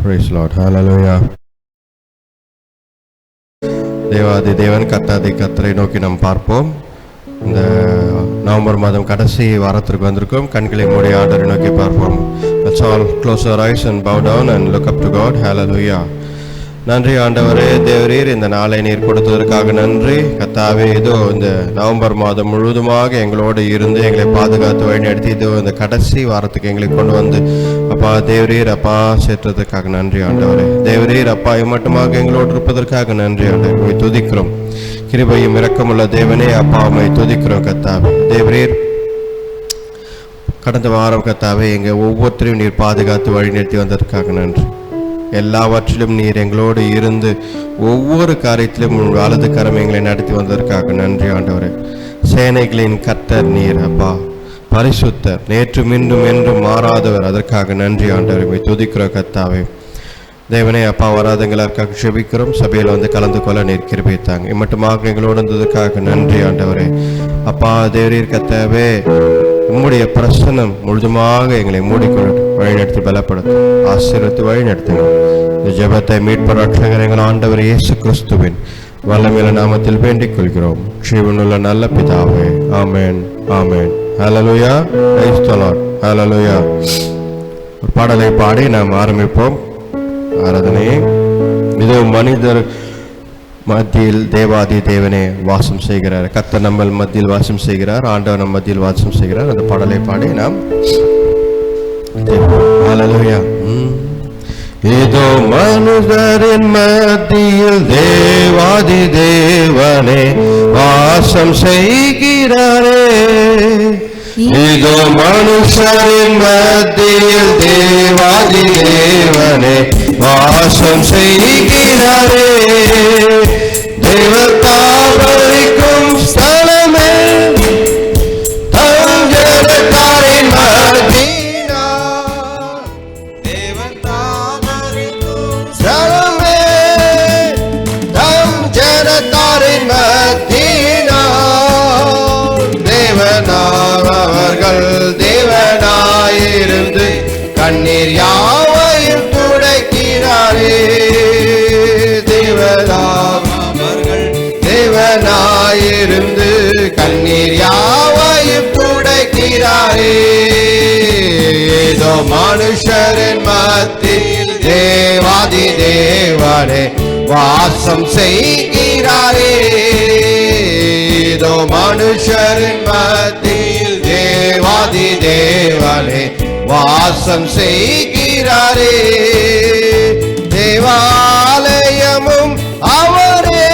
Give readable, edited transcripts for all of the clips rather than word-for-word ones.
Praise Lord. Hallelujah. தேவாதி தேவன் கர்த்தாதி கர்த்தரை நோக்கி நாம் பார்ப்போம். இந்த நவம்பர் மாதம் கடைசி வாரத்திற்கு வந்திருக்கோம். கண்களை மூடி ஆண்டவரை நோக்கி பார்ப்போம். Let's all close our eyes and bow down and look up to God. Hallelujah. நன்றி ஆண்டவரே, தேவரீர் இந்த நாளை நீர் கொடுத்ததற்காக நன்றி. கர்த்தாவே, இதோ இந்த நவம்பர் மாதம் முழுவதுமாக எங்களோடு இருந்து எங்களை பாதுகாத்து வழிநடத்தி இதோ இந்த கடைசி வாரத்துக்கு எங்களை கொண்டு வந்து அப்பா தேவரீர் அப்பா சேர்த்ததற்காக நன்றி ஆண்டவரே. தேவரீர் அப்பா மட்டுமாக எங்களோடு இருப்பதற்காக நன்றி ஆண்டவரை துதிக்கிறோம். கிருபையும் இரக்கமுள்ள தேவனே அப்பா உம்மை துதிக்கிறோம். கர்த்தாவே தேவரீர் கடந்த வாரம் கர்த்தாவே எங்கள் ஒவ்வொருத்தரையும் நீர் பாதுகாத்து வழிநடத்தி வந்ததற்காக நன்றி. எல்லாவற்றிலும் நீர் எங்களோடு இருந்து ஒவ்வொரு காரியத்திலும் வலது கரம் எங்களை நடத்தி வந்ததற்காக நன்றி ஆண்டவரே. சேனைகளின் கர்த்தர் நீர் அப்பா, பரிசுத்தர், நேற்று மீண்டும் என்றும் மாறாதவர், அதற்காக நன்றி ஆண்டவரை துதிக்கிறோம். கர்த்தாவே தேவனே அப்பா, வராதங்களுக்காக ஜெபிக்கிறோம். சபையில் வந்து கலந்து கொள்ள நீர் கிருபைத்தாங்க. இம்மட்டுமாக எங்களோடு இருந்ததற்காக நன்றி ஆண்டவரே. அப்பா தேவரீர் கர்த்தாவே, உம்முடைய பிரசன்னம் முழுதுமாக எங்களை மூடிக்கொள்ளட்டும், வழிநடத்தி பலப்படுத்தும், ஆசீர்வதித்து வழிநடத்துங்க. இந்த ஜெபத்தை மீட்பர் ரட்சகர் எங்கள் ஆண்டவர் இயேசு கிறிஸ்துவின் வல்லமையுள்ள நாமத்தில் வேண்டிக் கொள்கிறோம், ஜீவனுள்ள நல்ல பிதாவே. ஆமென், ஆமென். ஹல்லேலூயா, பிரைஸ் தி லார்ட். ஹல்லேலூயா. ஒரு பாடலை பாடி நாம் ஆரம்பிப்போம் ஆராதனையை. இது மனிதர் மத்தியில் தேவாதி தேவனே வாசம் செய்கிறார். கர்த்தர் நம்ம மத்தியில் வாசம் செய்கிறார். ஆண்டவர் நம்ம மத்தியில் வாசம் செய்கிறார். அந்த பாடலை பாடி நாம் ஹல்லேலூயா. ஏதோ மனிதரின் மத்தியில் தேவாதி தேவனே வாசம் செய்கிறாரே. இதோ மனுஷரின் மத்தியில் தேவாதி தேவனே வாசம் செய்கிறாரே. தேவதாபரிக்கும் ஸ்தலமே தம் ஜனத்தாரின் மத்தியினா. தேவதாபரிக்கும் ஸ்தலமே தம் ஜனத்தாரின் மத்தியினா. தேவனாவர்கள் தேவனாயிருந்து கண்ணீர் யாவையும் துடைக்கிறாரே. தேவனாவர்கள் தேவனாயிருந்து கண்ணீர் யாவையும் துடைக்கிறாரே. ஏதோ மனுஷரின் மத்தியில் தேவாதி தேவனே வாசம் செய்கிறாரே. ஏதோ மனுஷரின் மத்தியில் தேவாதி தேவனே வாசம் செய்கிறாரே. தேவாலயமும் அவரே,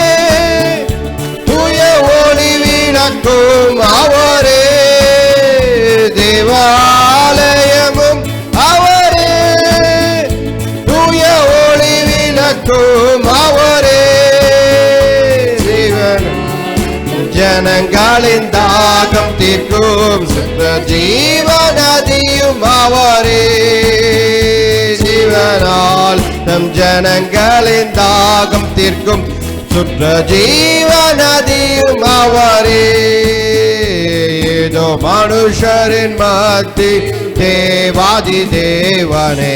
தூய ஒளி விளக்கும் அவரே. தேவாலயமும் அவரே, தூய ஒளி விளக்கும் அவரே. ஜனங்களின் தாகம் தீர்க்கும் சுத்த ஜீவநதியும் அவரே. ஜீவனால் நம் ஜனங்களின் தாகம் தீர்க்கும் சுற்ற ஜீவநதியும் அவரே. ஏதோ மனுஷரின் மத்தி தேவாதி தேவனே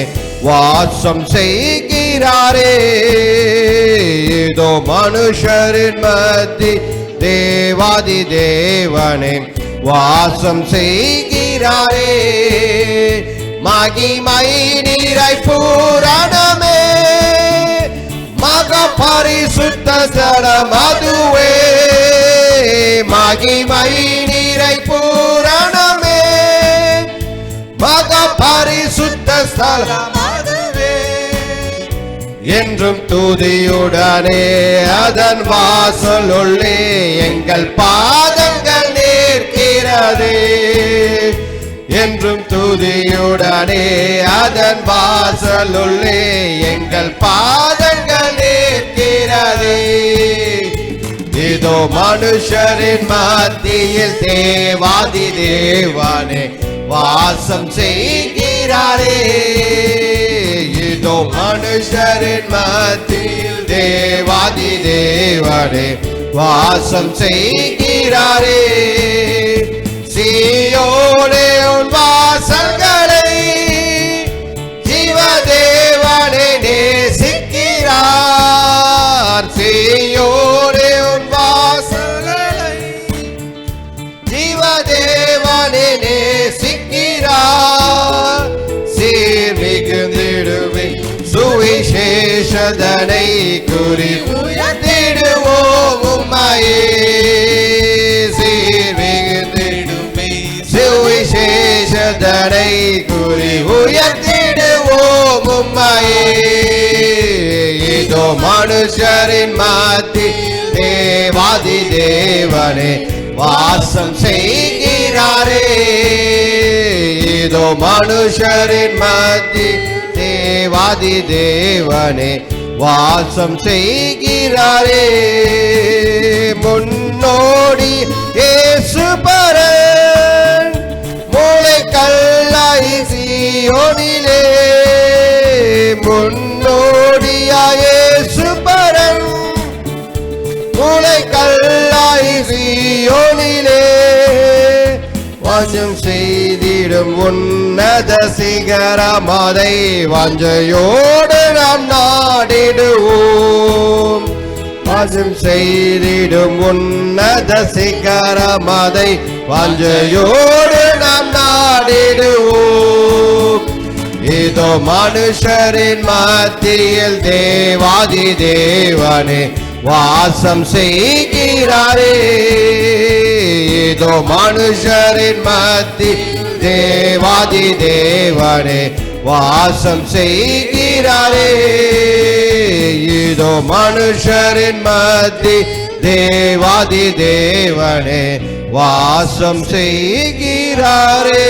வாசம் செய்கிறாரே. ஏதோ மனுஷரின் மத்தி தேவாதி தேவனே வாசம் செய்கிறாரே. மகிமை நிறை பூரணமே மக பரிசுத்த ஸ்தலம் அதுவே. மகிமை நிறை பூரணமே மக பரிசுத்த ஸ்தலம் அதுவே. என்றும் துதியுடனே அதன் வாசல் உள்ளே எங்கள் பாதங்கள் நிற்கிறதே. என்றும் துதியுடனே அதன் வாசல் உள்ளே எங்கள் பாதங்கள் நிற்கிறதே. இதோ மனுஷரின் மத்தியில் தேவாதி தேவனே வாசம் செய்கிறாரே. இதோ மனுஷரின் மத்தியில் தேவாதி தேவனே வாசம் செய்கிறாரே. சீயோனே உன் வாசல்களை ஜீவதேவனே சுவிசேஷதனை குறி உயர்த்திடுவோம் உம்மையே சீர்மிகுந்திடுமே சுவிசேஷதனை குறி உயர்த்திடுவோம் உம்மையே இதோ மனுஷரின் மத்தி தேவாதி தேவனே வாசம் செய்கிறாரே இதோ மனுஷரின் மத்தி தேவாதி தேவனே வாசம் செய்கிறாரே முன்னோடி இயேசு பரன் முளைக்கல்லாய் சீயோனிலே முன்னோடியாய் இயேசு பரன் முளைக்கல்லாய் சீயோனிலே வாஞ்சம் செய்திடும் உன்னத சிகரமதை வாஞ்சையோடு நாம் நாடிடுவோம் வாஞ்சம் செய்திடும் உன்னத சிகரமதை வாஞ்சையோடு நாம் நாடிடுவோம் இதோ மனுஷரின் மத்தியில் தேவாதி தேவனே வாசம் செய்கிறாரே இதோ மனுஷரின் மத்தி தேவாதி தேவனே வாசம் செய்கிறாரே இதோ மனுஷரின் மத்தி தேவாதி தேவனே வாசம் செய்கிறாரே.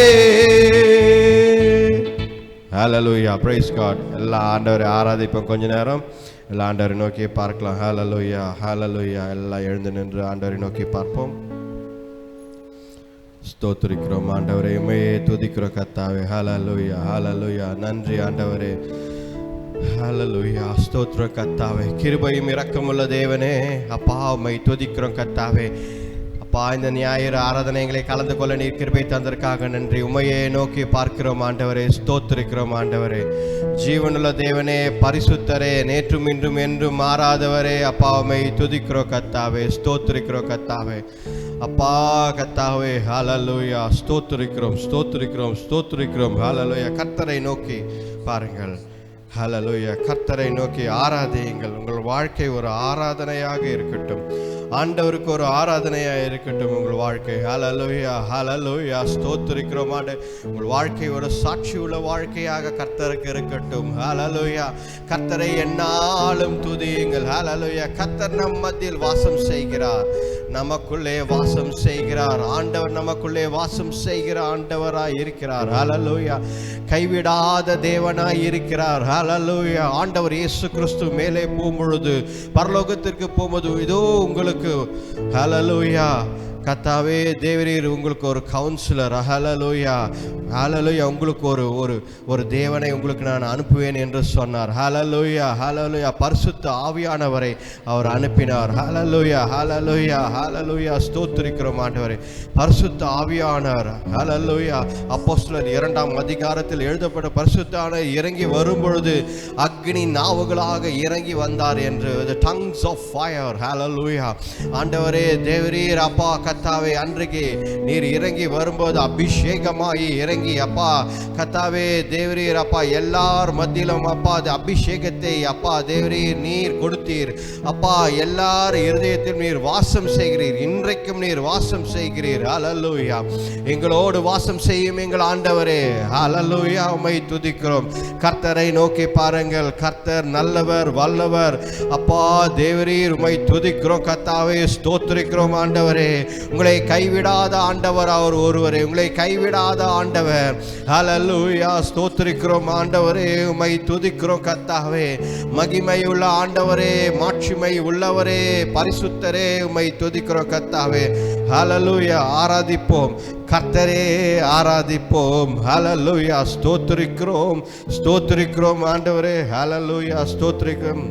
ஹல்லேலூயா, பிரைஸ் காட். எல்லா ஆண்டவரை ஆராதிப்போம். கொஞ்ச நேரம் எல்லா ஆண்டவரை நோக்கி பார்க்கலாம். ஹல்லேலூயா, ஹல்லேலூயா. எல்லாம் எழுந்து நின்று ஆண்டவரை நோக்கி பார்ப்போம். ஸ்தோத்திரிக்கிறோம் ஆண்டவரே, உம்மையே துதிக்கிறோம் கர்த்தாவே. ஹல்லேலூயா, ஹல்லேலூயா. நன்றி ஆண்டவரே. ஹல்லேலூயா, ஸ்தோத்திரம் கர்த்தாவே. கிருபையும் இரக்கமுள்ள தேவனே, அப்பா உம்மை துதிக்கிறோம் கர்த்தாவே. அப்பா, இந்த ஞாயிறு ஆராதனைகளை கலந்து கொள்ள நீர் கிருபை தந்ததற்காக நன்றி. உம்மையே நோக்கி பார்க்கிறோம் ஆண்டவரே, ஸ்தோத்திரிக்கிறோம் ஆண்டவரே. ஜீவனுள்ள தேவனே, பரிசுத்தரே, நேற்றும் இன்றும் என்றும் மாறாதவரே, அப்பா உம்மை துதிக்கிறோம் கர்த்தாவே, ஸ்தோத்திரிக்கிறோம் கர்த்தாவே. அப்பா கர்த்தாவே, ஹல்லேலூயா, ஸ்தோத்திரிக்கிறோம் ஸ்தோத்திரிக்கிறோம் ஸ்தோத்திரிக்கிறோம். ஹல்லேலூயா. கர்த்தரை நோக்கி பாருங்கள். ஹல்லேலூயா. கர்த்தரை நோக்கி ஆராதியுங்கள். உங்கள் வாழ்க்கை ஒரு ஆராதனையாக இருக்கட்டும். ஆண்டவருக்கு ஒரு ஆராதனையாக இருக்கட்டும் உங்கள் வாழ்க்கை. ஹல்லேலூயா, ஹல்லேலூயா. ஸ்தோத்திரிக்கிறோம் ஆண்டவரே. உங்கள் வாழ்க்கை ஒரு சாட்சி உள்ள வாழ்க்கையாக கர்த்தருக்கு இருக்கட்டும். ஹல்லேலூயா. கர்த்தரை எந்நாளும் துதியுங்கள். ஹல்லேலூயா. கர்த்தர் நம் மத்தியில் வாசம் செய்கிறார், நமக்குள்ளே வாசம் செய்கிறார். ஆண்டவர் நமக்குள்ளே வாசம் செய்கிற ஆண்டவராய் இருக்கிறார். ஹல்லேலூயா. கைவிடாத தேவனாய் இருக்கிறார். ஹல்லேலூயா. ஆண்டவர் இயேசு கிறிஸ்து மேலே போகும்பொழுது, பரலோகத்திற்கு போகும்போது, இதோ உங்களுக்கு ஹல்லேலூயா கர்த்தாவே தேவரீர் உங்களுக்கு ஒரு கவுன்சிலர். ஹல்லேலூயா, ஹல்லேலூயா. உங்களுக்கு ஒரு தேவனை உங்களுக்கு நான் அனுப்புவேன் என்று சொன்னார். ஹல்லேலூயா, ஹல்லேலூயா. பரிசுத்த ஆவியானவரை அவர் அனுப்பினார். ஹல்லேலூயா, ஹல்லேலூயா, ஹல்லேலூயா. ஸ்தோத்திரிக்கிறோம் ஆண்டவரே. பரிசுத்த ஆவியானவர், ஹல்லேலூயா. அப்போஸ்தலர் 2ஆம் அதிகாரத்தில் எழுதப்பட்ட பரிசுத்தான இறங்கி வரும்பொழுது அக்னி நாவுகளாக இறங்கி வந்தார் என்று, the tongues of fire. ஹல்லேலூயா. ஆண்டவரே தேவரீர் அப்பா கர்த்தாவே, அன்றைக்கு நீர் இறங்கி வரும்போது அபிஷேகமாகி இறங்கி அப்பா கர்த்தாவே தேவரீர் அப்பா எல்லார் மத்தியிலும் அப்பா அது அபிஷேகத்தை அப்பா தேவரீர் நீர் கொடுத்தீர். அப்பா எல்லார் இருதயத்தில் நீர் வாசம் செய்கிறீர். இன்றைக்கும் நீர் வாசம் செய்கிறீர். ஹல்லேலூயா. எங்களோடு வாசம் செய்யும் எங்கள் ஆண்டவரே, ஹல்லேலூயா. உம்மை துதிக்கிறோம். கர்த்தரை நோக்கி பாருங்கள். கர்த்தர் நல்லவர், வல்லவர். அப்பா தேவரீர் உம்மை துதிக்கிறோம் கர்த்தாவே, ஸ்தோத்திரிக்கிறோம் ஆண்டவரே. உங்களை கைவிடாத ஆண்டவர் அவர் ஒருவரே. உங்களை கைவிடாத ஆண்டவர். ஹல்லேலூயா. ஸ்தோத்திரிக்கிறோம் ஆண்டவரே, உம்மை துதிக்கிறோம் கர்த்தாவே. மகிமை உள்ள ஆண்டவரே, மாட்சிமை உள்ளவரே, பரிசுத்தரே, உம்மை துதிக்கிறோம் கர்த்தாவே. ஹல்லேலூயா. ஆராதிப்போம் கர்த்தரே, ஆராதிப்போம். ஹல்லேலூயா. ஸ்தோத்திரிக்கிறோம் ஸ்தோத்திரிக்கிறோம் ஆண்டவரே. ஹல்லேலூயா. ஸ்தோத்திரிக்கிறோம்.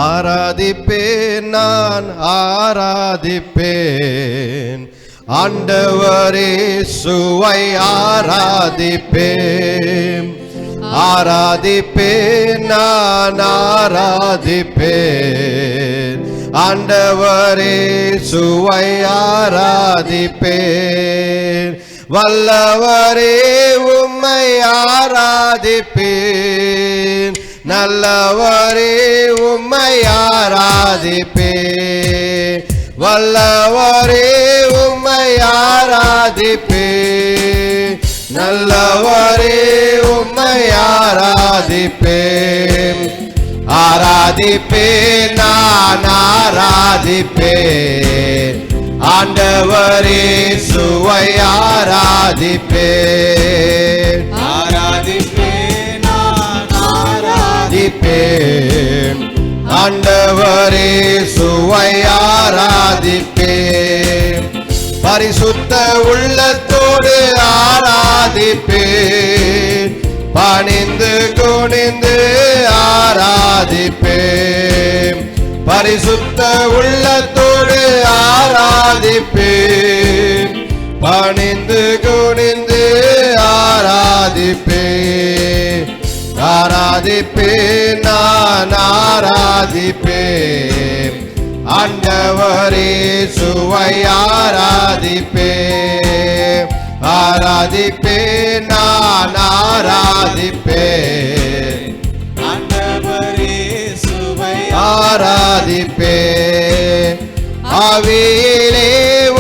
ஆராதிப்பேன், நான் ஆராதிப்பேன் ஆண்டவரே, சுவை ஆராதிப்பேன். ஆராதிப்பேன், நான் ஆராதிப்பேன் ஆண்டவரே, சுவை ஆராதிப்பேன். வல்லவரே உம்மை ஆராதிப்பேன், நல்லவரே உம்மை ஆராதிப்பேன், வல்லவரே உம்மை ஆராதிப்பேன், நல்லவரே உம்மை ஆராதிப்பேன். ஆராதிப்பேன், நான் ஆராதிப்பேன், ஆண்டவரே சுவை ஆராதிப்பேன். ஆராதிப்பேன், நான் ஆராதிப்பேன், ஆண்டவரே சுவை ஆராதிப்பேன். பரிசுத்த உள்ளத்தோடு ஆராதிப்பேன், பணிந்து குனிந்து ஆராதிப்பேன். பரிசுத்த உள்ளத்தோடு ஆராதிப்பேன், பணிந்து குனிந்து ஆராதிப்பேன். ஆராதிப்பேன், நான் ஆராதிப்பேன், ஆண்டவரே சுவை ஆராதிப்பேன். ஆராதிப்பேன், நான் ஆராதிப்பேன், ஆண்டவரே சுவை ஆராதிப்பேன். ஆவியிலே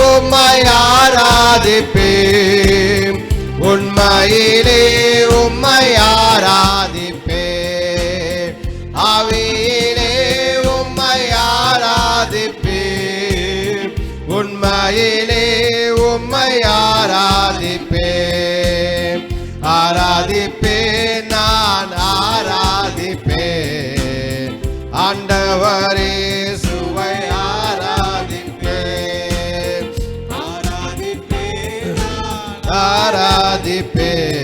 உம்மை ஆராதிப்பேன், உண்மையிலே உம்மை ஆராதிப்பேன். ஆவியிலே உம்மை ஆராதிப்பேன், உண்மையிலே உம்மை ஆராதிப்பேன். ஆராதிப்பேன், நான் ஆராதிப்பேன், ஆண்டவரே சுவை ஆராதிப்பேன். ஆராதிப்பேன், ஆராதிப்பேன்,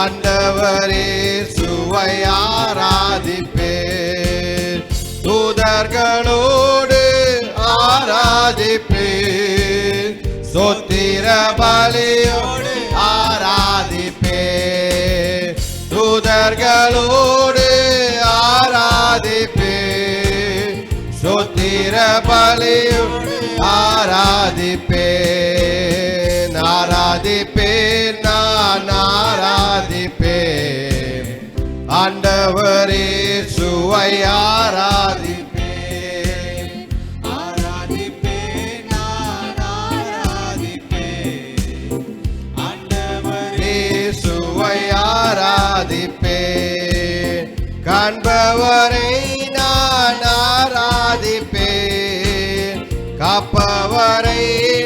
ஆண்டவரே சுவை ஆராதிப்பேன். தூதர்களோடு ஆராதிப்பேன், ஸ்தோத்திர பலியோடு ஆராதிப்பேன். தூதர்களோடு ஆராதிப்பேன், ஸ்தோத்திர பலியோடு ஆராதிப்பேன். ஆராதிப்பேன், நான் ஆராதிப்பேன், ஆண்டவரே சுவை ஆராதிப்பேன். ஆராதிப்பேன், நான் ஆராதிப்பேன், ஆண்டவரே சுவை ஆராதிப்பேன். காண்பவரை நான் ஆராதிப்பேன், காப்பவரை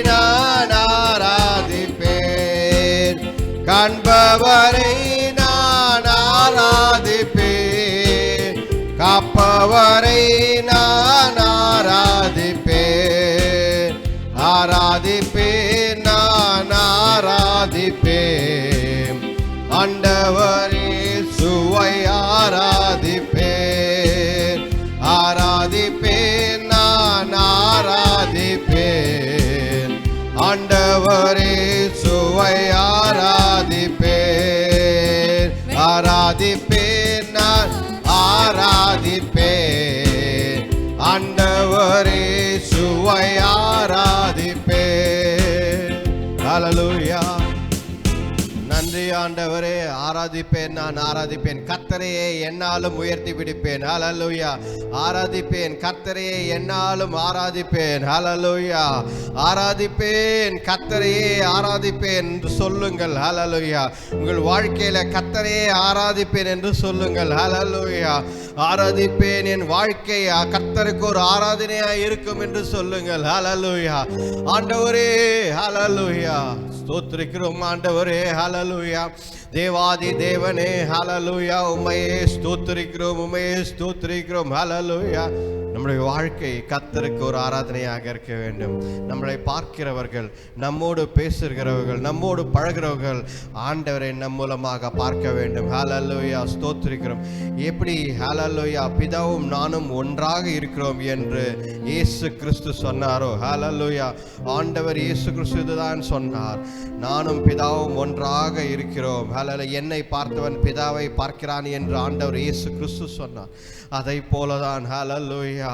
நான் ஆராதிப்பேன். காண்பவரை நான் ஆராதிப்பேன், காப்பவரை நான் ஆராதிப்பேன். ஆராதிப்பேன், நான் ஆராதிப்பேன், ஆண்டவரே சுவை ஆராதிப்பேன். ஆராதிப்பேன், நான் ஆராதிப்பேன், ஆண்டவரே சுவை ஆராதிப்பேன். ஆராதிப்பேன், நான் ஆராதிப்பேன், ஆண்டவரே சுவை ஆராதிப்பேன். ஹல்லேலூயா. நன்றி ஆண்டவரே. ஆராதிப்பேன், நான் ஆராதிப்பேன், கர்த்தரையே என்னாலும் உயர்த்தி பிடிப்பேன். ஹல்லேலூயா. ஆராதிப்பேன், கர்த்தரையே என்னாலும் ஆராதிப்பேன். ஹல்லேலூயா. ஆராதிப்பேன், கர்த்தரையே ஆராதிப்பேன் என்று சொல்லுங்கள். ஹல்லேலூயா. உங்கள் வாழ்க்கையில கர்த்தரையே ஆராதிப்பேன் என்று சொல்லுங்கள். ஹல்லேலூயா. ஆராதிப்பேன், என் வாழ்க்கை கர்த்தருக்கு ஒரு ஆராதனையா இருக்கும் என்று சொல்லுங்கள். ஹல்லேலூயா. ஆண்டவரே ஹல்லேலூயா. ஸ்தோத்திரிக்கிறோம் ஆண்டவரே. ஹல்லேலூயா. தேவாதி தேவனே ஹல்லேலூயா. உம்மையே ஸ்தோத்திரிக்கிறோம், உம்மையே ஸ்தோத்திரிக்கிறோம். ஹல்லேலூயா. நம்முடைய வாழ்க்கை கர்த்தருக்கு ஒரு ஆராதனையாக இருக்க வேண்டும். நம்மளை பார்க்கிறவர்கள், நம்மோடு பேசுகிறவர்கள், நம்மோடு பழகிறவர்கள் ஆண்டவரை நம் மூலமாக பார்க்க வேண்டும். ஹல்லேலூயா. ஸ்தோத்திரிக்கிறோம். எப்படி ஹல்லேலூயா பிதாவும் நானும் ஒன்றாக இருக்கிறோம் என்று இயேசு கிறிஸ்து சொன்னாரோ, ஹல்லேலூயா, ஆண்டவர் இயேசு கிறிஸ்து தான் சொன்னார். நானும் பிதாவும் ஒன்றாக இருக்கிறோம். ஹல்லேலூயா. என்னை பார்த்தவன் பிதாவை பார்க்கிறான் என்று ஆண்டவர் இயேசு கிறிஸ்து சொன்னார். அதை போலதான் ஹல்லேலூயா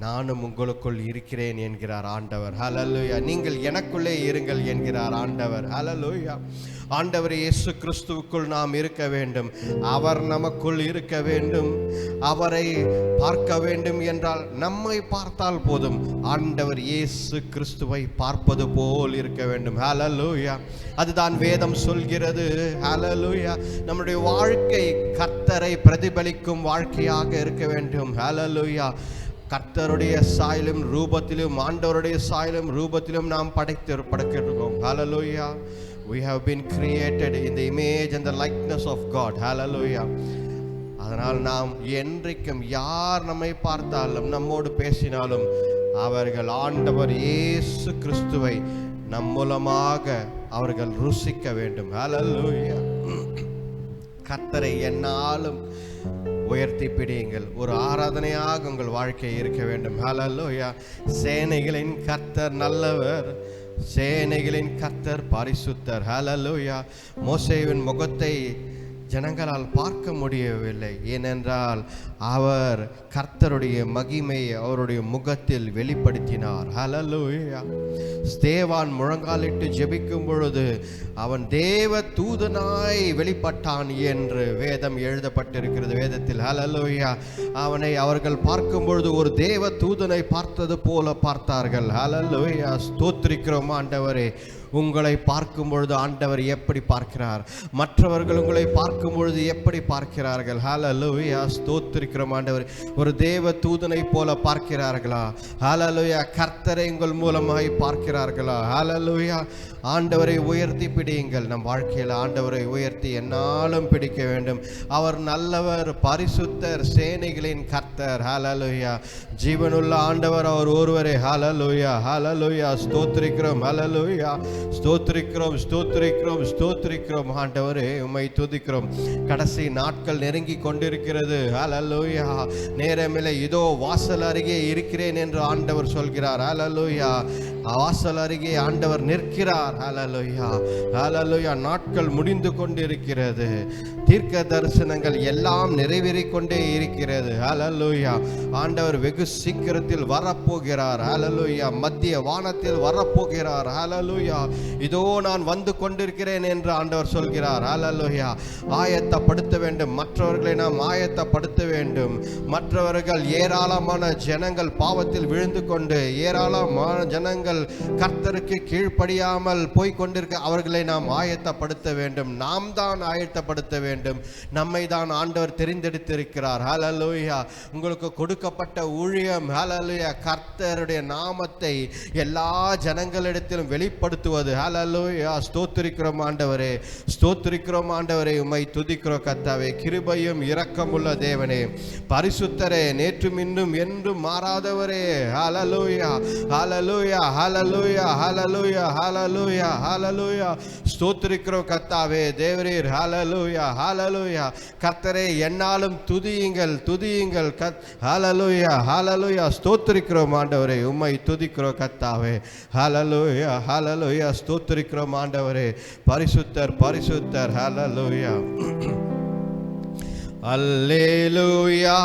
நானும் உங்களுக்குள் இருக்கிறேன் என்கிறார் ஆண்டவர். ஹல்லேலூயா. நீங்கள் எனக்குள்ளே இருங்கள் என்கிறார் ஆண்டவர். ஹல்லேலூயா. ஆண்டவர் இயேசு கிறிஸ்துவுக்குள் நாம் இருக்க வேண்டும். அவர் நமக்குள் இருக்க வேண்டும். அவரை பார்க்க வேண்டும் என்றால் நம்மை பார்த்தால் போதும். ஆண்டவர் இயேசு கிறிஸ்துவை பார்ப்பது போல் இருக்க வேண்டும். ஹல்லேலூயா. அதுதான் வேதம் சொல்கிறது. ஹல்லேலூயா. நம்முடைய வாழ்க்கை கர்த்தரை பிரதிபலிக்கும் வாழ்க்கையாக இருக்க வேண்டும். ஹல்லேலூயா. கர்த்தருடைய சாயலும் ரூபத்திலும் ஆண்டவருடைய சாயலும் ரூபத்திலும் நாம் படைத்திருக்கிறோம். ஹல்லேலூயா. We have been created in the image and the likeness of God. Hallelujah. அதனால் நாம் என்றைக்கும் யார் நம்மை பார்த்தாலும் நம்மோடு பேசினாலும் அவர்கள் ஆண்டவர் இயேசு கிறிஸ்துவை நம் மூலமாக அவர்கள் ருசிக்க வேண்டும். ஹல்லேலூயா. கர்த்தரை என்னாலும் உயர்த்தி பிடியுங்கள். ஒரு ஆராதனையாக உங்கள் வாழ்க்கை இருக்க வேண்டும். ஹல்லேலூயா. சேனைகளின் கர்த்தர் நல்லவர், சேனைகளின் கர்த்தர் பரிசுத்தர். ஹல்லேலூயா. மோசேவின் முகத்தை ஜனங்களால் பார்க்க முடியவில்லை. ஏனென்றால் அவர் கர்த்தருடைய மகிமையை அவருடைய முகத்தில் வெளிப்படுத்தினார். ஹல்லேலூயா. ஸ்தேவான் முழங்காலிட்டு ஜெபிக்கும் பொழுது அவன் தேவ தூதனாய் வெளிப்பட்டான் என்று வேதம் எழுதப்பட்டிருக்கிறது வேதத்தில். ஹல்லேலூயா. அவனை அவர்கள் பார்க்கும் பொழுது ஒரு தேவ தூதனை பார்த்தது போல பார்த்தார்கள். ஹல்லேலூயா. ஸ்தோத்திரிக்கிறோம் ஆண்டவரே. உங்களை பார்க்கும் பொழுது ஆண்டவர் எப்படி பார்க்கிறார்? மற்றவர்கள் உங்களை பார்க்கும் பொழுது எப்படி பார்க்கிறார்கள்? ஹல்லேலூயா. ஸ்தோத்திரிக்கிறோம் ஆண்டவர். ஒரு தேவ தூதனை போல பார்க்கிறார்களா? ஹல்லேலூயா. கர்த்தரை உங்கள் மூலமாய் பார்க்கிறார்களா? ஹல்லேலூயா. ஆண்டவரை உயர்த்தி பிடியுங்கள். நம் வாழ்க்கையில் ஆண்டவரை உயர்த்தி என்னாலும் பிடிக்க வேண்டும். அவர் நல்லவர், பரிசுத்தர், சேனைகளின் கர்த்தர். ஹல்லேலூயா. ஜீவனுள்ள ஆண்டவர் அவர் ஒருவரே. ஹல்லேலூயா. ஹல்லேலூயா. ஸ்தோத்திரிக்கிறோம். ஹல்லேலூயா. ஸ்தோத்திரிக்கிறோம், ஸ்தோத்திரிக்கிறோம், ஸ்தோத்திரிக்கிறோம் ஆண்டவரே. உம்மை துதிக்கிறோம். கடைசி நாட்கள் நெருங்கி கொண்டிருக்கிறது. ஹல்லேலூயா. நேரமில்லை, இதோ வாசல் அருகே இருக்கிறேன் என்று ஆண்டவர் சொல்கிறார். ஹல்லேலூயா. வாசல் அருகே ஆண்டவர் நிற்கிறார். ஹல்லேலூயா. ஹல்லேலூயா. நாட்கள் முடிந்து கொண்டிருக்கிறது. தீர்க்க தரிசனங்கள் எல்லாம் நிறைவேறிக் கொண்டே இருக்கிறது. ஹல்லேலூயா. ஆண்டவர் வெகு சீக்கிரத்தில் வரப்போகிறார். ஹல்லேலூயா. மத்திய வானத்தில் வரப்போகிறார். ஹல்லேலூயா. இதோ நான் வந்து கொண்டிருக்கிறேன் என்று ஆண்டவர் சொல்கிறார். ஹல்லேலூயா. ஆயத்தப்படுத்த வேண்டும். மற்றவர்களை நாம் ஆயத்தப்படுத்த வேண்டும். மற்றவர்கள் ஏராளமான ஜனங்கள் பாவத்தில் விழுந்து கொண்டு ஏராளமான ஜனங்கள் கர்த்தருக்கு கீழ்ப்படியாமல் போய்கொண்டிருக்க அவர்களை நாம் ஆயத்தப்படுத்த வேண்டும். நாம் தான் ஆயத்தப்படுத்த வேண்டும். நம்மை தான் ஆண்டவர் தெரிந்தெடுத்திருக்கிறார். ஹல்லேலூயா. உங்களுக்கு கொடுக்கப்பட்ட ஊழியம் ஹல்லேலூயா கர்த்தருடைய நாமத்தை எல்லா ஜனங்களிடத்திலும் வெளிப்படுத்துவது. ஹல்லேலூயா. ஸ்தோத்திரிக்கிறோம் ஆண்டவரே. ஸ்தோத்திரிக்கிறோம் ஆண்டவரே. உம்மை துதிக்கிறோம் கர்த்தாவே. கிருபையும் இரக்கமுள்ள தேவனே, பரிசுத்தரே, நேற்றும் இன்னும் என்றும் மாறாதவரே. ஹல்லேலூயா. ஹல்லேலூயா. ஹல்லேலூயா. ஹல்லேலூயா. ஹல்லேலூயா. ஹல்லேலூயா. ஸ்தோத்திரிக்கிறோம் கர்த்தாவே. தேவரீர். ஹல்லேலூயா. ஹல்லேலூயா. கர்த்தரே என்னாலும் துதியுங்கள், துதியுங்கள். ஹல்லேலூயா. ஹல்லேலூயா. ஸ்தோத்திரிக்கிறோம் ஆண்டவரே. உம்மை துதிக்கிறோம் கர்த்தாவே. ஹல்லேலூயா. ஹல்லேலூயா. ஸ்தோத்திரிக்கிறோம் ஆண்டவரே. பரிசுத்தர், பரிசுத்தர். ஹல்லேலூயா. அல்லேலூயா.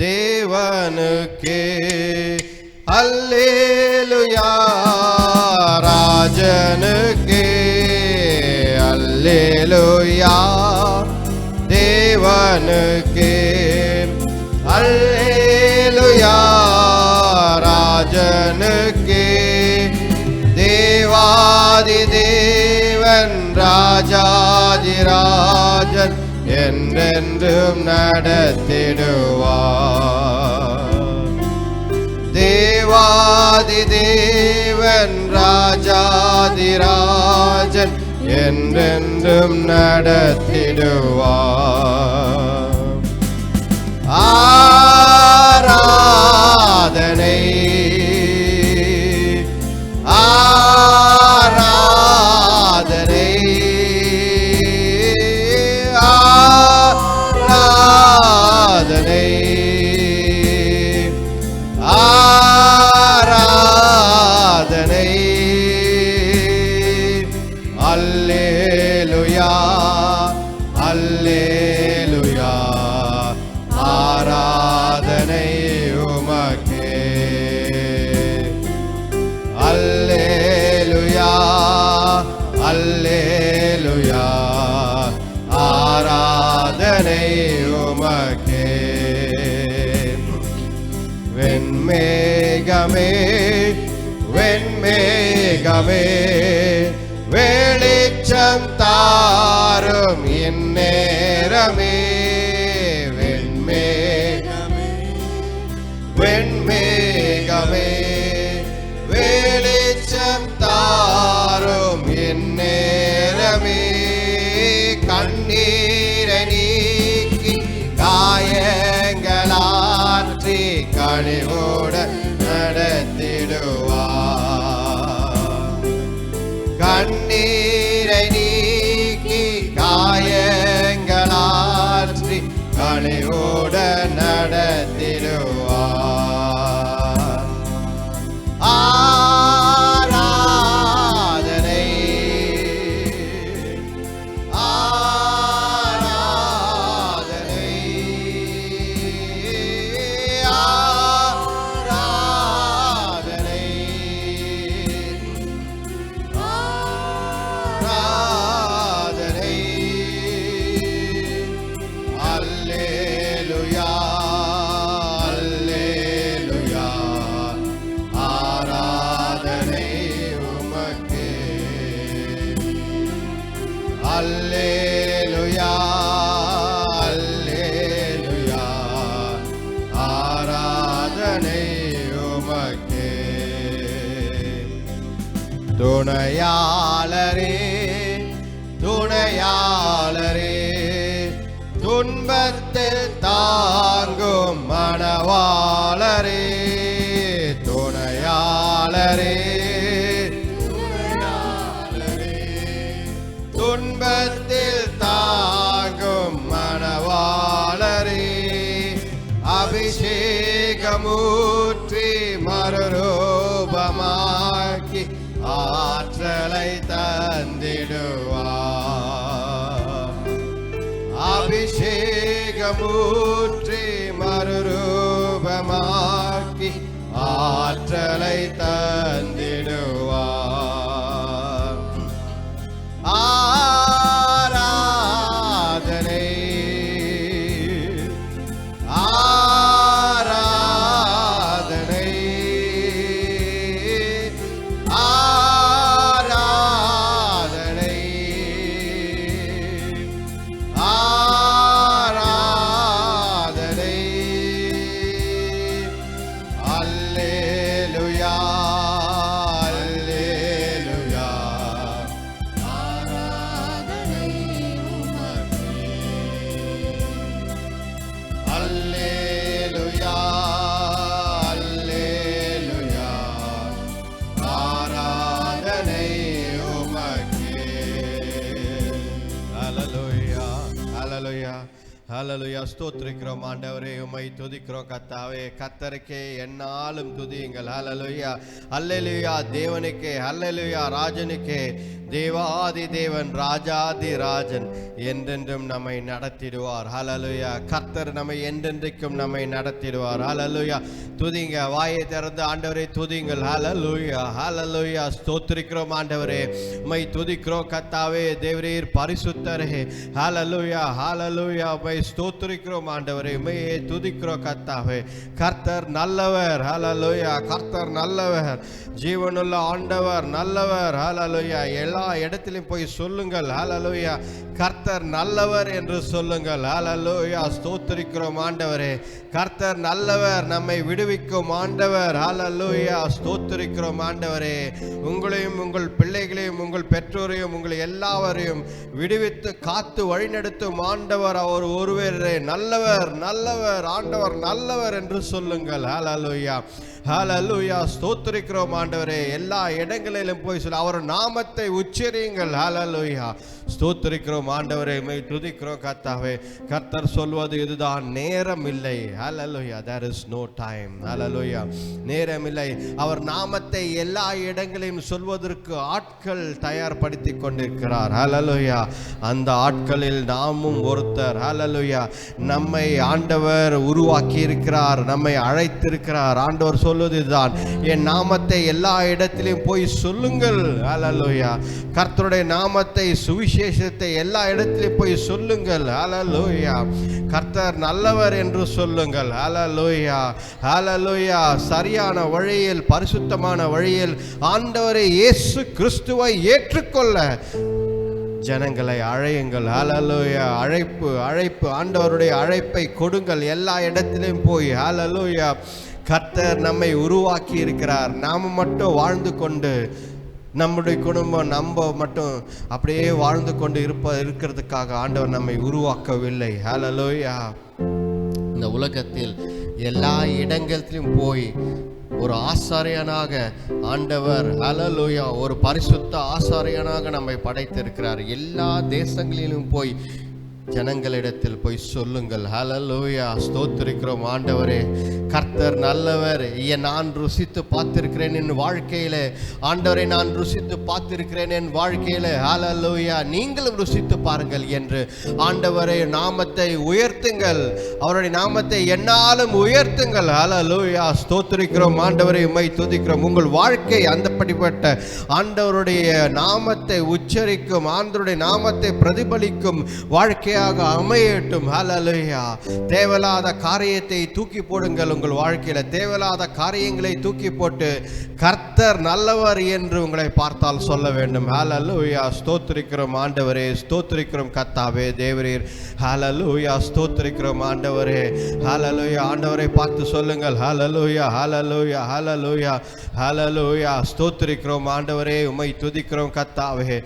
தேவனுக்கே அல்லேலூயா. ராஜனுக்கே அல்லேலூயா. தேவனுக்கே அல்லேலூயா. ராஜனுக்கே தேவாதி தேவன் ராஜாதி ராஜன் என்றென்றும் நடத்திடுவார். தேவாதி தேவன் ராஜாதி ராஜன் என்றென்றும் நடத்திடுவார். ஆராதனை ஆராதனை ஆராதனை ஆராதனை. அல்லேலூயா. அல்லேலூயா. ஆராதனை உமக்கே. வெண்மேகமே வெண்மேகமே வெளிச்சம் தாரும் இந்நேரமே. வெண்மேகமே வெண்மேகமே வெளிச்சம் தாரும் இந்நேரமே. கண்ணீரை நீக்கி காயங்களாற்றி கனிவோட நடத்திடுவார். கண்ணீரை நீக்கி காயங்களாற்றி கனிவோட நடத்திடுவார். ஆராதனை ஆராதனை ஆராதனை ஆராதனை. அல்லேலூயா அல்லேலூயா ஆராதனை உமக்கே. அல்லேலூயா அல்லேலூயா ஆராதனை உமக்கே. துணையாளரே துணையாளரே துன்பத்தில் தாங்கும் மணவாளரே. துணையாளரே துணையாளரே துன்பத்தில் தாங்கும் மணவாளரே. அபிஷேகமூற்றி மறுரூபமாக்கி ஆற்றலை தந்திடுவார். அபிஷேகமூற்றி மறுரூபமாக்கி ஆற்றலை தந்திடுவார். ஆராதனை ஆராதனை ஆராதனை ஆராதனை. அல்லேலூயா அல்லேலூயா ஆராதனை உமக்கே. அல்லேலூயா அல்லேலூயா ஆராதனை உமக்கே. ஹல்லேலூயா ஹல்லேலூயா ஹல்லேலூயா. ஸ்தோத்திரிக்கிறோம் ஆண்டவரே, உம்மை துதிக்கிறோம் கர்த்தாவே. கர்த்தருக்கே என்னாலும் துதியுங்கள். ஹல்லேலூயா அல்லேலூயா. தேவனுக்கே ஹல்லேலூயா. ராஜனுக்கே தேவாதி தேவன் ராஜாதி ராஜன் என்றென்றும் நம்மை நடத்திடுவார். ஹல்லேலூயா. கர்த்தர் நம்மை என்றென்றைக்கும் நம்மை நடத்திடுவார். ஹல்லேலூயா. துதிங்க, வாயை திறந்து ஆண்டவரை துதிங்கள். ஹல்லேலூயா ஹல்லேலூயா. ஸ்தோத்திரிக்கிறோம் ஆண்டவரே, உம்மை துதிக்கிறோம் கர்த்தாவே. தேவரீர் பரிசுத்தரே. ஹல்லேலூயா ஹல்லேலூயா. உம்மை ஸ்தோத்திரிக்கிறோம் ஆண்டவரே, உம்மை துதிக்கிறோம் கர்த்தாவே. கர்த்தர் நல்லவர். ஹல்லேலூயா. கர்த்தர் நல்லவர், ஜீவனுள்ள ஆண்டவர் நல்லவர். ஹல்லேலூயா. எல்லா இடத்திலும் போய் சொல்லுங்கள். ஹல்லேலூயா. கர்த்தர் நல்லவர் என்று சொல்லுங்கள். ஹல்லேலூயா. ஸ்தோத்திரிக்கிறோம் ஆண்டவரே. கர்த்தர் நல்லவர், நம்மை விடுவிக்கும் ஆண்டவர். ஹல்லேலூயா. ஸ்தோத்திரிக்கிறோம் ஆண்டவரே. உங்களையும் உங்கள் பிள்ளைகளையும் உங்கள் பெற்றோரையும் உங்களை எல்லாவரையும் விடுவித்து காத்து வழிநடத்தும் ஆண்டவர் அவர் ஒருவரே. நல்லவர் நல்லவர் ஆண்டவர் நல்லவர் என்று சொல்லுங்கள். ஹல்லேலூயா ஹல்லேலூயா. ஸ்தோத்திரிக்கிறோம் ஆண்டவரே. எல்லா இடங்களிலும் போய் சொல்ல அவர் நாமத்தை உச்சரியுங்கள். ஹல்லேலூயா. ஸ்தோத்திரிக்கிறோம் ஆண்டவரே, உம்மை துதிக்கிறோம் கர்த்தாவே. கர்த்தர் சொல்வது இதுதான், நேரம் இல்லை. ஹல்லேலூயா. there is no time. ஹல்லேலூயா. நேரம் இல்லை. அவர் நாமத்தை எல்லா இடங்களிலும் சொல்வதற்கு ஆட்கள் தயார்படுத்தி கொண்டிருக்கிறார். ஹல்லேலூயா. அந்த ஆட்களில் நாமும் ஒருத்தர். ஹல்லேலூயா. நம்மை ஆண்டவர் உருவாக்கி இருக்கிறார், நம்மை அழைத்திருக்கிறார். ஆண்டவர் சொல்வதுதான், என் நாமத்தை எல்லா இடத்திலும் போய் சொல்லுங்கள். ஹல்லேலூயா. கர்த்தருடைய நாமத்தை, சுவிசேஷத்தை எல்லா இடத்திலும் போய் சொல்லுங்கள். ஹல்லேலூயா. கர்த்தர் நல்லவர் என்று சொல்லுங்கள். ஹல்லேலூயா. ஹல்லேலூயா. சரியான வழியில், பரிசுத்தமான வழியில் ஆண்டவரை இயேசு கிறிஸ்துவை ஏற்றுக்கொள்ள ஜனங்களை அழையுங்கள். ஹல்லேலூயா. அழைப்பு ஆண்டவருடைய அழைப்பை கொடுங்கள். எல்லா இடத்திலும் போய். ஹல்லேலூயா. கர்த்தர் நம்மை உருவாக்கி இருக்கிறார். நாம் மட்டும் வாழ்ந்து கொண்டு, நம்முடைய குடும்பம் நம்ம மட்டும் அப்படியே வாழ்ந்து கொண்டு இருக்கிறதுக்காக ஆண்டவர் நம்மை உருவாக்கவில்லை. ஹல்லேலூயா. இந்த உலகத்தில் எல்லா இடங்களிலும் போய் ஒரு ஆசாரியனாக ஆண்டவர், ஹல்லேலூயா, ஒரு பரிசுத்த ஆசாரியனாக நம்மை படைத்திருக்கிறார். எல்லா தேசங்களிலும் போய் ஜனங்களிடத்தில் போய் சொல்லுங்கள். ஹல்லேலூயா. ஸ்தோத்திரிக்கிறோம் ஆண்டவரே. கர்த்தர் நல்லவர். நான் ருசித்து பார்த்திருக்கிறேன் என் வாழ்க்கையில. ஆண்டவரை நான் ருசித்து பார்த்திருக்கிறேன் என் வாழ்க்கையில. ஹல்லேலூயா. நீங்களும் ருசித்து பாருங்கள் என்று ஆண்டவரை நாமத்தை உயர்த்துங்கள். அவருடைய நாமத்தை என்னாலும் உயர்த்துங்கள். ஹல்லேலூயா. ஸ்தோத்திரிக்கிறோம் ஆண்டவரை, உம்மை துதிக்கிறோம். உங்கள் வாழ்க்கை அந்தப்படிப்பட்ட ஆண்டவருடைய நாமத்தை உச்சரிக்கும், ஆண்டவருடைய நாமத்தை பிரதிபலிக்கும் வாழ்க்கை அமையட்டும். ஹல்லேலூயா. தேவையில்லாத காரியத்தை தூக்கி போடுங்கள். உங்கள் வாழ்க்கையில தேவையில்லாத காரியங்களை தூக்கி போட்டு கர்த்தர் நல்லவர் என்று உங்களை பார்த்தால் சொல்ல வேண்டும். ஹல்லேலூயா. ஸ்தோத்திரிக்கிறோம் ஆண்டவரே. ஸ்தோத்திரிக்கிறோம் கர்த்தாவே தேவரீர். ஹல்லேலூயா. ஸ்தோத்திரிக்கிறோம் ஆண்டவரே. ஹல்லேலூயா. ஆண்டவரை பார்த்து சொல்லுங்கள். ஹல்லேலூயா. ஹல்லேலூயா. ஹல்லேலூயா. ஹல்லேலூயா. ஸ்தோத்திரிக்கிறோம் ஆண்டவரே, உம்மை துதிக்கிறோம் கர்த்தாவே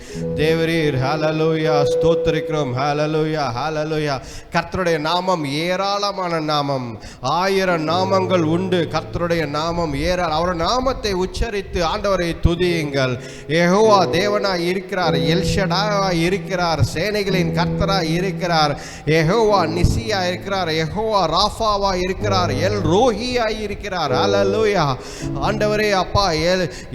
தேவரீர். ஹல்லேலூயா. ஸ்தோத்திரிக்கிறோம். ஹல்லேலூயா. ஹல்லேலூயா. கர்த்தருடைய நாமம் ஏராளமான நாமம். 1000 நாமங்கள் உண்டு. கர்த்தருடைய நாமம் ஏராளம். அவருடைய நாமத்தை உச்சரித்து ஆண்டவரை துதியுங்கள். யெகோவா தேவனாய் இருக்கிறார். எல்ஷடாய் இருக்கிறார். சேனைகளின் கர்த்தராய் இருக்கிறார். யெகோவா நிசியா இருக்கிறார். யெகோவா ராஃபாவா இருக்கிறார். எல் ரோஹியாய் இருக்கிறார். ஹல்லேலூயா. ஆண்டவரே அப்பா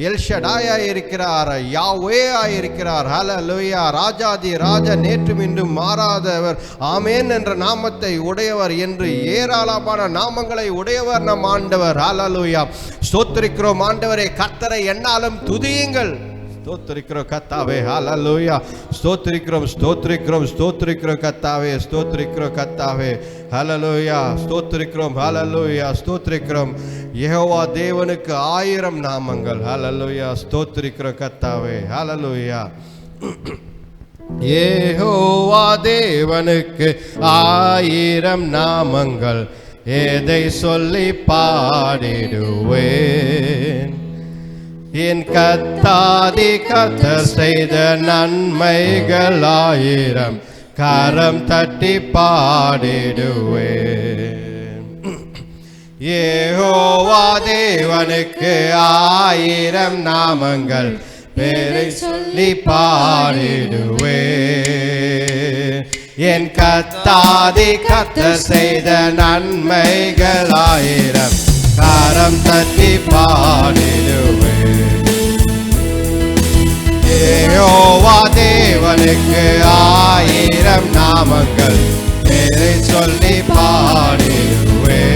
எல்ஷடாயா இருக்கிறார். யாவே இருக்கிறார். ஹல்லேலூயா. ராஜாதி ராஜா, நேற்றும் இன்றும் மாறாதவர், ஆமென் என்ற நாமத்தை உடையவர் என்று ஏராளமான நாமங்களை உடையவர் நம் ஆண்டவர். ஹல்லேலூயா. ஸ்தோத்திரிக்கிறோம் ஆண்டவரே. கர்த்தரை என்னாலும் துதியுங்கள். ஸ்தோத்திரிக்கிறோம் கர்த்தாவே. ஹல்லேலூயா. ஸ்தோத்திரிக்கிறோம், ஸ்தோத்திரிக்கிறோம், ஸ்தோத்திரிக்கிறோம் கர்த்தாவே. ஸ்தோத்திரிக்கிறோம் கர்த்தாவே. ஹல்லேலூயா. ஸ்தோத்திரிக்கிறோம். ஹல்லேலூயா. ஸ்தோத்திரிக்கிறோம். யெகோவா தேவனுக்கு 1000 நாமங்கள். ஹல்லேலூயா. ஸ்தோத்திரிக்கிறோம் கர்த்தாவே. ஹல்லேலூயா. யெகோவா தேவனுக்கு 1000 நாமங்கள், எதை சொல்லி பாடிடுவேன். என் கர்த்தாதி கர்த்தர் செய்த நன்மைகள் 1000, கரம் தட்டி பாடிடுவேன். யெகோவா தேவனுக்கு 1000 நாமங்கள், பேரை சொல்லி பாடிடுவேன். என் கர்த்தாதி கர்த்தர் செய்த நன்மைகள் 1000, கரம் தட்டி பாடிடுவேன். யெகோவா தேவனுக்கு 1000 நாமங்கள், பேரை சொல்லி பாடிடுவேன்.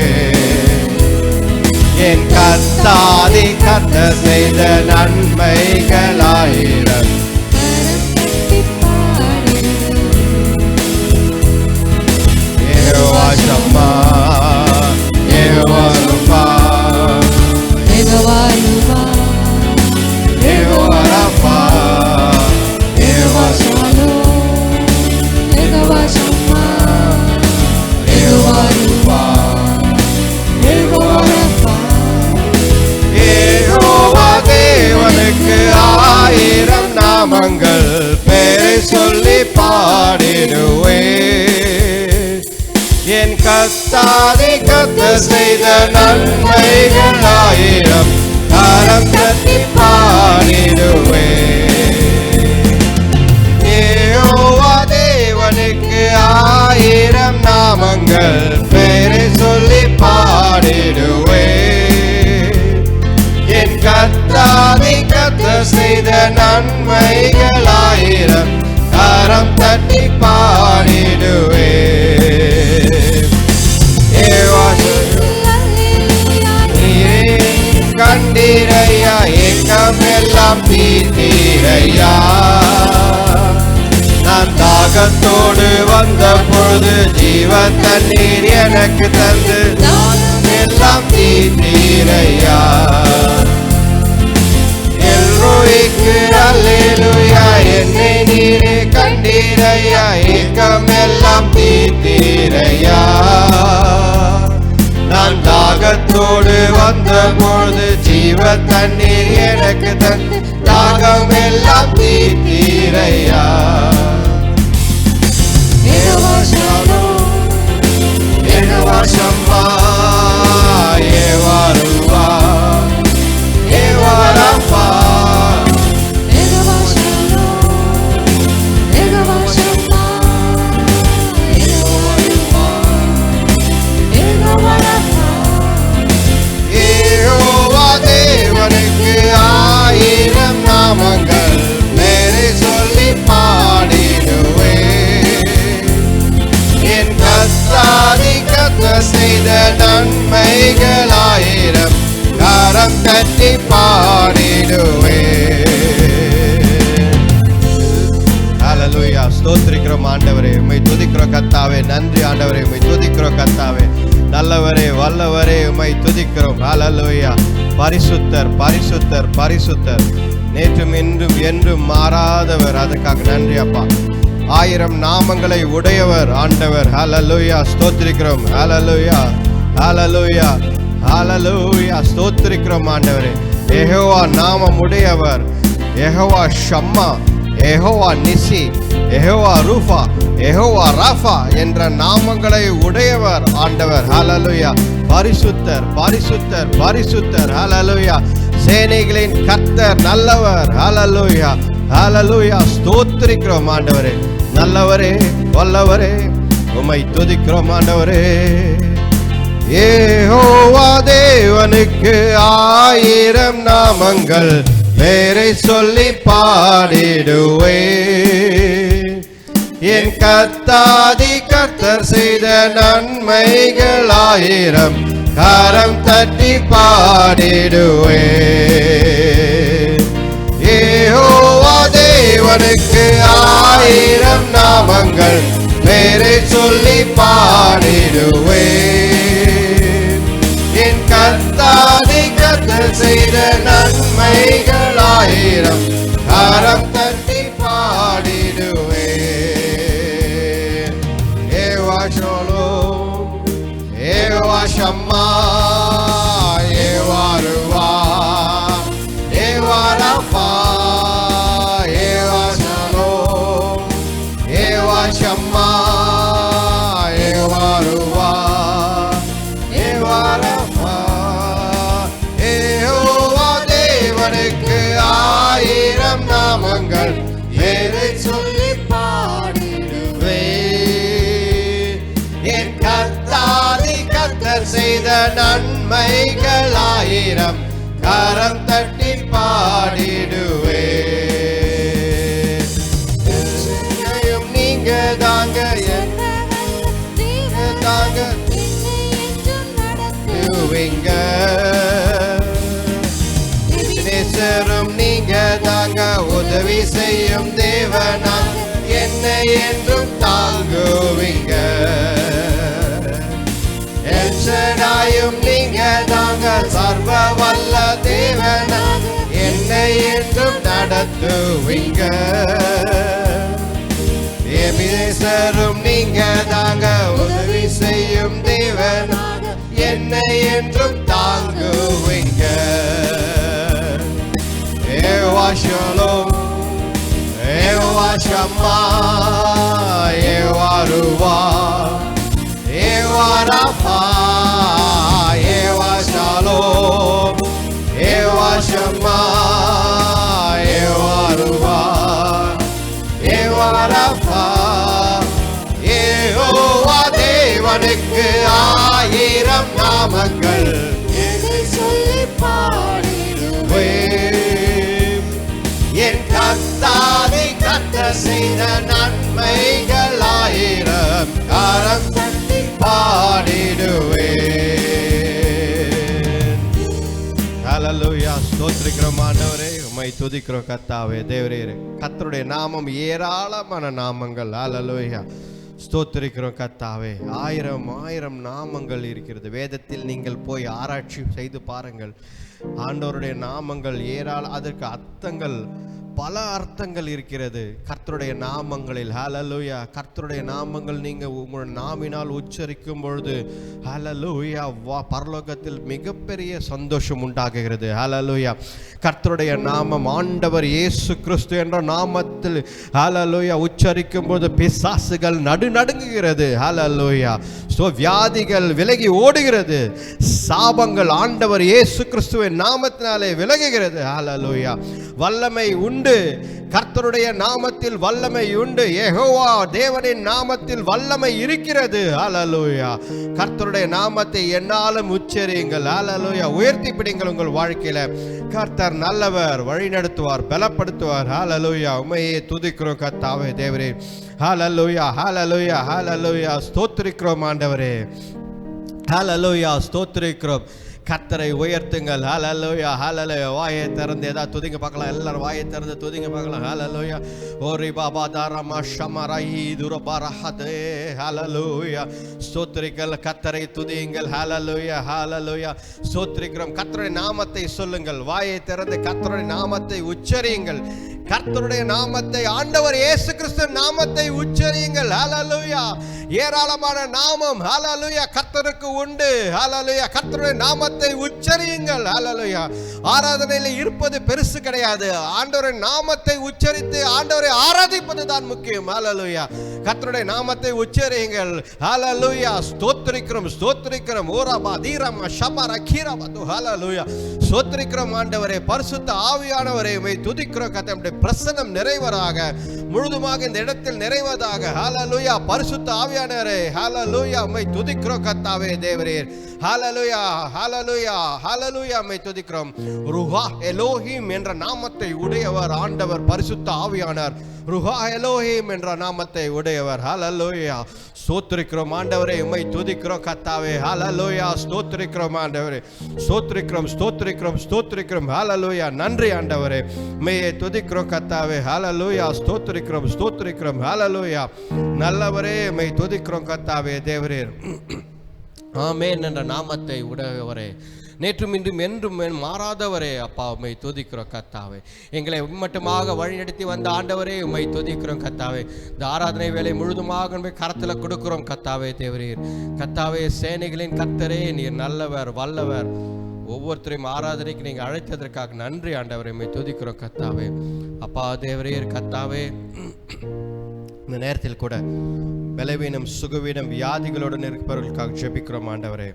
என் கர்த்தாதி கர்த்தர் செய்த நன்மைகள் 1000, யெகோவா ஷம்மா, யெகோவா ரூபா, யெகோவா ரூபா, யெகோவா ரஃபா, யெகோவா ஷாலோம், யெகோவா ஷம்மா, யெகோவா ரூபா, யெகோவா ரஃபா. யெகோவா தேவனுக்கு 1000 நாமங்கள், பேரை சொல்லி பாடிடுவேன். என் கர்த்தாதி கர்த்தர் செய்த நன்மைகள் 1000, கரம் தட்டி பாடிடுவேன். யெகோவா தேவனுக்கு 1000 நாமங்கள், பேரை சொல்லி பாடிடுவேன். என் கர்த்தாதி கர்த்தர் செய்த நன்மைகள் 1000, கரம் தட்டி பாடிடுவேன். தாகத்தோடு வந்த பொழுது ஜீவ தண்ணீர் எனக்கு தந்து எல்லாம் தீர்த்தீரையா. எல்ரோய்க்கு அல்லேலூயா, என்னை நீரே கண்டீரையா, ஏக்கம் எல்லாம் தீர்த்தீரையா. நான் தாகத்தோடு வந்த பொழுது ஜீவ தண்ணீர் எனக்கு தந்து தாகம் எல்லாம் தீர்த்தீரையா. யெகோவா ஷம்மா, யெகோவா ரூவா, யெகோவா ரஃபா, யெகோவா தேவனுக்கு ஆயிரம் நாமங்கள் மேலே சொல்லி பாடிடுவே. என் கர்த்தாதி கர்த்தர் செய்த நன்மைகள் ஆயிரம் கரம் தட்டி பாடிடுவே. ஹல்லேலூயா. ஸ்தோத்திரிக்கிறோம் ஆண்டவரே, உம்மை துதிக்கிறோம் கர்த்தாவே. நன்றி ஆண்டவரே, உம்மை துதிக்கிறோம் கர்த்தாவே. நல்லவரே வல்லவரே, உம்மை துதிக்கிறோம். ஹல்லேலூயா. பரிசுத்தர் பரிசுத்தர் பரிசுத்தர், நேற்றும் இன்றும் என்றும் மாறாதவர். அதற்காக நன்றி அப்பா. ஆயிரம் நாமங்களை உடையவர் ஆண்டவர். ஹல்லேலூயா. ஸ்தோத்திரிக்கிறோம். ஹல்லேலூயா ஹல்லேலூயா ஹல்லேலூயா. ஸ்தோத்திரிக்கிறோம் ஆண்டவரே. யெகோவா நாமம் உடையவர். யெகோவா ஷம்மா, யெகோவா நிசி, யெகோவா ரூஃபா, யெகோவா ராஃபா என்ற நாமங்களை உடையவர் ஆண்டவர். ஹல்லேலூயா. பரிசுத்தர் பரிசுத்தர் பரிசுத்தர். ஹல்லேலூயா. சேனைகளின் கர்த்தர் நல்லவர். ஹல்லேலூயா ஹல்லேலூயா. ஸ்தோத்திரிக்கிறோம் ஆண்டவரே. நல்லவரே வல்லவரே, உம்மை துதிக்கிறோம் ஆண்டவரே. யெகோவா தேவனுக்கு ஆயிரம் நாமங்கள் பேரை சொல்லி பாடிடுவே. என் கர்த்தாதி கர்த்தர் செய்த நன்மைகள் ஆயிரம் கரம் தட்டி பாடிடுவே. யெகோவா தேவனுக்கு ஆயிரம் நாமங்கள் பேரை சொல்லி பாடிடுவே. என் கர்த்தாதி கர்த்தர் செய்த நன்மைகள் ஆயிரம் கரம் தட்டி பாடிடுவே. யெகோவா ஷலோம், யெகோவா ஷம்மா, யெகோவா ரூவா, யெகோவா ரஃபா, யெகோவா ஷலோம், யெகோவா ஷம்மா, யெகோவா ரூவா, யெகோவா ரஃபா. யெகோவா தேவனுக்கு ஆயிரம் நாமங்கள் பேரை சொல்லி பாடிடுவே. என் கர்த்தாதி கர்த்தர் செய்த நன்மைகள் ஆயிரம் கரம் தட்டி பாடிடுவே. நீங்க தாங்க தாங்க நேசரும் நீங்க தாங்க, உதவி செய்யும் தேவனா என்னை என்றும் தாங்குவீங்க. எல்ஷடாயும் நீங்க தாங்க, சர்வ வல்ல தேவனா என்னை என்றும் நடத்துவீங்க. எபினேசரும் நீங்க தாங்க, உதவி செய்யும் தேவனா என்னை என்றும் தாங்குவீங்க. யெகோவா ஷலோம், யெகோவா ஷம்மா, யெகோவா ரூவா, யெகோவா ரஃபா, யெகோவா ஷலோம், யெகோவா ஷம்மா, யெகோவா ரூவா, யெகோவா ரஃபா. யெகோவா தேவனுக்கு ஆயிரம் நாமங்கள் என்னை சொல்லி பாடிடுவே. என் கர்த்தாதி கர்த்தர் செய்த நன்மைகள் ஆயிரம் கரம் தட்டி பாடிடுவே. ஹல்லேலூயா. ஸ்தோத்திரிக்கிறோம் ஆண்டவரே, உம்மை உம்மை துதிக்கிறோம் கர்த்தாவே. தேவரே, கர்த்தருடைய நாமம் ஏராளமான நாமங்கள். ஹல்லேலூயா. ஸ்தோத்திரிக்கிறோம் கர்த்தாவே. ஆயிரம் ஆயிரம் நாமங்கள் இருக்கிறது. வேதத்தில் நீங்கள் போய் ஆராய்ச்சி செய்து பாருங்கள். ஆண்டவருடைய நாமங்கள் அதற்கு அர்த்தங்கள், பல அர்த்தங்கள் இருக்கிறது கர்த்தருடைய நாமங்களில். ஹல்லேலூயா. கர்த்தருடைய நாமங்கள் நீங்கள் உங்களுடைய நாவினால் உச்சரிக்கும் பொழுது ஹல்லேலூயா பரலோகத்தில் மிகப்பெரிய சந்தோஷம் உண்டாகுகிறது. ஹல்லேலூயா. கர்த்தருடைய நாமம், ஆண்டவர் இயேசு கிறிஸ்து என்ற நாமத்தில் ஹல்லேலூயா உச்சரிக்கும் போது பிசாசுகள் நடுநடுங்குகிறது. ஹல்லேலூயா. வியாதிகள் விலகி ஓடுகிறது. சாபங்கள் ஆண்டவர் இயேசு கிறிஸ்துவின் நாமத்தினாலே விலகுகிறது. ஹல்லேலூயா. வல்லமை உண்டு. கர்த்தருடைய நாமத்தில் வல்லமை உண்டு. யெகோவா தேவனின் நாமத்தில் வல்லமை இருக்கிறது. ஹல்லேலூயா. கர்த்தருடைய நாமத்தை என்னாலும் உச்சரியுங்கள். ஹல்லேலூயா. உயர்த்தி பிடிங்கள் உங்கள் வாழ்க்கையில. கர்த்தர் நல்லவர், வழி நடத்துவார், பலப்படுத்துவார். ஹல்லேலூயா. உம்மையே துதிக்கிறோம் கர்த்தாவே. தேவரே, ஹல்லேலூயா, ஹல்லேலூயா, ஹல்லேலூயா. ஸ்தோத்திரிக்கிறோம் ஆண்டவரே. ஹல்லேலூயா. ஸ்தோத்திரிக்கிறோம். கர்த்தரை உயர்த்துங்கள். ஹல்லேலூயா, ஹல்லேலூயா. வாயை திறந்து ஏதாவது துதிங்க பார்க்கலாம். எல்லாரும் வாயை திறந்து துதிங்க பார்க்கலாம். ஹல்லேலூயா. ஓரி பாபா தாரமா ஷமராயி துரபாரஹதே. ஹல்லேலூயா. ஸ்தோத்திரிங்கள். கர்த்தரை துதியுங்கள். ஹல்லேலூயா, ஹல்லேலூயா. ஸ்தோத்திரிக்கிறோம். கர்த்தருடைய நாமத்தை சொல்லுங்கள். வாயை திறந்து கர்த்தருடைய நாமத்தை உச்சரியுங்கள். கர்த்தருடைய நாமத்தை, ஆண்டவர் இயேசு கிறிஸ்து நாமத்தை உச்சரியுங்கள். ஹல்லேலூயா. ஏராளமான நாமம் ஹல்லேலூயா கர்த்தருக்கு உண்டு. ஹல்லேலூயா. கர்த்தருடைய நாமத்தை உச்சரியுங்கள். ஹல்லேலூயா. ஆராதனையில் இருப்பது பெருசு கிடையாது. ஆண்டவரின் நாமத்தை உச்சரித்து ஆண்டவரை ஆராதிப்பது தான் முக்கியம். ஹல்லேலூயா. கர்த்தருடைய நாமத்தை உச்சரியுங்கள். ஹல்லேலூயா. ஸ்தோத்திரிக்கிறோம், ஸ்தோத்திரிக்கிறோம். ஓராபா தீரமா ஷமரா கீரபது. ஹல்லேலூயா. ஸ்தோத்திரிக்கிறோம் ஆண்டவரே. பரிசுத்த ஆவியானவரே, உம்மை துதிக்கிறோம். கர்த்தருடைய பிரசன்னம் நிறைவதாக, முழுதுமாக இந்த இடத்தில் நிறைவதாக. ஹல்லேலூயா. பரிசுத்த ஆவியானவரே, ஹல்லேலூயா. உம்மை துதிக்கிறோம் கர்த்தாவே. தேவரே, ஹல்லேலூயா, ஹல்லேலூயா, ஹல்லேலூயா. உம்மை துதிக்கிறோம். ருஹா எலோஹிம் என்ற நாமத்தை உடையவர் ஆண்டவர் பரிசுத்த ஆவியானவர். ருஹா எலோஹிம் என்ற நாமத்தை உடையவர். ஹல்லேலூயா. ஸ்தோத்திரிக்கிறோம் ஆண்டவரே. உம்மை துதிக்கிறோம் கர்த்தாவே. ஹல்லேலூயா. ஸ்தோத்திரிக்கிறோம் ஆண்டவரே. ஸ்தோத்திரிக்கிறோம், ஸ்தோத்திரிக்கிறோம், ஸ்தோத்திரிக்கிறோம். ஹல்லேலூயா. நன்றி ஆண்டவரே. உம்மையே துதிக்கிறோம் கர்த்தாவே. ஹல்லேலூயா. ஸ்தோத்திரிக்கிறோம், ஸ்தோத்திரிக்கிறோம். ஹல்லேலூயா. நல்லவரே, உம்மை துதிக்கிறோம் கர்த்தாவே. தேவரே, ஆமென் என்ற நாமத்தை உடையவரே, நேற்றும் இன்றும் என்றும் மாறாதவரே, அப்பா உம்மை துதிக்கிறோம் கர்த்தாவே. எங்களை உம்மட்டுமாக வழிநடத்தி வந்த ஆண்டவரே, உம்மை துதிக்கிறோம் கர்த்தாவே. இந்த ஆராதனை வேலை முழுதுமாக கரத்தில் கொடுக்கிறோம் கர்த்தாவே. தேவரீர் கர்த்தாவே, சேனைகளின் கர்த்தரே, நீர் நல்லவர், வல்லவர். ஒவ்வொருத்தரையும் ஆராதனைக்கு நீங்கள் அழைத்ததற்காக நன்றி ஆண்டவரை. உம்மை துதிக்கிறோம் கர்த்தாவே. அப்பா தேவரீர் கர்த்தாவே, இந்த நேரத்தில் கூட பலவீனம், சுகவீனம், வியாதிகளுடன் இருப்பவர்களுக்காக ஜெபிக்கிறோம் ஆண்டவரே.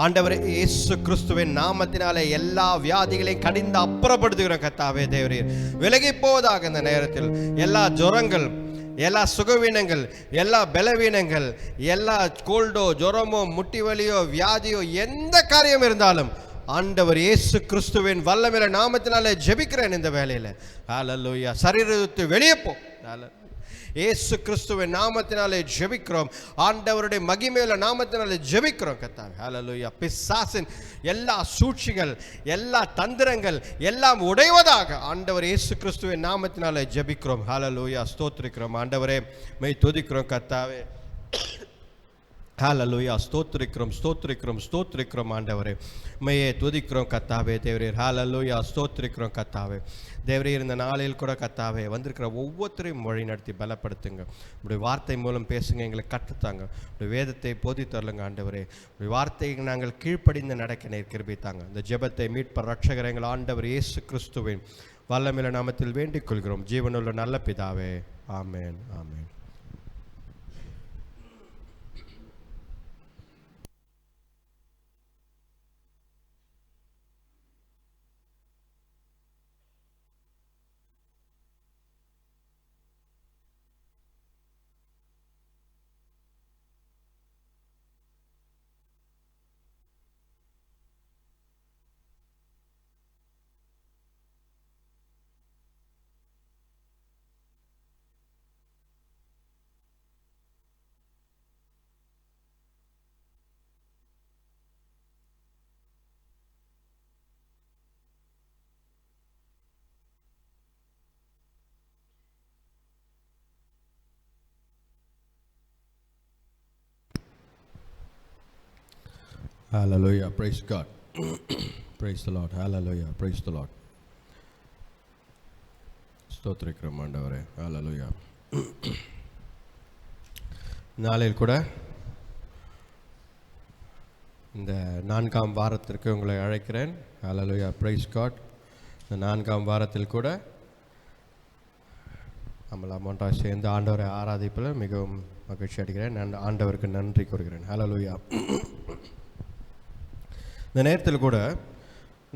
ஆண்டவரே, இயேசு கிறிஸ்துவின் நாமத்தினாலே எல்லா வியாதிகளையும் கடிந்து அப்புறப்படுத்துகிற கர்த்தாவே. தேவரீர் விலகி போவதாக இந்த நேரத்தில் எல்லா ஜுரங்கள், எல்லா சுகவீனங்கள், எல்லா பலவீனங்கள், எல்லா கோல்டோ, ஜுரமோ, முட்டி வலியோ, வியாதியோ, எந்த காரியம் இருந்தாலும் ஆண்டவர் இயேசு கிறிஸ்துவின் வல்லமையுள்ள நாமத்தினாலே ஜெபிக்கிறேன் இந்த வேளையில. ஹல்லேலூயா. சரீரத்தை வெளியே போ. இயேசு கிறிஸ்துவின் நாமத்தினாலே ஜெபிக்கிறோம். ஆண்டவருடைய மகிமையுள்ள நாமத்தினாலே ஜெபிக்கிறோம் கர்த்தாவே. ஹல்லேலூயா. பிசாசின் எல்லா சூழ்ச்சிகள், எல்லா தந்திரங்கள் எல்லாம் உடைவதாக ஆண்டவர் இயேசு கிறிஸ்துவின் நாமத்தினாலே ஜெபிக்கிறோம். ஹல்லேலூயா. ஸ்தோத்திரிக்கிறோம் ஆண்டவரே. மெய் துதிக்கிறோம் கர்த்தாவே. ஹல்லேலூயா. ஸ்தோத்திரிக்கிறோம், ஸ்தோத்திரிக்கிறோம், ஸ்தோத்திரிக்கிறோம் ஆண்டவரே. மெய்யே துதிக்கிறோம் கர்த்தாவே. தேவரீர் ஹல்லேலூயா. ஸ்தோத்திரிக்கிறோம் கர்த்தாவே. தேவரீர் இந்த நாளில் கூட கர்த்தாவே வந்திருக்கிற ஒவ்வொருத்தரையும் வழி நடத்தி பலப்படுத்துங்க. உடைய வார்த்தை மூலம் பேசுங்க, எங்களை கற்றுத்தாங்க. உடைய வேதத்தை போதித்தரலுங்க ஆண்டவரே. உடைய வார்த்தையை நாங்கள் கீழ்ப்படிந்து நடக்க நீர் கிருபைத்தாங்க. இந்த ஜெபத்தை மீட்பர் ரட்சகர் எங்கள் ஆண்டவர் இயேசு கிறிஸ்துவின் வல்லமையுள்ள நாமத்தில் வேண்டிக் கொள்கிறோம். ஜீவனுள்ள நல்ல பிதாவே. ஆமென், ஆமென். Hallelujah. Praise God. Praise the Lord. Hallelujah. Praise the Lord. ஸ்தோத்திரிக்கிறோம் ஆண்டவரே. Hallelujah. நாளில் கூட இந்த 4ஆம் வாரத்திற்கு உங்களை அழைக்கிறேன். Hallelujah. Praise God. இந்த 4ஆம் வாரத்தில் கூட நம்மளாம் ஒன்றாக சேர்ந்து ஆண்டவரை ஆராதிப்பில் மிகவும் மகிழ்ச்சி அடைகிறேன். நான் ஆண்டவருக்கு நன்றி கூறுகிறேன். Hallelujah. இந்த நேரத்தில் கூட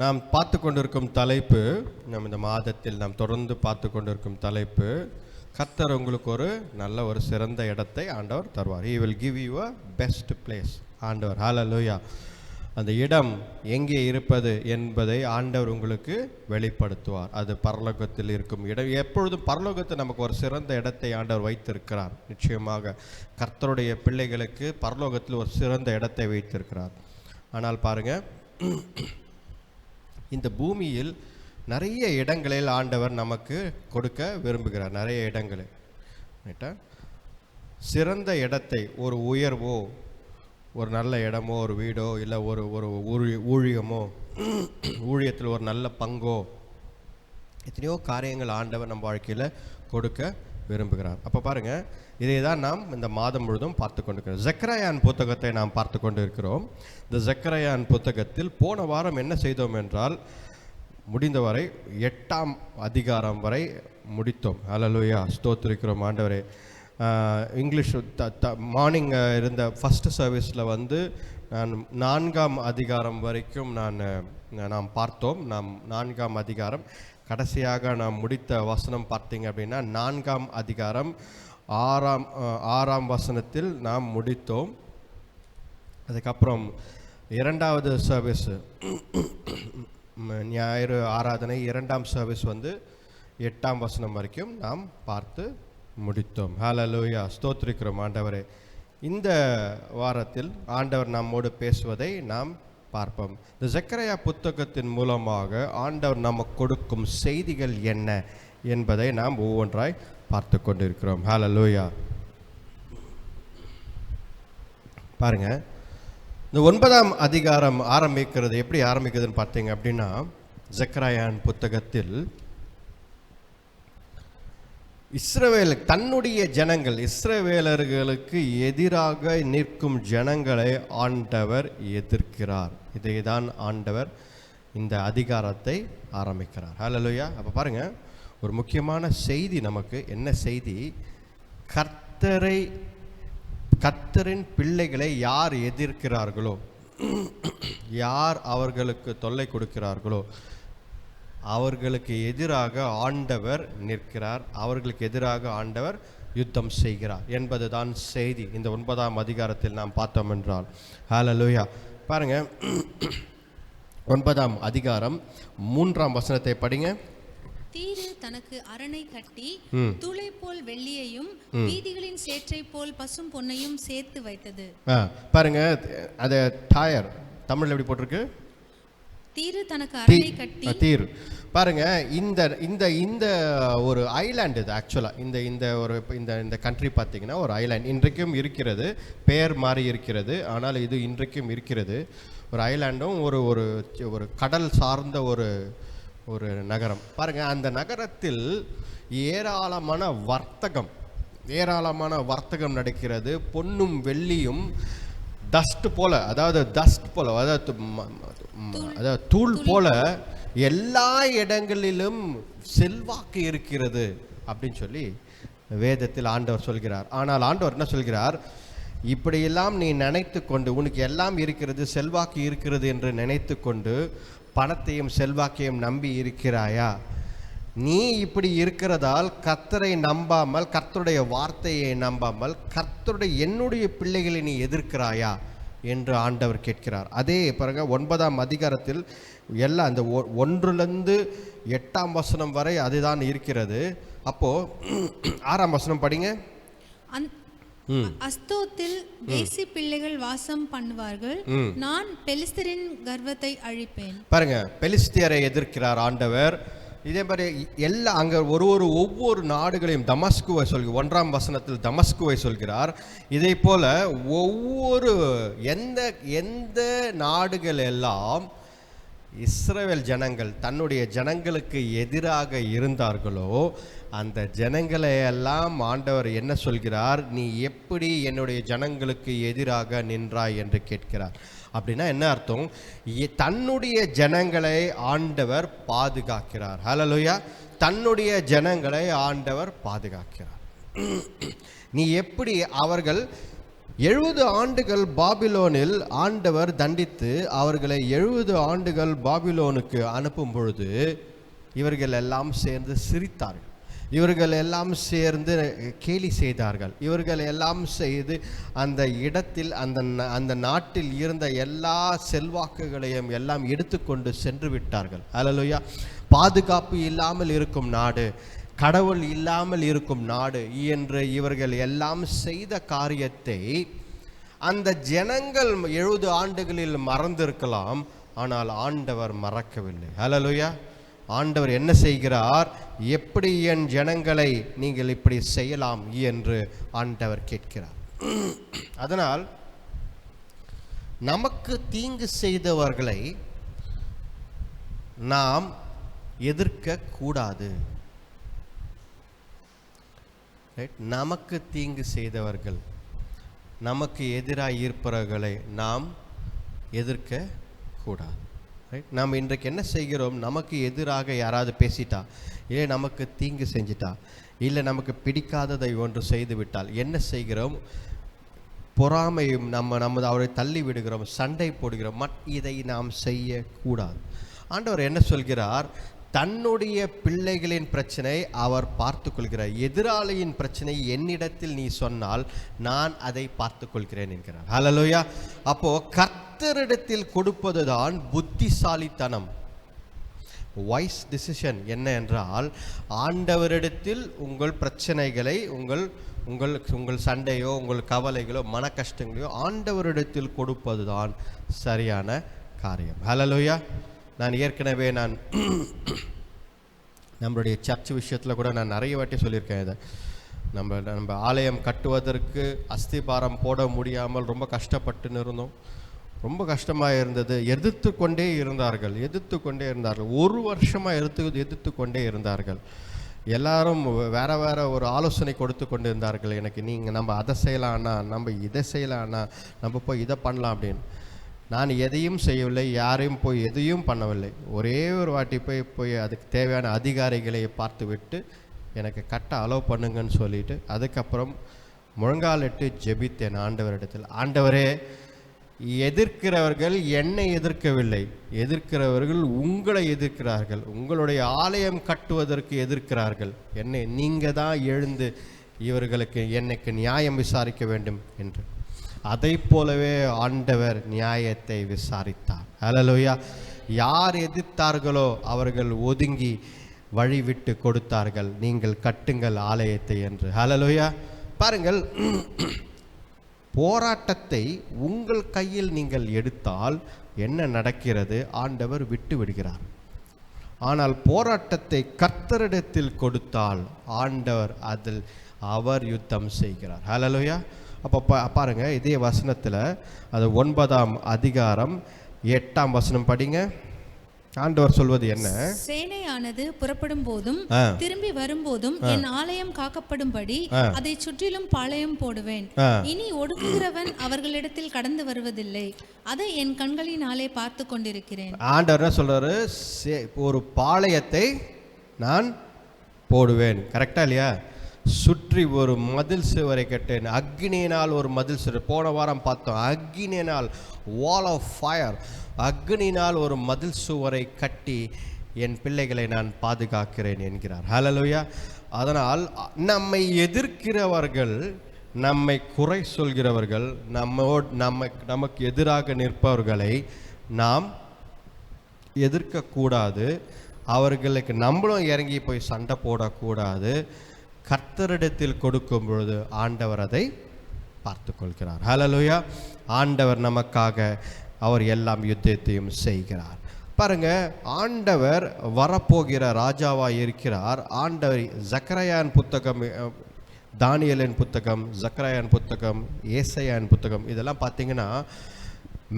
நாம் பார்த்து கொண்டிருக்கும் தலைப்பு, இந்த மாதத்தில் நாம் தொடர்ந்து பார்த்து கொண்டிருக்கும் தலைப்பு, கர்த்தர் உங்களுக்கு ஒரு நல்ல ஒரு சிறந்த இடத்தை ஆண்டவர் தருவார். He will give you a best place. ஆண்டவர் Hallelujah. அந்த இடம் எங்கே இருப்பது என்பதை ஆண்டவர் உங்களுக்கு வெளிப்படுத்துவார். அது பரலோகத்தில் இருக்கும் இடம். எப்பொழுதும் பரலோகத்தில் நமக்கு ஒரு சிறந்த இடத்தை ஆண்டவர் வைத்திருக்கிறார். நிச்சயமாக கர்த்தருடைய பிள்ளைகளுக்கு பரலோகத்தில் ஒரு சிறந்த இடத்தை வைத்திருக்கிறார். ஆனால் பாருங்க, இந்த பூமியில் நிறைய இடங்களில் ஆண்டவர் நமக்கு கொடுக்க விரும்புகிறார். நிறைய இடங்களில் ரைட்டா, சிறந்த இடத்தை, ஒரு உயர்வோ, ஒரு நல்ல இடமோ, ஒரு வீடோ, இல்லை ஒரு ஒரு ஊழியமோ, ஊழியத்தில் ஒரு நல்ல பங்கோ, எத்தனையோ காரியங்கள் ஆண்டவர் நம்ம வாழ்க்கையில் கொடுக்க விரும்புகிறார். அப்போ பாருங்கள், இதை தான் நாம் இந்த மாதம் முழுதும் பார்த்து கொண்டிருக்கிறோம். ஜெக்கரியாவின் புத்தகத்தை நாம் பார்த்து கொண்டு இருக்கிறோம். இந்த ஜெக்கரியாவின் புத்தகத்தில் போன வாரம் என்ன செய்தோம் என்றால், முடிந்தவரை 8ஆம் அதிகாரம் வரை முடித்தோம். ஹல்லேலூயா, ஸ்தோத்திரிக்கிறோம் ஆண்டவரே. இங்கிலீஷ் மார்னிங் இருந்த ஃபஸ்ட்டு சர்வீஸில் வந்து நான் 4ஆம் அதிகாரம் வரைக்கும் நாம் பார்த்தோம். 4ஆம் அதிகாரம் கடைசியாக நாம் முடித்த வசனம் பார்த்தீங்க அப்படின்னா 4ஆம் அதிகாரம் 6ஆம் வசனத்தில் நாம் முடித்தோம். அதுக்கப்புறம் 2வது சர்வீஸ், ஞாயிறு ஆராதனை 2ஆம் சர்வீஸ் வந்து 8ஆம் வசனம் வரைக்கும் நாம் பார்த்து முடித்தோம். ஹல்லேலூயா, ஸ்தோத்திரிக்கிறோம் ஆண்டவரே. இந்த வாரத்தில் ஆண்டவர் நம்மோடு பேசுவதை நாம் பார்ப்போம். இந்த ஜெக்கரியா புத்தகத்தின் மூலமாக ஆண்டவர் நமக்கு கொடுக்கும் செய்திகள் என்ன என்பதை நாம் ஒவ்வொன்றாய் பார்த்து கொண்டிருக்கிறோம். ஹல்லேலூயா. பாருங்க, இந்த 9ஆம் அதிகாரம் ஆரம்பிக்கிறது, எப்படி ஆரம்பிக்கிறதுன்னு பார்த்தீங்க அப்படின்னா, ஜெக்கரியாவின் புத்தகத்தில் தன்னுடைய ஜனங்கள், இஸ்ரவேலர்களுக்கு எதிராக நிற்கும் ஜனங்களை ஆண்டவர் எதிர்க்கிறார். இதை தான் ஆண்டவர் இந்த அதிகாரத்தை ஆரம்பிக்கிறார். ஹல்லேலூயா. அப்போ பாருங்க, ஒரு முக்கியமான செய்தி நமக்கு என்ன செய்தி? கர்த்தரின் பிள்ளைகளை யார் எதிர்க்கிறார்களோ, யார் அவர்களுக்கு தொல்லை கொடுக்கிறார்களோ, அவர்களுக்கு எதிராக ஆண்டவர் நிற்கிறார், அவர்களுக்கு எதிராக ஆண்டவர் யுத்தம் செய்கிறார் என்பதுதான் செய்தி இந்த 9ஆம் அதிகாரத்தில் நாம் பார்த்தோம் என்றால். ஹல்லேலூயா. பாருங்க, 9ஆம் அதிகாரம் 3ஆம் வசனத்தை படிங்க. தீரு தனக்கு அரணை கட்டி துளை போல் வெள்ளியையும் வீதிகளின் சேற்றை போல் பசும் பொன்னையும் சேர்த்து வைத்தது. பாருங்க, அது டயர் தமிழ்ல எப்படி போட்டிருக்கு? தீரு தனக்கு அரணை கட்டி. தீர் பாருங்க, இந்த இந்த இந்த ஒரு ஐலாண்ட் இது. ஆக்சுவலாக இந்த கண்ட்ரி பார்த்தீங்கன்னா ஒரு ஐலாண்ட், இன்றைக்கும் இருக்கிறது, பெயர் மாறி இருக்கிறது, ஆனால் இது இன்றைக்கும் இருக்கிறது. ஒரு ஐலாண்டும் ஒரு ஒரு கடல் சார்ந்த ஒரு நகரம். பாருங்க, அந்த நகரத்தில் ஏராளமான வர்த்தகம் நடக்கிறது. பொன்னும் வெள்ளியும் டஸ்ட் போல, அதாவது தூள் போல எல்லா இடங்களிலும் செல்வாக்கு இருக்கிறது அப்படின்னு சொல்லி வேதத்தில் ஆண்டவர் சொல்கிறார். ஆனால் ஆண்டவர் என்ன சொல்கிறார்? இப்படியெல்லாம் நீ நினைத்து கொண்டு, உனக்கு எல்லாம் இருக்கிறது, செல்வாக்கு இருக்கிறது என்று நினைத்து கொண்டு பணத்தையும் செல்வாக்கையும் நம்பி இருக்கிறாயா? நீ இப்படி இருக்கிறதால் கர்த்தரை நம்பாமல், கர்த்தருடைய வார்த்தையை நம்பாமல், என்னுடைய பிள்ளைகளை நீ எதிர்க்கிறாயா என்று ஆண்டவர் கேட்கிறார். அதே பாருங்க, 9ஆம் அதிகாரத்தில் எல்லாம் அந்த 1லிருந்து 8ஆம் வசனம் வரை அதுதான் இருக்கிறது. அப்போ 6ஆம் வசனம் படிங்க. அஸ்தோத்தில் தேசி பிள்ளைகள் வாசம் பண்ணுவார்கள், நான் பெலிஸ்தரின் கர்வத்தை அழிப்பேன். பாருங்க, பெலிஸ்தியரை எதிர்க்கிறார் ஆண்டவர். இதே மாதிரி அங்கே ஒவ்வொரு நாடுகளையும் தமஸ்குவை 1ஆம் வசனத்தில் தமஸ்குவை சொல்கிறார். இதே போல ஒவ்வொரு எந்த நாடுகள் எல்லாம் இஸ்ரவேல் ஜனங்கள் தன்னுடைய ஜனங்களுக்கு எதிராக இருந்தார்களோ அந்த ஜனங்களை எல்லாம் ஆண்டவர் என்ன சொல்கிறார், நீ எப்படி என்னுடைய ஜனங்களுக்கு எதிராக நின்றாய் என்று கேட்கிறார். அப்படின்னா என்ன அர்த்தம், தன்னுடைய ஜனங்களை ஆண்டவர் பாதுகாக்கிறார். ஹல்லேலூயா. தன்னுடைய ஜனங்களை ஆண்டவர் பாதுகாக்கிறார். நீ எப்படி அவர்கள் 70 ஆண்டுகள் பாபிலோனில் ஆண்டவர் தண்டித்து அவர்களை 70 ஆண்டுகள் பாபிலோனுக்கு அனுப்பும் பொழுது இவர்கள் எல்லாம் சேர்ந்து சிரித்தார்கள், இவர்கள் எல்லாம் சேர்ந்து கேலி செய்தார்கள், இவர்கள் எல்லாம் செய்து அந்த இடத்தில் அந்த நாட்டில் இருந்த எல்லா செல்வாக்குகளையும் எல்லாம் எடுத்துக்கொண்டு சென்று விட்டார்கள். அல்லேலூயா. பாதுகாப்பு இல்லாமல் இருக்கும் நாடு, கடவுள் இல்லாமல் இருக்கும் நாடு என்று இவர்கள் எல்லாம் செய்த காரியத்தை அந்த ஜனங்கள் 70 ஆண்டுகளில் மறந்திருக்கலாம், ஆனால் ஆண்டவர் மறக்கவில்லை. ஹல்லேலூயா. ஆண்டவர் என்ன செய்கிறார், எப்படி என் ஜனங்களை நீங்கள் இப்படி செய்யலாம் என்று ஆண்டவர் கேட்கிறார். அதனால் நமக்கு தீங்கு செய்தவர்களை நாம் எதிர்க்க கூடாது. நமக்கு தீங்கு செய்தவர்கள், நமக்கு எதிராக இருப்பவர்களை நாம் எதிர்க்க கூடாது. நாம் இன்றைக்கு என்ன செய்கிறோம், நமக்கு எதிராக யாராவது பேசிட்டா, இல்லை நமக்கு தீங்கு செஞ்சிட்டா, இல்லை நமக்கு பிடிக்காததை ஒன்று செய்து விட்டால் என்ன செய்கிறோம், பொறாமையும் நம்ம அவரை தள்ளி விடுகிறோம், சண்டை போடுகிறோம். இதை நாம் செய்யக்கூடாது. ஆண்டவர் என்ன சொல்கிறார், தன்னுடைய பிள்ளைகளின் பிரச்சனை அவர் பார்த்து கொள்கிறார். எதிராளியின் பிரச்சனை என்னிடத்தில் நீ சொன்னால் நான் அதை பார்த்து கொள்கிறேன் என்கிறார். ஹல்லேலூயா. அப்போ கர்த்தரிடத்தில் கொடுப்பதுதான் புத்திசாலித்தனம், வைஸ் டிசிஷன். என்ன என்றால், ஆண்டவரிடத்தில் உங்கள் பிரச்சனைகளை, உங்கள் சண்டையோ உங்கள் கவலைகளோ மன கஷ்டங்களையோ ஆண்டவரிடத்தில் கொடுப்பதுதான் சரியான காரியம். ஹல்லேலூயா. நான் ஏற்கனவே நம்மளுடைய சர்ச் விஷயத்தில் கூட நான் நிறைய வாட்டி சொல்லியிருக்கேன். இதை நம்ம ஆலயம் கட்டுவதற்கு அஸ்திபாரம் போட முடியாமல் ரொம்ப கஷ்டப்பட்டுன்னு இருந்தோம். ரொம்ப கஷ்டமாக இருந்தது. எதிர்த்து கொண்டே இருந்தார்கள். 1 வருஷமாக எதிர்த்து கொண்டே இருந்தார்கள். எல்லாரும் வேற ஒரு ஆலோசனை கொடுத்து கொண்டு இருந்தார்கள். எனக்கு நம்ம அதை செய்யலாம்னா, நம்ம இதை செய்யலாம்னா, நம்ம போய் இதை பண்ணலாம் அப்படின்னு. நான் எதையும் செய்யவில்லை, யாரையும் போய் எதையும் பண்ணவில்லை. ஒரே ஒரு வாட்டி போய் அதுக்கு தேவையான அதிகாரிகளை பார்த்து விட்டு எனக்கு கட்ட அலோவ் பண்ணுங்கன்னு சொல்லிட்டு அதுக்கப்புறம் முழங்காலிட்டு ஜெபித்தேன் ஆண்டவரிடத்தில். ஆண்டவரே, எதிர்க்கிறவர்கள் என்னை எதிர்க்கவில்லை, எதிர்க்கிறவர்கள் உங்களை எதிர்க்கிறார்கள், உங்களுடைய ஆலயம் கட்டுவதற்கு எதிர்க்கிறார்கள். என்னை நீங்கள் தான் எழுந்து இவர்களுக்கு என்னைக்கு நியாயம் விசாரிக்க வேண்டும் என்று. அதை போலவே ஆண்டவர் நியாயத்தை விசாரித்தார். ஹல்லேலூயா. யார் எதிர்த்தார்களோ அவர்கள் ஒதுங்கி வழிவிட்டு கொடுத்தார்கள், நீங்கள் கட்டுங்கள் ஆலயத்தை என்று. ஹல்லேலூயா. பாருங்கள், போராட்டத்தை உங்கள் கையில் நீங்கள் எடுத்தால் என்ன நடக்கிறது, ஆண்டவர் விட்டு விடுகிறார். ஆனால் போராட்டத்தை கர்த்தரிடத்தில் கொடுத்தால் ஆண்டவர் அதில் அவர் யுத்தம் செய்கிறார். ஹல்லேலூயா. அப்போ பாருங்க, இதே வசனத்தில் அது 9ஆம் அதிகாரம் 8ஆம் வசனம் படிங்க. ஆண்டவர் சொல்வது என்ன, சேனையானது புறப்படும் போதும் திரும்பி வரும்போதும் என் ஆலயம் காக்கப்படும்படி அதை சுற்றிலும் பாளையம் போடுவேன். இனி ஒடுக்குகிறவன் அவர்களிடத்தில் கடந்து வருவதில்லை. அதை என் கண்களினாலே பார்த்து கொண்டிருக்கிறேன். ஆண்டவர் என்ன சொல்றாரு, ஒரு பாளையத்தை நான் போடுவேன். கரெக்டா இல்லையா? சுற்றி ஒரு மதில் சுவரை கட்டேன், அக்னியினால் ஒரு மதில் சுவர். போன வாரம் பார்த்தோம், அக்னியினால், வால் ஆஃப் ஃபயர், அக்னியினால் ஒரு மதில் சுவரை கட்டி என் பிள்ளைகளை நான் பாதுகாக்கிறேன் என்கிறார். ஹல்லேலூயா. அதனால் நம்மை எதிர்க்கிறவர்கள், நம்மை குறை சொல்கிறவர்கள், நமக்கு எதிராக நிற்பவர்களை நாம் எதிர்க்கக்கூடாது. அவர்களுக்கு நம்மளும் இறங்கி போய் சண்டை போடக்கூடாது. கர்த்தரிடத்தில் கொடுக்கும் பொழுது ஆண்டவர் அதை பார்த்து கொள்கிறார். ஹல்லேலூயா. ஆண்டவர் நமக்காக அவர் எல்லாம் யுத்தத்தையும் செய்கிறார். பாருங்க, ஆண்டவர் வரப்போகிற ராஜாவாக இருக்கிறார். ஆண்டவர் ஜக்கரியாவின் புத்தகம், தானியேலின் புத்தகம், ஜக்கரியாவின் புத்தகம், ஏசாயாவின் புத்தகம், இதெல்லாம் பார்த்தீங்கன்னா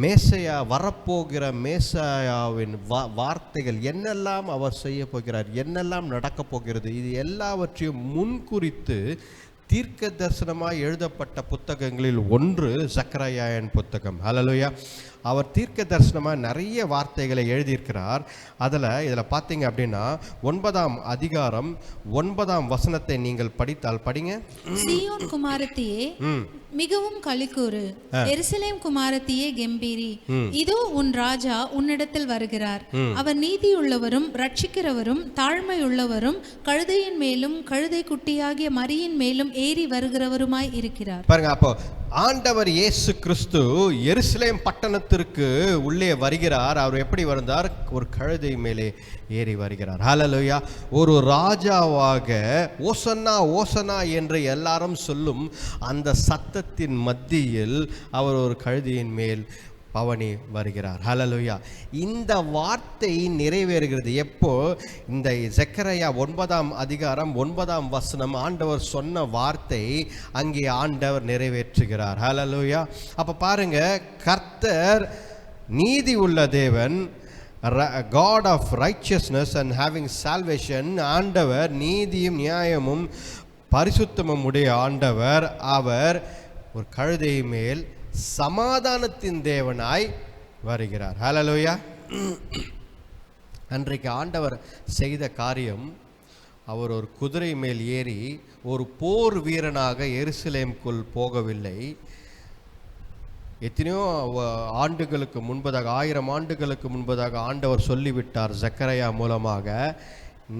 மேசையா, வரப்போகிற மேசையாவின் வார்த்தைகள் என்னெல்லாம் அவர் செய்ய போகிறார், என்னெல்லாம் நடக்கப் போகிறது, இது எல்லாவற்றையும் முன்குறித்து தீர்க்க தரிசனமாக எழுதப்பட்ட புத்தகங்களில் ஒன்று ஜக்கரியாவின் புத்தகம். ஹல்லேலூயா. அவர் தீர்க்க தரிசனமாக நிறைய வார்த்தைகளை எழுதியிருக்கிறார். இதில் பார்த்தீங்க அப்படின்னா 9ஆம் அதிகாரம் 9ஆம் வசனத்தை நீங்கள் படித்தால் படிங்க. சீயோன் குமாரத்தியே மிகவும் களிக்கூறு, எருசலேம் குமாரத்தியே கெம்பீரி, இதோ உன் ராஜா உன்னிடத்தில் வருகிறார். அவர் நீதியுள்ளவரும் ரட்சிக்கிறவரும் தாழ்மையுள்ளவரும் கழுதையின் மேலும் கழுதை குட்டியாகிய மரியின் மேலும் ஏறி வருகிறவருமாய் இருக்கிறார். பாருங்க, அப்போ ஆண்டவர் இயேசு கிறிஸ்து எருசலேம் பட்டணத்திற்கு உள்ளே வருகிறார். அவர் எப்படி வந்தார்? ஒரு கழுதை மேலே ஏறி வருகிறார். ஹல்லேலூயா. ஒரு ராஜாவாக ஓசன்னா ஓசன்னா என்று எல்லாரும் சொல்லும் அந்த சத்தத்தின் மத்தியில் அவர் ஒரு கழுதையின் மேல் பவனி வருகிறார். ஹல்லேலூயா. இந்த வார்த்தை நிறைவேறுகிறது எப்போ? இந்த ஜக்கரியா 9ஆம் அதிகாரம் 9ஆம் வசனம் ஆண்டவர் சொன்ன வார்த்தை அங்கே ஆண்டவர் நிறைவேற்றுகிறார். ஹல்லேலூயா. அப்போ பாருங்க, கர்த்தர் நீதி உள்ள தேவன், God of righteousness and having salvation. ஆண்டவர் நீதியும் நியாயமும் பரிசுத்தமும் உடைய ஆண்டவர். அவர் ஒரு கழுதை மேல் சமாதானத்தின் தேவனாய் வருகிறார். ஹல்லேலூயா. அன்றைக்கு ஆண்டவர் செய்த காரியம், அவர் ஒரு குதிரை மேல் ஏறி ஒரு போர் வீரனாக எருசலேமுக்குள் போகவில்லை. எத்தனையோ ஆண்டுகளுக்கு முன்பதாக, 1000 ஆண்டுகளுக்கு முன்பதாக ஆண்டவர் சொல்லிவிட்டார் ஜக்கரியா மூலமாக,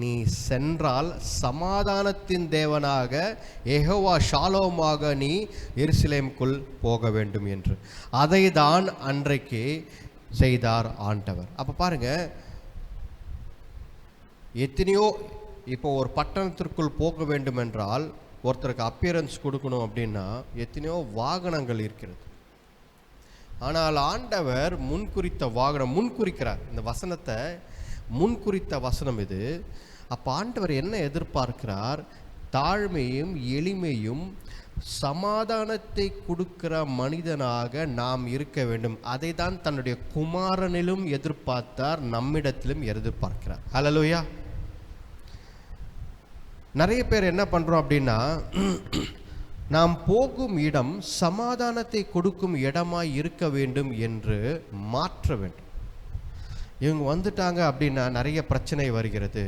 நீ சென்றால் சமாதானத்தின் தேவனாக யெகோவா ஷாலோமாக நீ எருசலேமுக்குள் போக வேண்டும் என்று. அதை தான் அன்றைக்கு செய்தார் ஆண்டவர். அப்போ பாருங்க, எத்தனையோ இப்போ ஒரு பட்டணத்திற்குள் போக வேண்டும் என்றால், ஒருத்தருக்கு அப்பியரன்ஸ் கொடுக்கணும் அப்படின்னா எத்தனையோ வாகனங்கள் இருக்கிறது. ஆனால் ஆண்டவர் முன்குறித்த வாகனம், முன்குறிக்கிறார். இந்த வசனத்தை முன்குறித்த வசனம் இது. அப்போ ஆண்டவர் என்ன எதிர்பார்க்கிறார்? தாழ்மையும் எளிமையும் சமாதானத்தை கொடுக்கிற மனிதனாக நாம் இருக்க வேண்டும். அதை தான் தன்னுடைய குமாரனிலும் எதிர்பார்த்தார், நம்மிடத்திலும் எதிர்பார்க்கிறார். ஹல்லேலூயா. நிறைய பேர் என்ன பண்ணுறோம் அப்படின்னா, நாம் போகும் இடம் சமாதானத்தை கொடுக்கும் இடமாய் இருக்க வேண்டும் என்று மாற்ற வேண்டும். இவங்க வந்துட்டாங்க அப்படின்னா நிறைய பிரச்சனை வருகிறது.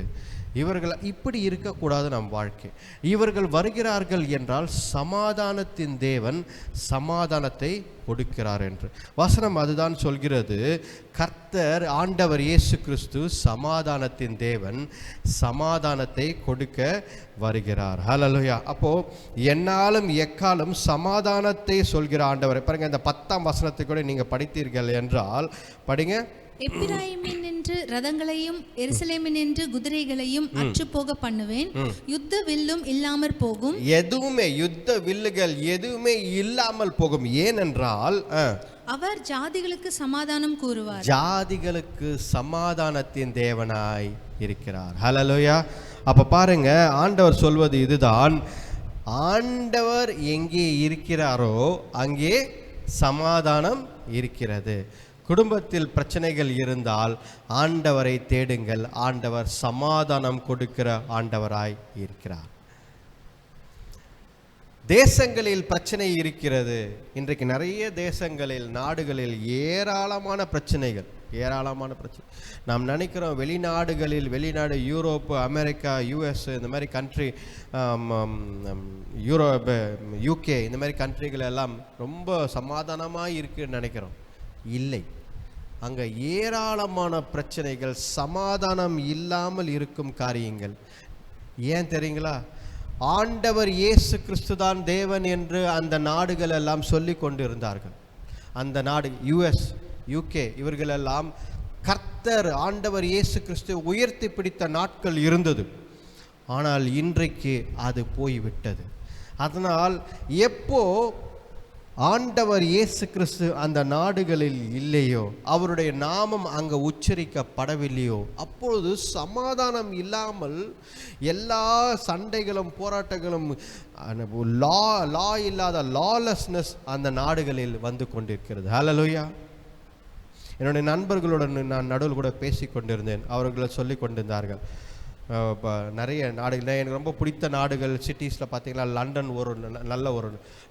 இவர்கள் இப்படி இருக்கக்கூடாது நம் வாழ்க்கை. இவர்கள் வருகிறார்கள் என்றால் சமாதானத்தின் தேவன் சமாதானத்தை கொடுக்கிறார் என்று வசனம் அதுதான் சொல்கிறது. கர்த்தர் ஆண்டவர் இயேசு கிறிஸ்து சமாதானத்தின் தேவன், சமாதானத்தை கொடுக்க வருகிறார். ஹல்லேலூயா. அப்போ என்னாலும் எக்காலும் சமாதானத்தை சொல்கிற ஆண்டவர். பாருங்க, இந்த 10ஆம் வசனத்தை கூட நீங்க படித்தீர்கள் என்றால் படிங்க. எப்பிராயிமின் என்று ரதங்களையும் எருசலேமின் என்று குதிரைகளையும் அற்று போக பண்ணுவேன். யுத்த வில்லும் இல்லாமற் போகும். எதுவுமே யுத்த வில்லுகள் எதுவுமே இல்லாமல் போகும். ஏனென்றால் அவர் ஜாதிகளுக்கு சமாதானம் கூறுவார். ஜாதிகளுக்கு சமாதானத்தின் தேவனாய் இருக்கிறார். ஹல்லேலூயா. அப்ப பாருங்க, ஆண்டவர் சொல்வது இதுதான். ஆண்டவர் எங்கே இருக்கிறாரோ அங்கே சமாதானம் இருக்கிறது. குடும்பத்தில் பிரச்சனைகள் இருந்தால் ஆண்டவரை தேடுங்கள். ஆண்டவர் சமாதானம் கொடுக்கிற ஆண்டவராய் இருக்கிறார். தேசங்களில் பிரச்சனை இருக்கிறது. இன்றைக்கு நிறைய தேசங்களில், நாடுகளில் ஏராளமான பிரச்சனைகள். நாம் நினைக்கிறோம் வெளிநாடு, யூரோப்பு, அமெரிக்கா, யூஎஸ், இந்த மாதிரி கண்ட்ரி, யூரோப்பு, யூகே, இந்த மாதிரி கண்ட்ரிகள் எல்லாம் ரொம்ப சமாதானமாக இருக்குன்னு நினைக்கிறோம். இல்லை, அங்கே ஏராளமான பிரச்சனைகள், சமாதானம் இல்லாமல் இருக்கும் காரியங்கள். ஏன் தெரியுங்களா? ஆண்டவர் இயேசு கிறிஸ்து தான் தேவன் என்று அந்த நாடுகள் எல்லாம் சொல்லி கொண்டிருந்தார்கள். அந்த நாடு யூஎஸ், யூகே, இவர்களெல்லாம் கர்த்தர் ஆண்டவர் இயேசு கிறிஸ்து உயர்த்தி பிடித்த நாட்கள் இருந்தது. ஆனால் இன்றைக்கு அது போய்விட்டது. அதனால் எப்போ ஆண்டவர் இயேசு கிறிஸ்து அந்த நாடுகளில் இல்லையோ, அவருடைய நாமம் அங்கே உச்சரிக்கப்படவில்லையோ, அப்பொழுது சமாதானம் இல்லாமல் எல்லா சண்டைகளும் போராட்டங்களும் லா இல்லாத லாலெஸ்னஸ் அந்த நாடுகளில் வந்து கொண்டிருக்கிறது. ஹல்லேலூயா. என்னுடைய நண்பர்களுடன் நான் நடுவில் கூட பேசி கொண்டிருந்தேன். அவர்களை சொல்லி கொண்டிருந்தார்கள், நிறைய நாடுகள் எனக்கு ரொம்ப பிடித்த நாடுகள் சிட்டிஸில் பார்த்தீங்கன்னா லண்டன்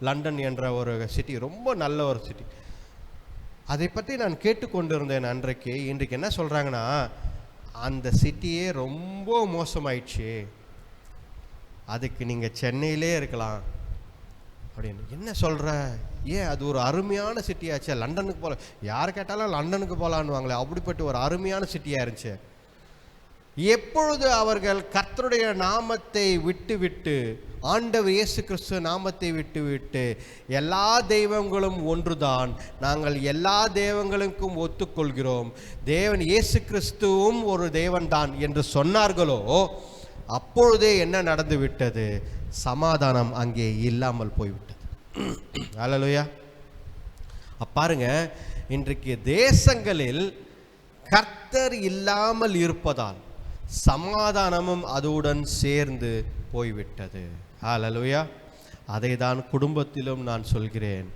லண்டன் என்ற ஒரு சிட்டி ரொம்ப நல்ல ஒரு சிட்டி. அதை பற்றி நான் கேட்டுக்கொண்டிருந்தேன் அன்றைக்கு. இன்றைக்கு என்ன சொல்கிறாங்கன்னா, அந்த சிட்டியே ரொம்ப மோசமாயிடுச்சு, அதுக்கு நீங்கள் சென்னையிலே இருக்கலாம் அப்படின்னு. என்ன சொல்கிற? ஏன், அது ஒரு அருமையான சிட்டியாச்சே, லண்டனுக்கு போகல, யார் கேட்டாலும் லண்டனுக்கு போகலான்னுவாங்களே, அப்படிப்பட்ட ஒரு அருமையான சிட்டியாக இருந்துச்சு. எப்பொழுது அவர்கள் கர்த்தருடைய நாமத்தை விட்டு ஆண்டவர் இயேசு கிறிஸ்து நாமத்தை விட்டு எல்லா தெய்வங்களும் ஒன்றுதான், நாங்கள் எல்லா தெய்வங்களுக்கும் ஒத்துக்கொள்கிறோம், தேவன் இயேசு கிறிஸ்துவும் ஒரு தேவன்தான் என்று சொன்னார்களோ, அப்பொழுதே என்ன நடந்து விட்டது? சமாதானம் அங்கே இல்லாமல் போய்விட்டது. ஹல்லேலூயா. பாருங்க, இன்றைக்கு தேசங்களில் கர்த்தர் இல்லாமல் இருப்பதால் சமாதானமும் அதுடன் சேர்ந்து போய்விட்டது. ஹல்லேலூயா. அதை தான் குடும்பத்திலும் நான் சொல்கிறேன்.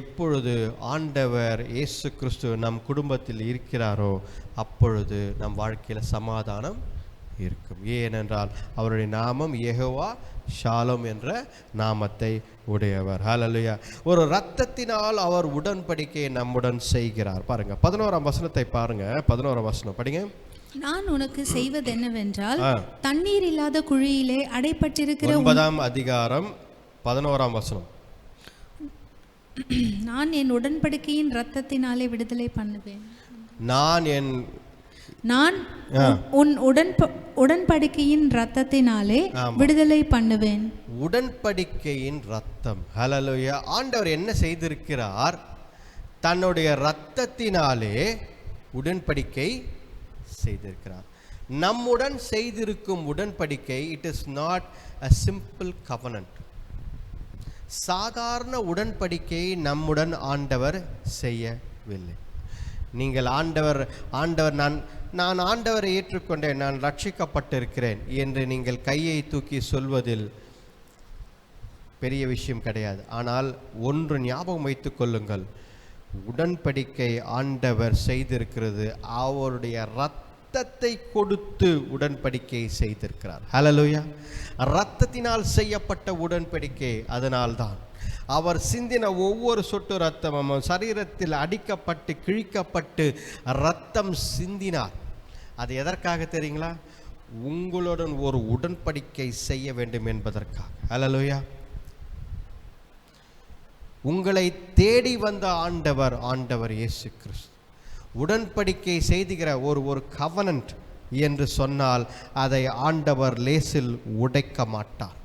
எப்பொழுது ஆண்டவர் இயேசு கிறிஸ்து நம் குடும்பத்தில் இருக்கிறாரோ, அப்பொழுது நம் வாழ்க்கையில் சமாதானம் இருக்கும். ஏனென்றால் அவருடைய நாமம் யெகோவா ஷாலோம் என்ற நாமத்தை உடையவர். ஹல்லேலூயா. ஒரு இரத்தத்தினால் அவர் உடன்படிக்கையை நம்முடன் செய்கிறார். பாருங்க 11ஆம் வசனத்தை பாருங்க. 11ஆம் வசனம் படிங்க. நான் உனக்கு செய்வது என்னவென்றால், தண்ணீர் இல்லாத குழியிலே அடைப்பட்டிருக்கிற 9ஆம் அதிகாரம் 11ஆம் வசனம். நான் என் உடன்படிக்கையின் இரத்தத்தினாலே விடுதலை பண்ணுவேன். நான் உன் உடன்படிக்கையின் இரத்தத்தினாலே விடுதலை பண்ணுவேன். உடன்படிக்கையின் இரத்தம். ஹல்லேலூயா. ஆண்டவர் என்ன செய்திருக்கிறார்? தன்னுடைய இரத்தத்தினாலே உடன்படிக்கை செய்திருக்கிறார். நம்முடன் செய்திருக்கும் உடன்படிக்கை, it is not a simple covenant. சாதாரண உடன்படிக்கையை நம்முடன் ஆண்டவர் செய்யவில்லை. நீங்கள் ஆண்டவர் நான் ஆண்டவரை ஏற்றுக்கொண்டேன், நான் ரட்சிக்கப்பட்டிருக்கிறேன் என்று நீங்கள் கையை தூக்கி சொல்வதில் பெரிய விஷயம் கிடையாது. ஆனால் ஒன்று ஞாபகம் வைத்துக் கொள்ளுங்கள், உடன்படிக்கை ஆண்டவர் செய்திருக்கிறது, அவருடைய இரத்தத்தை கொடுத்து உடன்படிக்கை செய்திருக்கிறார். ஹல்லேலூயா. இரத்தத்தினால் செய்யப்பட்ட உடன்படிக்கை. அதனால்தான் அவர் சிந்தின ஒவ்வொரு சொட்டு இரத்தமும் சரீரத்தில் அடிக்கப்பட்டு கிழிக்கப்பட்டு இரத்தம் சிந்தினார். அது எதற்காக தெரியுங்களா? உங்களுடன் ஒரு உடன்படிக்கை செய்ய வேண்டும் என்பதற்காக. ஹல்லேலூயா. உங்களை தேடி வந்த ஆண்டவர் இயேசு கிறிஸ்து உடன்படிக்கை செய்துகிற ஒரு கவனன்ட் என்று சொன்னால் அதை ஆண்டவர் லேசில் உடைக்க மாட்டார்.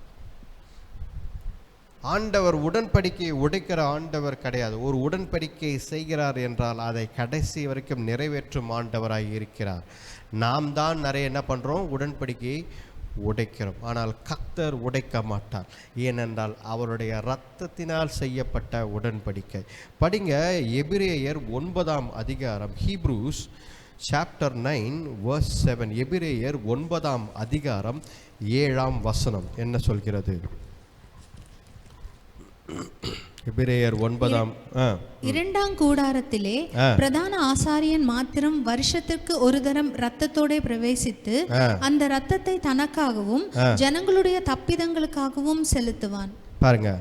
ஆண்டவர் உடன்படிக்கையை உடைக்கிற ஆண்டவர் கிடையாது. ஒரு உடன்படிக்கை செய்கிறார் என்றால் அதை கடைசி வரைக்கும் நிறைவேற்றும் ஆண்டவராய் இருக்கிறார். நாம் தான் நிறைய என்ன பண்ணுறோம்? உடன்படிக்கையை உடைக்கிறோம். ஆனால் கர்த்தர் உடைக்க மாட்டார். ஏனென்றால் அவருடைய இரத்தத்தினால் செய்யப்பட்ட உடன்படிக்கை. படிங்க எபிரேயர் 9ஆம் அதிகாரம், ஹீப்ரூஸ் சாப்டர் 9 verse 7. எபிரேயர் 9ஆம் அதிகாரம் 7ஆம் வசனம் என்ன சொல்கிறது? எபிரேயர் 9ஆம். இரண்டாம் கூடாரத்திலே பிரதான ஆசாரியன் மாத்திரம் வருஷத்திற்கு ஒரு தரம் இரத்தத்தோட பிரவேசித்து அந்த இரத்தத்தை தனக்காகவும் ஜனங்களுடைய தப்பிதங்களுக்காகவும் செலுத்துவான். பாருங்க,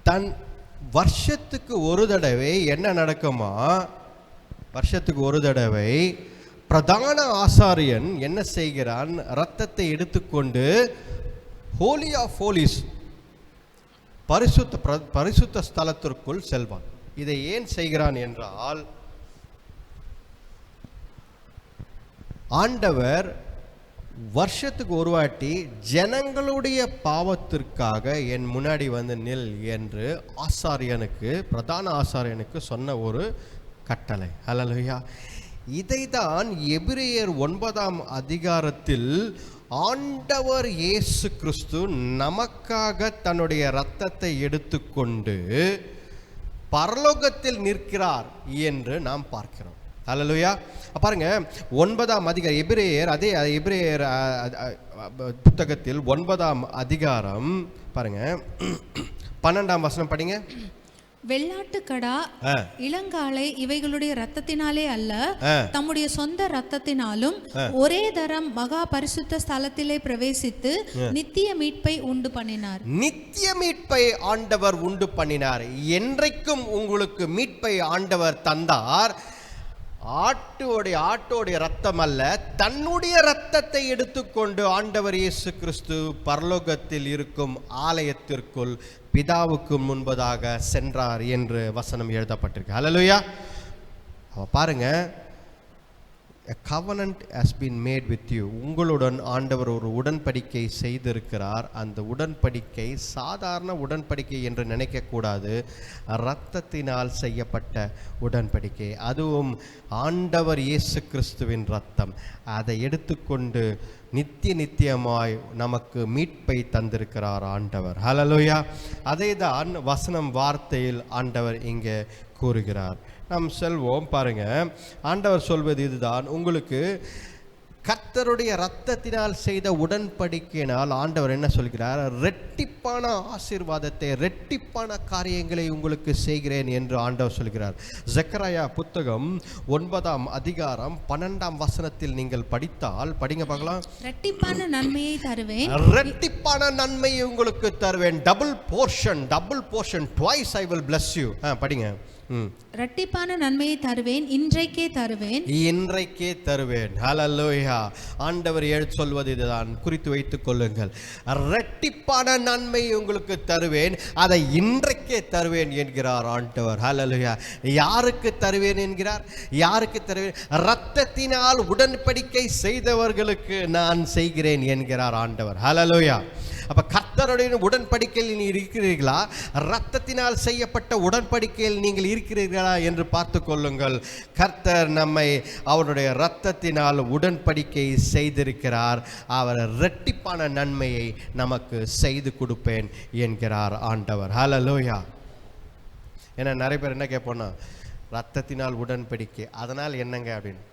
தன் வருஷத்துக்கு ஒரு தடவை என்ன நடக்குமா? வருஷத்துக்கு ஒரு தடவை பிரதான ஆசாரியன் என்ன செய்கிறான்? இரத்தத்தை எடுத்துக்கொண்டு ஹோலி ஆஃப் ஹோலிஸ், பரிசுத்த ஸ்தலத்திற்குள் செல்வான். இதை ஏன் செய்கிறான் என்றால், ஆண்டவர் வருஷத்துக்கு ஒரு வாட்டி ஜனங்களுடைய பாவத்திற்காக என் முன்னாடி வந்து நில் என்று ஆசாரியனுக்கு, பிரதான ஆசாரியனுக்கு சொன்ன ஒரு கட்டளை. ஹல்லேலூயா. இதைதான் எபிரேயர் 9ஆம் அதிகாரத்தில் ஆண்டவர் இயேசு கிறிஸ்து நமக்காக தன்னுடைய இரத்தத்தை எடுத்துக்கொண்டு பரலோகத்தில் நிற்கிறார் என்று நாம் பார்க்கிறோம். அல்லேலூயா. பாருங்க, 9ஆம் அதிகாரம் எபிரேயர், அதே எபிரேயர் புத்தகத்தில் 9ஆம் அதிகாரம் பாருங்க 12ஆம் வசனம் படிங்க. வெள்ளாட்டுக்கடா இளங்காளை இவைகளுடைய இரத்தத்தினாலே அல்ல, தம்முடைய சொந்த இரத்தத்தினாலும் ஒரே தரம் மகா பரிசுத்த ஸ்தலத்திலே பிரவேசித்து நித்திய மீட்பை உண்டு பண்ணினார். நித்திய மீட்பை ஆண்டவர் உண்டு பண்ணினார். என்றைக்கும் உங்களுக்கு மீட்பை ஆண்டவர் தந்தார். ஆட்டோடைய ரத்தம் அல்ல, தன்னுடைய இரத்தத்தை எடுத்துக்கொண்டு ஆண்டவர் இயேசு கிறிஸ்து பரலோகத்தில் இருக்கும் ஆலயத்திற்குள் பிதாவுக்கு முன்பதாக சென்றார் என்று வசனம் எழுதப்பட்டிருக்கு. ஹல்லேலூயா. பாருங்க, a covenant has been made with you. உங்களுடன் ஆண்டவர் ஒரு உடன்படிக்கை செய்திருக்கிறார். அந்த உடன்படிக்கை சாதாரண உடன்படிக்கை என்று நினைக்கக்கூடாது. இரத்தத்தினால் செய்யப்பட்ட உடன்படிக்கை, அதுவும் ஆண்டவர் இயேசு கிறிஸ்துவின் இரத்தம். அதை எடுத்துக்கொண்டு நித்தியமாய் நமக்கு மீட்பை தந்திருக்கிறார் ஆண்டவர். ஹல்லேலூயா. அதே தான் வசனம் வார்த்தையில் ஆண்டவர் இங்கே கூறுகிறார். நாம் செல்வோம். பாருங்க, ஆண்டவர் சொல்வது இதுதான். உங்களுக்கு கர்த்தருடைய இரத்தத்தினால் செய்த உடன்படிக்கையினால் ஆண்டவர் என்ன சொல்கிறார்? ரெட்டிப்பான ஆசீர்வாதத்தை, ரெட்டிப்பான காரியங்களை உங்களுக்கு செய்கிறேன் என்று ஆண்டவர் சொல்கிறார். ஜெக்கரியா புத்தகம் 9ஆம் அதிகாரம் 12ஆம் வசனத்தில் நீங்கள் படித்தால், படிங்க பார்க்கலாம். ரெட்டிப்பான நன்மையை தருவேன், ரெட்டிப்பான நன்மையை உங்களுக்கு தருவேன். Double portion twice I will bless you. படிங்க. இரட்டிப்பான நன்மையை தருவேன், இன்றைக்கே தருவேன். ஹல்லேலூயா. ஆண்டவர் சொல்வது இதுதான், குறித்து வைத்துக் கொள்ளுங்கள். இரட்டிப்பான நன்மை உங்களுக்கு தருவேன், அதை இன்றைக்கே தருவேன் என்கிறார் ஆண்டவர். ஹல்லேலூயா. யாருக்கு தருவேன் என்கிறார்? யாருக்கு தருவேன்? இரத்தத்தினால் உடன்படிக்கை செய்தவர்களுக்கு நான் செய்கிறேன் என்கிறார் ஆண்டவர். ஹல்லேலூயா. அப்ப கர்த்தருடைய உடன்படிக்கையில் நீ இருக்கிறீர்களா? இரத்தத்தினால் செய்யப்பட்ட உடன்படிக்கையில் நீங்கள் இருக்கிறீர்களா என்று பார்த்து கொள்ளுங்கள். கர்த்தர் நம்மை அவருடைய இரத்தத்தினால் உடன்படிக்கை செய்திருக்கிறார். அவர் இரட்டிப்பான நன்மையை நமக்கு செய்து கொடுப்பேன் என்கிறார் ஆண்டவர். ஹல்லேலூயா. ஏன்னா நிறைய பேர் என்ன கேட்போம்னா, இரத்தத்தினால் உடன்படிக்கை, அதனால் என்னங்க அப்படின்னு.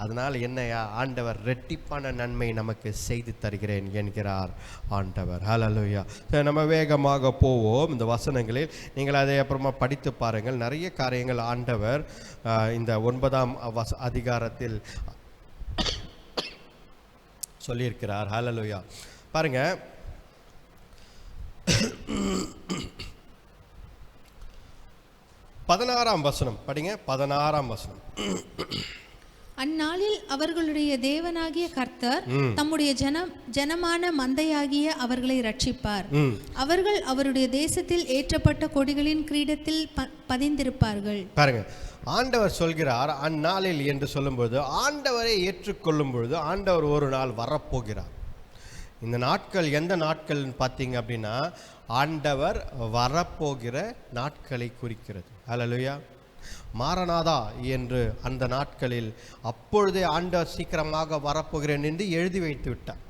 அதனால் என்னையா? ஆண்டவர் ரெட்டிப்பான நன்மை நமக்கு செய்து தருகிறேன் என்கிறார் ஆண்டவர். ஹல்லேலூயா. நம்ம வேகமாக போவோம் இந்த வசனங்களில். நீங்கள் அதை அப்புறமா படித்து பாருங்கள். நிறைய காரியங்கள் ஆண்டவர் இந்த 9ஆம் அதிகாரத்தில் சொல்லியிருக்கிறார். ஹல்லேலூயா. பாருங்க, 16ஆம் வசனம் படிங்க. 16ஆம் வசனம். அந்நாளில் அவர்களுடைய தேவனாகிய கர்த்தர் தம்முடைய ஜனமான மந்தையாகிய அவர்களை ரட்சிப்பார். அவர்கள் அவருடைய தேசத்தில் ஏற்றப்பட்ட கொடிகளின் கிரீடத்தில் பதிந்திருப்பார்கள். பாருங்க, ஆண்டவர் சொல்கிறார் அந்நாளில் என்று சொல்லும்போது, ஆண்டவரை ஏற்றுக்கொள்ளும் பொழுது ஆண்டவர் ஒரு நாள் வரப்போகிறார். இந்த நாட்கள் எந்த நாட்கள் பார்த்தீங்க அப்படின்னா, ஆண்டவர் வரப்போகிற நாட்களை குறிக்கிறது. ஹல்லேலூயா. மாரநாதா என்று அந்த நாட்களில் அப்பொழுதே ஆண்டவர் சீக்கிரமாக வரப்போகிறேன் என்று எழுதி வைத்து விட்டார்.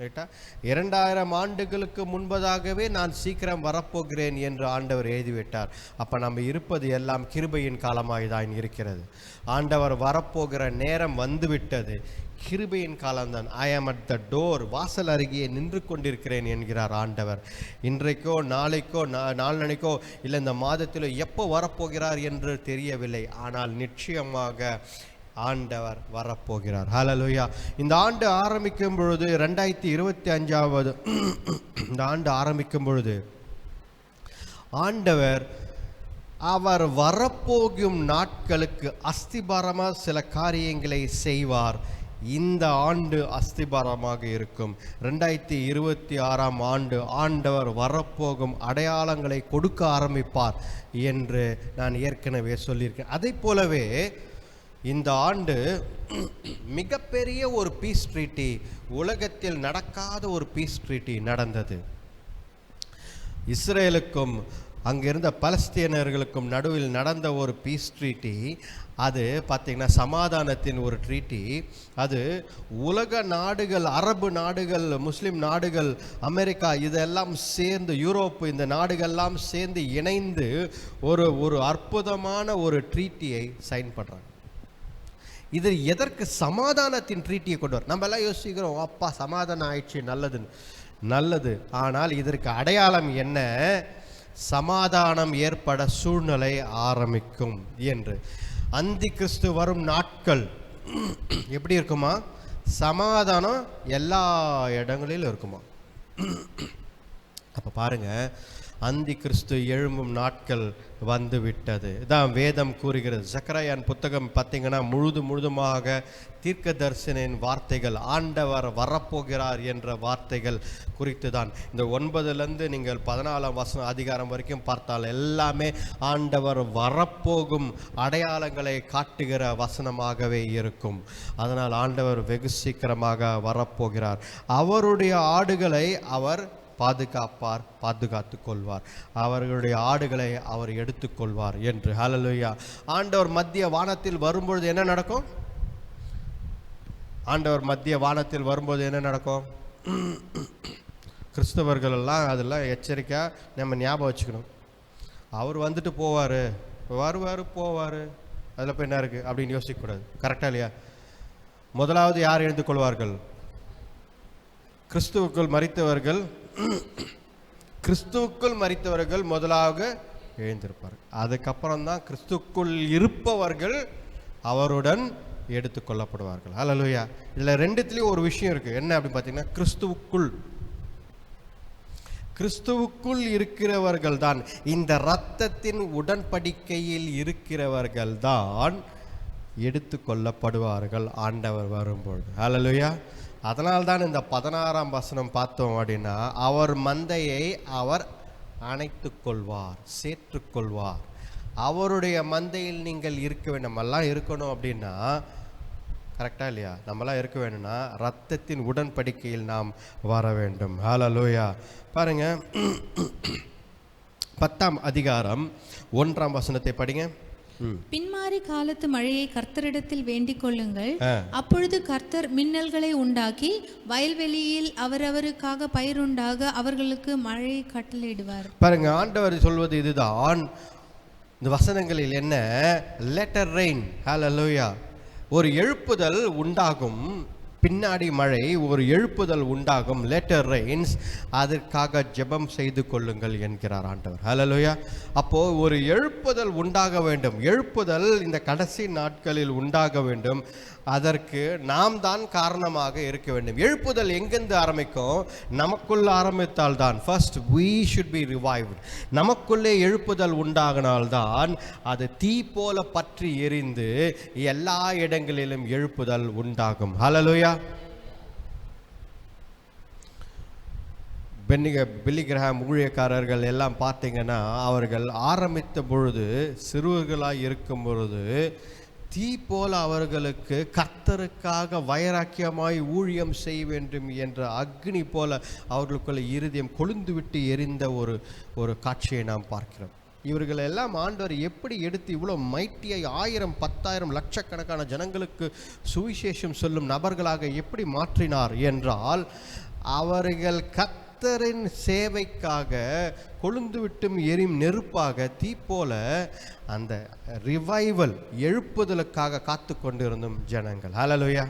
ரைட்டா? 2000 ஆண்டுகளுக்கு முன்பதாகவே நான் சீக்கிரம் வரப்போகிறேன் என்று ஆண்டவர் எழுதிவிட்டார். அப்போ நம்ம இருப்பது எல்லாம் கிருபையின் காலமாய் தான் இருக்கிறது. ஆண்டவர் வரப்போகிற நேரம் வந்துவிட்டது. கிருபையின் காலம்தான். ஐ ஆம் அட் த டோர், வாசல் அருகே நின்று கொண்டிருக்கிறேன் என்கிறார் ஆண்டவர். இன்றைக்கோ நாளைக்கோ நாளனைக்கோ இல்லை இந்த மாதத்திலோ எப்போ வரப்போகிறார் என்று தெரியவில்லை. ஆனால் நிச்சயமாக ஆண்டவர் வரப்போகிறார். ஹல்லேலூயா. இந்த ஆண்டு ஆரம்பிக்கும் பொழுது 2025 இந்த ஆண்டு ஆரம்பிக்கும் பொழுது ஆண்டவர் அவர் வரப்போகும் நாட்களுக்கு அஸ்திபாரமாக சில காரியங்களை செய்வார். இந்த ஆண்டு அஸ்திபாரமாக இருக்கும். 2026ஆம் ஆண்டு ஆண்டவர் வரப்போகும் அடையாளங்களை கொடுக்க ஆரம்பிப்பார் என்று நான் ஏற்கனவே சொல்லியிருக்கேன். அதை போலவே இந்த ஆண்டு மிகப்பெரிய ஒரு பீஸ் ட்ரீட்டி, உலகத்தில் நடக்காத ஒரு பீஸ் ட்ரீட்டி நடந்தது. இஸ்ரேலுக்கும் அங்கிருந்த பலஸ்தீனர்களுக்கும் நடுவில் நடந்த ஒரு பீஸ் ட்ரீட்டி. அது பார்த்திங்கன்னா சமாதானத்தின் ஒரு ட்ரீட்டி. அது உலக நாடுகள், அரபு நாடுகள், முஸ்லீம் நாடுகள், அமெரிக்கா இதெல்லாம் சேர்ந்து, யூரோப்பு, இந்த நாடுகள்லாம் சேர்ந்து இணைந்து ஒரு அற்புதமான ஒரு ட்ரீட்டியை சைன் பண்ணுறாங்க. இது எதற்கு? சமாதானத்தின் ட்ரீட்டியை கொண்டு வர. நம்ம எல்லாம் யோசிக்கிறோம், அப்பா சமாதானம் ஆயிடுச்சு, நல்லது. ஆனால் இதற்கு அடையாளம் என்ன? சமாதானம் ஏற்பட சூழ்நிலை ஆரம்பிக்கும் என்று. அந்தி கிறிஸ்து வரும் நாட்கள் எப்படி இருக்குமா? சமாதானம் எல்லா இடங்களிலும் இருக்குமா? அப்போ பாருங்க, அந்தி கிறிஸ்து எழும்பும் நாட்கள் வந்து விட்டது. இதான் வேதம் கூறுகிறது. சக்கரையான் புத்தகம் பார்த்தீங்கன்னா முழுதுமாக தீர்க்க தரிசனின் வார்த்தைகள், ஆண்டவர் வரப்போகிறார் என்ற வார்த்தைகள் குறித்து தான். இந்த 9லேருந்து நீங்கள் 14 அதிகாரம் வரைக்கும் பார்த்தால் எல்லாமே ஆண்டவர் வரப்போகும் அடையாளங்களை காட்டுகிற வசனமாகவே இருக்கும். அதனால் ஆண்டவர் வெகு சீக்கிரமாக வரப்போகிறார். அவருடைய ஆடுகளை அவர் பாதுகாத்து கொள்வார். அவர்களுடைய ஆடுகளை அவர் எடுத்துக்கொள்வார் என்று. ஹல்லேலூயா. ஆண்டவர் மத்திய வானத்தில் வரும்பொழுது என்ன நடக்கும்? ஆண்டவர் மத்திய வானத்தில் வரும்போது என்ன நடக்கும்? கிறிஸ்தவர்கள் எல்லாம் அதெல்லாம் எச்சரிக்கையாக நம்ம ஞாபகம் வச்சுக்கணும். அவர் வந்துட்டு போவார், வருவார், போவார், அதில் போய் என்ன இருக்குது அப்படின்னு யோசிக்கக்கூடாது. கரெக்டாக இல்லையா? முதலாவது யார் எழுந்து கொள்வார்கள்? கிறிஸ்துவுக்குள் மரித்தவர்கள் முதலாக எழுந்திருப்பார்கள். அதுக்கப்புறம் தான் கிறிஸ்துவுக்குள் இருப்பவர்கள் அவருடன் எடுத்து கொள்ளப்படுவார்கள். ஹல்லேலூயா. இதில் ரெண்டுத்துலேயும் ஒரு விஷயம் இருக்குது. என்ன அப்படின்னு பார்த்தீங்கன்னா, கிறிஸ்துவுக்குள் இருக்கிறவர்கள் தான், இந்த இரத்தத்தின் உடன்படிக்கையில் இருக்கிறவர்கள் தான் எடுத்து கொள்ளப்படுவார்கள் ஆண்டவர் வரும்பொழுது. ஹல்லேலூயா. அதனால்தான் இந்த 16ஆம் வசனம் பார்த்தோம் அப்படின்னா, அவர் மந்தையை அவர் அணைத்து கொள்வார், சேர்த்துக்கொள்வார். அவருடைய மந்தையில் நீங்கள் இருக்க வேண்டும். நம்மெல்லாம் இருக்கணும் அப்படின்னா, கரெக்டாக இல்லையா? நம்மளாம் இருக்க வேணும்னா இரத்தத்தின் உடன்படிக்கையில் நாம் வர வேண்டும். ஹல்லேலூயா. பாருங்க, 10ஆம் அதிகாரம் 1ஆம் வசனத்தை படிங்க. பின்மாறி காலத்து மழையை கர்த்தரிடத்தில் வேண்டிக் கொள்ளுங்கள். அப்பொழுது கர்த்தர் மின்னல்களை உண்டாக்கி வயல்வெளியில் அவரவருக்காக பயிருண்டாக அவர்களுக்கு மழை கட்டளையிடுவார். பாருங்க, ஆண்டவர் சொல்வது இதுதான். இந்த வசனங்களில் என்ன? Latter rain. ஹல்லேலூயா. ஒரு எழுப்புதல் உண்டாகும், பின்னாடி மழை, ஒரு எழுப்புதல் உண்டாகும், லேட்டர் ரெயின்ஸ். அதற்காக ஜெபம் செய்து கொள்ளுங்கள் என்கிறார் ஆண்டவர். ஹல்லேலூயா. அப்போது ஒரு எழுப்புதல் உண்டாக வேண்டும். எழுப்புதல் இந்த கடைசி நாட்களில் உண்டாக வேண்டும். அதற்கு நாம் தான் காரணமாக இருக்க வேண்டும். எழுப்புதல் எங்கேருந்து ஆரம்பிக்கும்? நமக்குள்ள ஆரம்பித்தால் தான். First we should be revived. நமக்குள்ளே எழுப்புதல் உண்டாகினால்தான் அது தீ போல பற்றி எரிந்து எல்லா இடங்களிலும் எழுப்புதல் உண்டாகும். ஹல்லேலூயா. பில்லி கிரஹாம் ஊழியக்காரர்கள் எல்லாம் பார்த்தீங்கன்னா, அவர்கள் ஆரம்பித்த பொழுது, சிறுவர்களாக இருக்கும் பொழுது தீ போல அவர்களுக்கு கர்த்தருக்காக வைராக்கியமாய் ஊழியம் செய்ய வேண்டும் என்ற அக்னி போல அவர்களுக்குள்ள இருதயம் கொழுந்து விட்டு எரிந்த ஒரு காட்சியை நாம் பார்க்கிறோம். இவர்கள் எல்லாம் ஆண்டவர் எப்படி எடுத்து இவ்வளோ மைட்டியை 1000, 10,000, லட்சக்கணக்கான ஜனங்களுக்கு சுவிசேஷம் சொல்லும் நபர்களாக எப்படி மாற்றினார் என்றால், அவர்கள் கர்த்தரின் சேவைக்காக கொழுந்து விட்டும் எரியும் நெருப்பாக தீ போல அந்த ரிவைவல், எழுப்புதலுக்காக காத்து கொண்டிருந்தும் ஜனங்கள். ஹல்லேலூயா.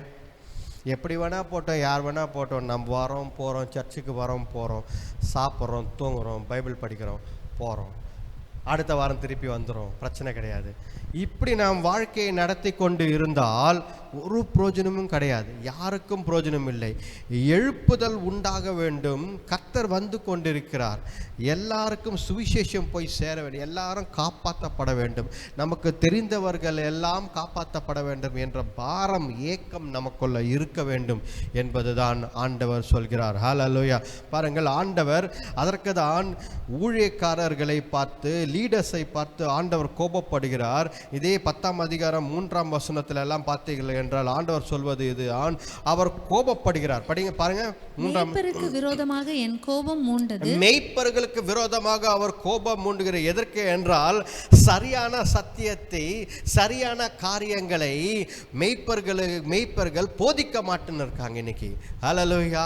எப்படி வேணால் போட்டோம், யார் வேணால் போட்டோம், நம்ம வரோம் போகிறோம், சர்ச்சுக்கு வரோம் போகிறோம், சாப்பிட்றோம், தூங்குகிறோம், பைபிள் படிக்கிறோம், போகிறோம், அடுத்த வாரம் திருப்பி வந்துடும், பிரச்சனை கிடையாது. இப்படி நாம் வாழ்க்கையை நடத்தி கொண்டு இருந்தால் ஒரு பிரயோஜனமும் கிடையாது, யாருக்கும் பிரயோஜனம் இல்லை. எழுப்புதல் உண்டாக வேண்டும். கர்த்தர் வந்து கொண்டிருக்கிறார். எல்லாருக்கும் சுவிசேஷம் போய் சேர வேண்டும். எல்லாரும் காப்பாற்றப்பட வேண்டும். நமக்கு தெரிந்தவர்கள் எல்லாம் காப்பாற்றப்பட வேண்டும் என்ற பாரம், ஏக்கம் நமக்குள்ள இருக்க வேண்டும் என்பதுதான் ஆண்டவர் சொல்கிறார். ஹல்லேலூயா. பாருங்கள், ஆண்டவர் அதற்கு தான் ஊழியக்காரர்களை பார்த்து லீடர்ஸை பார்த்து ஆண்டவர் கோபப்படுகிறார். இதே 10ஆம் அதிகாரம் 3ஆம் வசனத்துல எல்லாம் பார்த்தீர்கள் என்றால் ஆண்டவர் சொல்வது இது, அவர் கோபப்படுகிறார். படிங்க பாருங்க. மேய்ப்பருக்கு விரோதமாக என் கோபம் மூண்டது. மேய்ப்பர்களுக்கு விரோதமாக அவர் கோபம் மூண்டுகிறார். எதற்கு என்றால் சரியான சத்தியத்தை, சரியான காரியங்களை மேய்ப்பர்கள் போதிக்க மாட்டேன்னு இருக்காங்க இன்னைக்கு. ஹல்லேலூயா.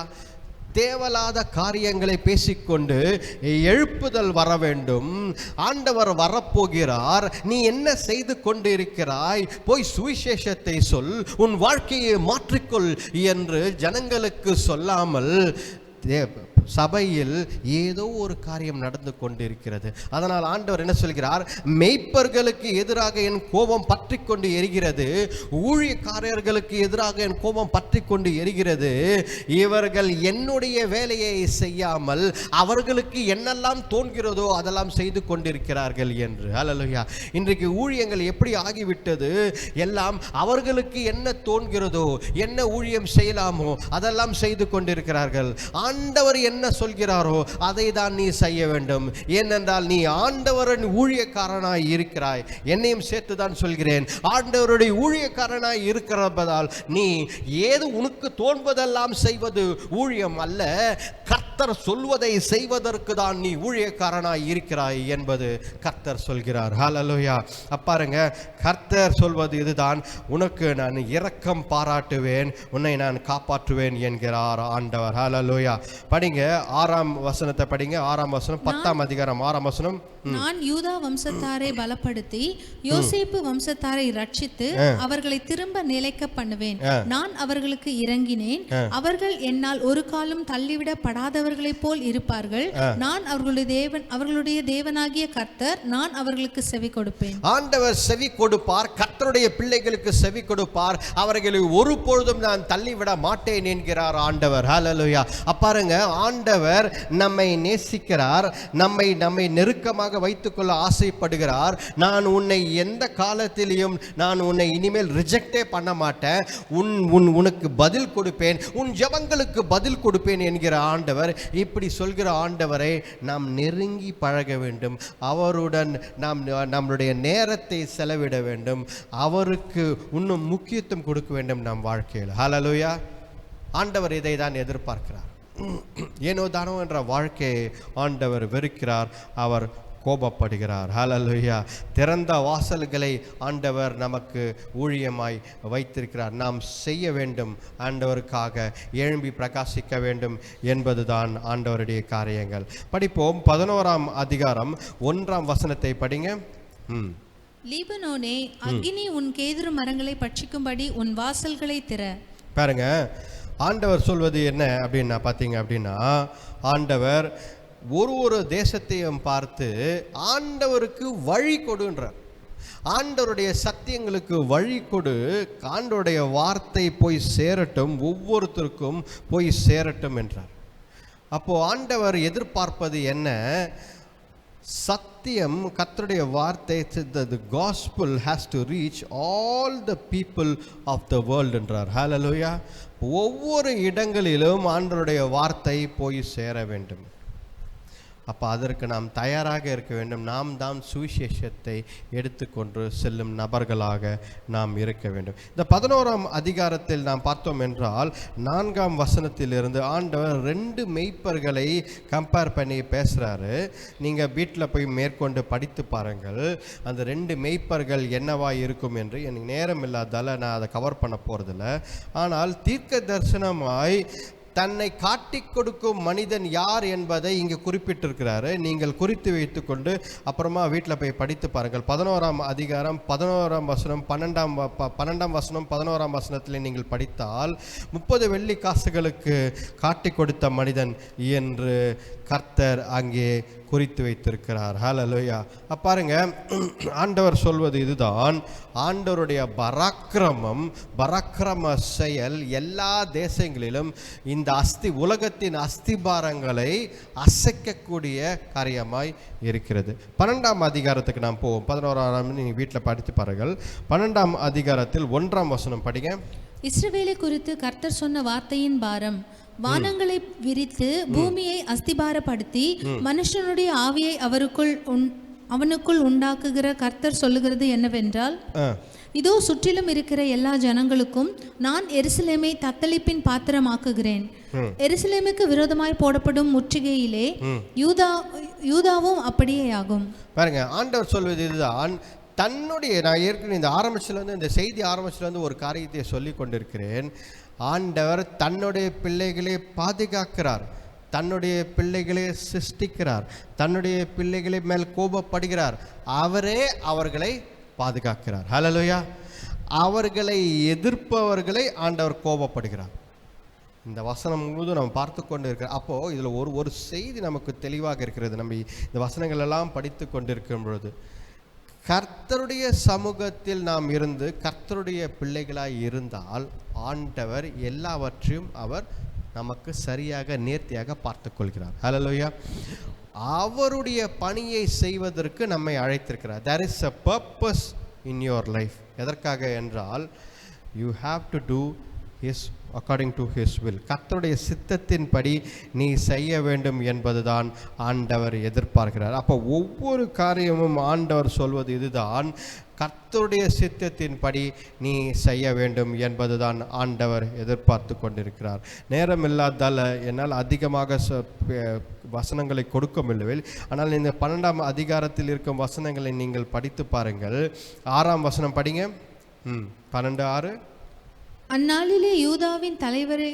தேவலாத காரியங்களை பேசிக்கொண்டு எழுப்புதல் வர வேண்டும். ஆண்டவர் வரப்போகிறார், நீ என்ன செய்து கொண்டு இருக்கிறாய், போய் சுவிசேஷத்தை சொல், உன் வாழ்க்கையை மாற்றிக்கொள் என்று ஜனங்களுக்கு சொல்லாமல் சபையில் ஏதோ ஒரு காரியம் நடந்து கொண்டிருக்கிறது. அதனால் ஆண்டவர் என்ன சொல்கிறார், மேய்ப்பர்களுக்கு எதிராக என் கோபம் பற்றி கொண்டு எரிகிறது, ஊழியக்காரர்களுக்கு எதிராக என் கோபம் பற்றி கொண்டு எரிகிறது. இவர்கள் என்னுடைய வேலையை செய்யாமல் அவர்களுக்கு என்னெல்லாம் தோன்கிறதோ அதெல்லாம் செய்து கொண்டிருக்கிறார்கள் என்று. ஹல்லேலூயா. இன்றைக்கு ஊழியங்கள் எப்படி ஆகிவிட்டது, எல்லாம் அவர்களுக்கு என்ன தோன்கிறதோ, என்ன ஊழியம் செய்யலாமோ அதெல்லாம் செய்து கொண்டிருக்கிறார்கள். ஆண்டவர் என்ன சொல்கிறாரோ அதை தான் நீ செய்ய வேண்டும். ஏனென்றால் நீ ஆண்டவரின் ஊழியக்காரனாய் இருக்கிறாய். என்னையும் சேர்த்து தான் சொல்கிறேன், ஆண்டவருடைய ஊழியக்காரனாய் இருக்கிறதால் நீ ஏது உனக்கு தோன்பதெல்லாம் செய்வது ஊழியம் அல்ல, கர்த்தர் சொல்வதை செய்வதற்கு தான் நீ ஊழியக்காரனாய் இருக்கிறாய் என்பது கர்த்தர் சொல்கிறார். ஹல்லேலூயா. பாருங்க, கர்த்தர் சொல்வது இதுதான், உனக்கு நான் இரக்கம் பாராட்டுவேன், உன்னை நான் காப்பாற்றுவேன் என்கிறார் ஆண்டவர். ஹல்லேலூயா. படிங்க 6ஆம் வசனத்தை படிங்க. 6ஆம் வசனம் 10ஆம் அதிகாரம் 6ஆம் வசனம். நான் யூதா வம்சத்தாரை பலப்படுத்தி யோசேப்பு வம்சத்தாரை ரட்சித்து அவர்களை திரும்ப நிலைக்க பண்ணுவேன். நான் அவர்களுக்கு இறங்கினேன், அவர்கள் என்னால் ஒரு காலம் தள்ளிவிடப்படாதவர்களைப் போல் இருப்பார்கள். நான் அவர்களுடைய தேவனாகிய கர்த்தர், நான் அவர்களுக்கு செவி கொடுப்பேன். ஆண்டவர் செவி கொடுப்பார், கர்த்தருடைய பிள்ளைகளுக்கு செவி கொடுப்பார். அவர்களை ஒரு பொழுதும் நான் தள்ளிவிட மாட்டேன் என்கிறார் ஆண்டவர். ஹல்லேலூயா. பாருங்க, ஆண்டவர் நம்மை நேசிக்கிறார், நம்மை நெருக்கமாக வைத்துக்கொள்ள ஆசைப்படுகிறார். நான் உன்னை எந்த காலத்திலையும் நான் உன்னை இனிமேல் ரிஜெக்டே பண்ண மாட்டேன், உனக்கு பதில் கொடுப்பேன், உன் ஜெபங்களுக்கு பதில் கொடுப்பேன் என்கிற ஆண்டவர். இப்படி சொல்கிற ஆண்டவரை நாம் நெருங்கி பழக வேண்டும், அவருடன் நாம் நம்முடைய நேரத்தை செலவிட வேண்டும், அவருக்கு இன்னும் முக்கியத்துவம் கொடுக்க வேண்டும் நம் வாழ்க்கையில். ஹல்லேலூயா. ஆண்டவர் இதை தான் எதிர்பார்க்கிறார். ஏனோ தானோ என்ற வாழ்க்கையை ஆண்டவர் வெறுக்கிறார், அவர் கோபப்படுகிறார். ஹல்லேலூயா. திறந்த வாசல்களை ஆண்டவர் நமக்கு ஊழியமாய் வைத்திருக்கிறார். நாம் செய்ய வேண்டும், ஆண்டவருக்காக எழும்பி பிரகாசிக்க வேண்டும் என்பதுதான் ஆண்டவருடைய காரியங்கள். படிப்போம். 11ஆம் அதிகாரம் 1ஆம் வசனத்தை படிங்க. லீபனோனே, அக்கினி உன் கேதுரு மரங்களை பட்சிக்கும்படி உன் வாசல்களை திற. பாருங்க, ஆண்டவர் சொல்வது என்ன அப்படின்னா பார்த்தீங்க அப்படின்னா, ஆண்டவர் ஒரு தேசத்தையும் பார்த்து ஆண்டவருக்கு வழி கொடுன்றார். ஆண்டவருடைய சத்தியங்களுக்கு வழி கொடு, ஆண்டவருடைய வார்த்தை போய் சேரட்டும், ஒவ்வொருத்தருக்கும் போய் சேரட்டும் என்றார். அப்போ ஆண்டவர் எதிர்பார்ப்பது என்ன? சத்தியம், கர்த்தருடைய வார்த்தை, the gospel has to reach all the people of the world என்றார். ஹல்லேலூயா. ஒவ்வொரு இடங்களிலும் ஆண்டவருடைய வார்த்தை போய் சேர வேண்டும். அப்போ அதற்கு நாம் தயாராக இருக்க வேண்டும். நாம் தான் சுவிசேஷத்தை எடுத்துக்கொண்டு செல்லும் நபர்களாக நாம் இருக்க வேண்டும். இந்த 11ஆம் அதிகாரத்தில் நாம் பார்த்தோம் என்றால் 4ஆம் வசனத்திலிருந்து ஆண்டவர் 2 மெய்ப்பர்களை கம்பேர் பண்ணி பேசுகிறாரு. நீங்கள் வீட்டில் போய் மேற்கொண்டு படித்து பாருங்கள், அந்த 2 மெய்ப்பர்கள் என்னவா இருக்கும் என்று. எனக்கு நேரம் இல்லாதால் நான் அதை கவர் பண்ண போகிறதில்ல. ஆனால் தீர்க்க தரிசனமாய் தன்னை காட்டி கொடுக்கும் மனிதன் யார் என்பதை இங்கு குறிப்பிட்டிருக்கிறாரு. நீங்கள் குறித்து வைத்துக்கொண்டு அப்புறமா வீட்டில் போய் படித்து பாருங்கள். 11ஆம் அதிகாரம் 11ஆம் வசனம் 12ஆம் வசனம் 11ஆம் வசனத்தில் நீங்கள் படித்தால் 30 வெள்ளி காசுகளுக்கு காட்டி கொடுத்த மனிதன் என்று கர்த்தர் அங்கே குறித்து வைத்திருக்கிறார். ஹல்லேலூயா. பாருங்க, ஆண்டவர் சொல்வது இதுதான், ஆண்டவருடைய பராக்கிரம செயல் எல்லா தேசங்களிலும் இந்த உலகத்தின் அஸ்திபாரங்களை அசைக்கக்கூடிய காரியமாய் இருக்கிறது. 12ஆம் அதிகாரத்துக்கு நாம் போவோம். 11ஆம் நீங்கள் வீட்டில் படித்து பாருங்கள். 12ஆம் அதிகாரத்தில் 1ஆம் வசனம் படிங்க. இஸ்ரவேலை குறித்து கர்த்தர் சொன்ன வார்த்தையின் பாரம், வானங்களை விரித்து பூமியை அஸ்திபாரப்படுத்தி மனுஷனுடைய ஆவியை அவருக்குள் அவனுக்குள் உண்டாக்குகிற கர்த்தர் சொல்லுகிறது என்னவென்றால், இதோ சுற்றிலும் இருக்கிற எல்லா ஜனங்களுக்கும் நான் எருசலேமை தத்தளிப்பின் பாத்திரமாக்குகிறேன். எருசலேமுக்கு விரோதமாய் போடப்படும் முற்றுகையிலே யூதாவும் அப்படியே ஆகும். பாருங்க, ஆண்டவர் சொல்வது இதுதான். தன்னுடைய, நான் ஏற்கனவே இந்த ஆரம்பத்திலேருந்து, இந்த செய்தி ஆரம்பத்திலேருந்து ஒரு காரியத்தை சொல்லி கொண்டிருக்கிறேன். ஆண்டவர் தன்னுடைய பிள்ளைகளை பாதுகாக்கிறார், தன்னுடைய பிள்ளைகளை சிருஷ்டிக்கிறார், தன்னுடைய பிள்ளைகளை மேல் கோபப்படுகிறார், அவரே அவர்களை பாதுகாக்கிறார். ஹல்லேலூயா. அவர்களை எதிர்ப்பவர்களை ஆண்டவர் கோபப்படுகிறார். இந்த வசனம் முழுவதும் நம்ம பார்த்து கொண்டு இருக்கிறோம். அப்போது இதில் ஒரு செய்தி நமக்கு தெளிவாக இருக்கிறது. நம்ம இந்த வசனங்கள் எல்லாம் படித்து கொண்டிருக்கும் பொழுது, கர்த்தருடைய சமூகத்தில் நாம் இருந்து கர்த்தருடைய பிள்ளைகளாய் இருந்தால் ஆண்டவர் எல்லாவற்றையும் அவர் நமக்கு சரியாக நேர்த்தியாக பார்த்து கொள்கிறார். ஹல்லேலூயா. அவருடைய பணியை செய்வதற்கு நம்மை அழைத்திருக்கிறார். there is a purpose in your life. எதற்காக என்றால், you have to do his according to his will. கர்த்தருடைய சித்தத்தின்படி நீ செய்ய வேண்டும் என்பதுதான் ஆண்டவர் எதிர்பார்க்கிறார். அப்போ ஒவ்வொரு காரியமும் ஆண்டவர் சொல்வது இதுதான், கர்த்தருடைய சித்தத்தின்படி நீ செய்ய வேண்டும் என்பதுதான் ஆண்டவர் எதிர்பார்த்து கொண்டிருக்கிறார். நேரம் இல்லாதால் என்னால் அதிகமாக வசனங்களை கொடுக்க முடியவில்லை. ஆனால் இந்த 12ஆம் அதிகாரத்தில் இருக்கும் வசனங்களை நீங்கள் படித்து பாருங்கள். 6ஆம் வசனம் படிங்க. 12:6. அந்நாளிலே யூதாவின் தலைவரை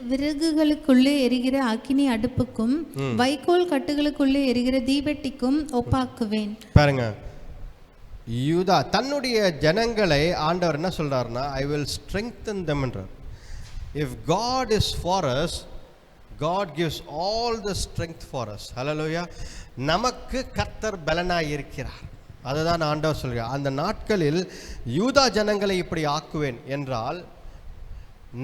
விறகுகளுக்குள்ளே எரிகிற அக்கினி அடுப்புக்கும் வைக்கோல் கட்டுகளுக்குள்ளே எரிகிற தீபெட்டிக்கும் ஒப்பாக்குவேன். பாருங்க, யூதா தன்னுடைய ஜனங்களை ஆண்டவர் என்ன சொல்றாருன்னா, ஐ வில் ஸ்ட்ரெங்தன் them என்றார். If God is for us, God gives all the strength for us. Hallelujah. நமக்கு கர்த்தர் பலனாய் இருக்கிறார். அதுதான் ஆண்டவர் சொல்கிறார். அந்த நாட்களில் யூதா ஜனங்களை இப்படி ஆக்குவேன் என்றால்,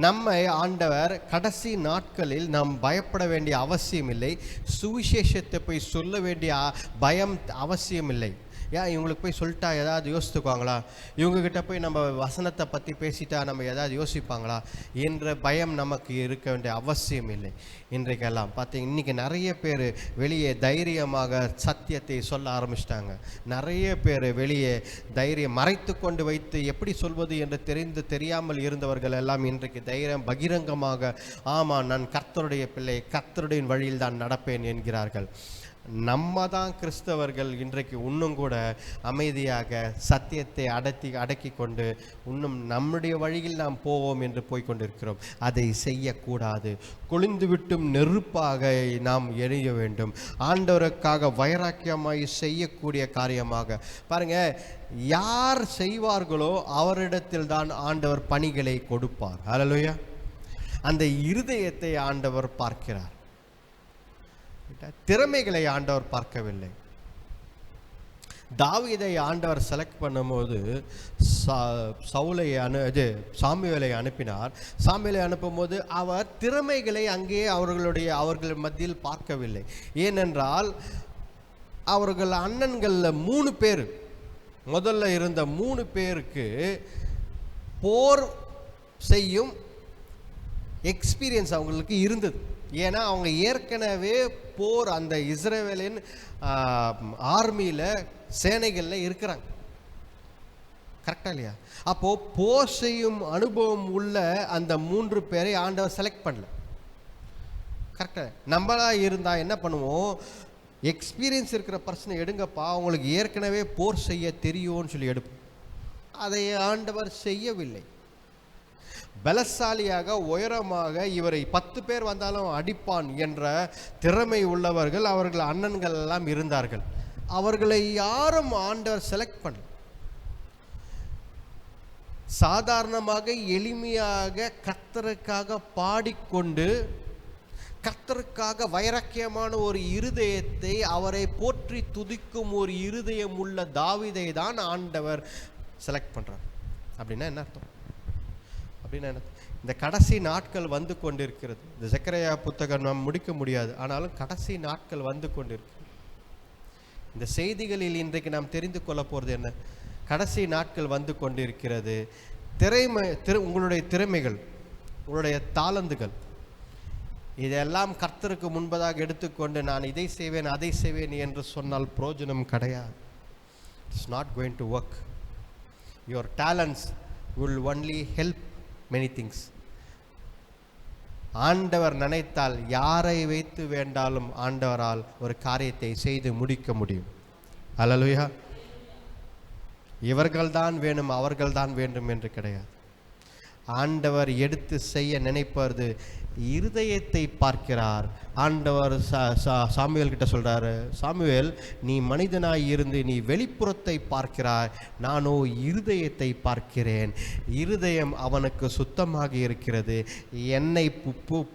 நம்மை ஆண்டவர் கடைசி நாட்களில் நாம் பயப்பட வேண்டிய அவசியம் இல்லை. சுவிசேஷத்தை போய் சொல்ல வேண்டிய பயம் அவசியம் இல்லை. ஏன் இவங்களுக்கு போய் சொல்லிட்டா ஏதாவது யோசித்துக்குவாங்களா, இவங்ககிட்ட போய் நம்ம வசனத்தை பற்றி பேசிட்டா நம்ம ஏதாவது யோசிப்பாங்களா என்ற பயம் நமக்கு இருக்க வேண்டிய அவசியம் இல்லை. இன்றைக்கெல்லாம் பார்த்தீங்க, இன்றைக்கி நிறைய பேர் வெளியே தைரியமாக சத்தியத்தை சொல்ல ஆரம்பிச்சிட்டாங்க. நிறைய பேர் வெளியே தைரியம் மறைத்து கொண்டு வைத்து எப்படி சொல்வது என்று தெரியாமல் இருந்தவர்கள் எல்லாம் இன்றைக்கு தைரியம் பகிரங்கமாக, ஆமாம் நான் கர்த்தருடைய பிள்ளை, கர்த்தருடைய வழியில் தான் நடப்பேன் என்கிறார்கள். நம்ம தான் கிறிஸ்தவர்கள் இன்றைக்கு இன்னும் கூட அமைதியாக சத்தியத்தை அடக்கி கொண்டு இன்னும் நம்முடைய வழியில் நாம் போவோம் என்று போய்கொண்டிருக்கிறோம். அதை செய்யக்கூடாது. கொழுந்து விட்டும் நெருப்பாக நாம் எரிய வேண்டும். ஆண்டவருக்காக வைராக்கியமாய் செய்யக்கூடிய காரியமாக பாருங்க, யார் செய்வார்களோ அவரிடத்தில் தான் ஆண்டவர் பணிகளை கொடுப்பார். ஹல்லேலூயா. அந்த இருதயத்தை ஆண்டவர் பார்க்கிறார். திறமைகளை ஆண்டவர் பார்க்கவில்லை. தாவீதை ஆண்டவர் செலக்ட் பண்ணும்போது சாமுவேலை அனுப்பினார். சாமுவேலை அனுப்பும்போது அவர் திறமைகளை அங்கே அவர்கள் மத்தியில் பார்க்கவில்லை. ஏனென்றால் அவர்கள் அண்ணன்களில் 3 பேர், முதல்ல இருந்த 3 பேருக்கு போர் செய்யும் எக்ஸ்பீரியன்ஸ் அவங்களுக்கு இருந்தது. ஏன்னா அவங்க ஏற்கனவே போர் அந்த இஸ்ரவேலின் ஆர்மியில் சேனைகளில் இருக்கிறாங்க. கரெக்டா இல்லையா? அப்போது போர் செய்யும் அனுபவம் உள்ள அந்த 3 பேரை ஆண்டவர் செலக்ட் பண்ணல. கரெக்டாக நம்மளா இருந்தால் என்ன பண்ணுவோம், எக்ஸ்பீரியன்ஸ் இருக்கிற பர்சனை எடுங்கப்பா, அவங்களுக்கு ஏற்கனவே போர் செய்ய தெரியும்னு சொல்லி எடுப்போம். அதை ஆண்டவர் செய்யவில்லை. பலசாலியாக உயரமாக இவரை 10 பேர் வந்தாலும் அடிப்பான் என்ற திறமை உள்ளவர்கள் அவர்கள் அண்ணன்கள் எல்லாம் இருந்தார்கள். அவர்களை யாரும் ஆண்டவர் செலக்ட் பண்ண. சாதாரணமாக எளிமையாக கர்த்தருக்காக பாடிக்கொண்டு கர்த்தருக்காக வைராக்கியமான ஒரு இருதயத்தை, அவரை போற்றி துதிக்கும் ஒரு இருதயம் உள்ள தாவீதை தான் ஆண்டவர் செலக்ட் பண்றார். அப்படின்னா என்ன அர்த்தம்? அப்படின்னா இந்த கடைசி நாட்கள் வந்து கொண்டிருக்கிறது. இந்த சக்கரையா புத்தகம் நாம் முடிக்க முடியாது, ஆனாலும் கடைசி நாட்கள் வந்து கொண்டிருக்கு. இந்த செய்திகளில் இன்றைக்கு நாம் தெரிந்து கொள்ள போகிறது என்ன? கடைசி நாட்கள் வந்து கொண்டிருக்கிறது. உங்களுடைய திறமைகள், உங்களுடைய தாளந்துகள் இதெல்லாம் கர்த்தருக்கு முன்பதாக எடுத்துக்கொண்டு நான் இதை செய்வேன் அதை செய்வேன் என்று சொன்னால் பிரயோஜனம் கிடையாது. It's not going to work. Your talents will only help many things. ஆண்டவர் நினைத்தால் யாரை வைத்து வேண்டாலும் ஆண்டவரால் ஒரு காரியத்தை செய்து முடிக்க முடியும். அல்லேலூயா. இவர்கள்தான் வேணும் அவர்கள்தான் வேண்டும் என்று கிடையாது. ஆண்டவர் எடுத்து செய்ய நினைப்பது இருதயத்தை பார்க்கிறார். ஆண்டவர் சாமுவேல் கிட்ட சொல்றாரு, சாமுவேல் நீ மனிதனாய் இருந்து நீ வெளிப்புறத்தை பார்க்கிறாய், நானோ இருதயத்தை பார்க்கிறேன். இருதயம் அவனுக்கு சுத்தமாக இருக்கிறது. என்னை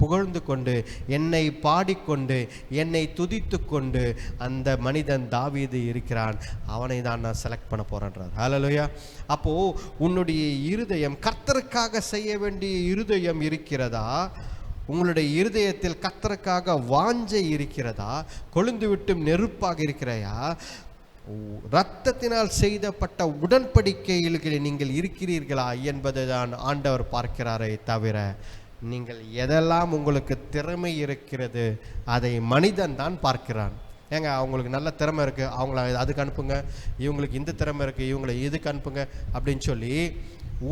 புகழ்ந்து கொண்டு என்னை பாடிக்கொண்டு என்னை துதித்து கொண்டு அந்த மனிதன் தாவீது இருக்கிறான், அவனை தான் நான் செலக்ட் பண்ண போறேன்றார். ஹல்லேலூயா. அப்போ உன்னுடைய இருதயம் கர்த்தருக்காக செய்ய வேண்டிய இருதயம் இருக்கிறதா? உங்களுடைய இருதயத்தில் கர்த்தருக்காக வாஞ்சை இருக்கிறதா? கொழுந்து விட்டும் நெருப்பாக இருக்கிறையா? இரத்தத்தினால் செய்தப்பட்ட உடன்படிக்கையில் நீங்கள் இருக்கிறீர்களா என்பதை தான் ஆண்டவர் பார்க்கிறாரே தவிர, நீங்கள் எதெல்லாம் உங்களுக்கு திறமை இருக்கிறது அதை மனிதன் தான் பார்க்கிறான். ஏங்க அவங்களுக்கு நல்ல திறமை இருக்குது, அவங்கள அதுக்கு அனுப்புங்க, இவங்களுக்கு இந்த திறமை இருக்குது, இவங்களை இதுக்கு அனுப்புங்க அப்படின்னு சொல்லி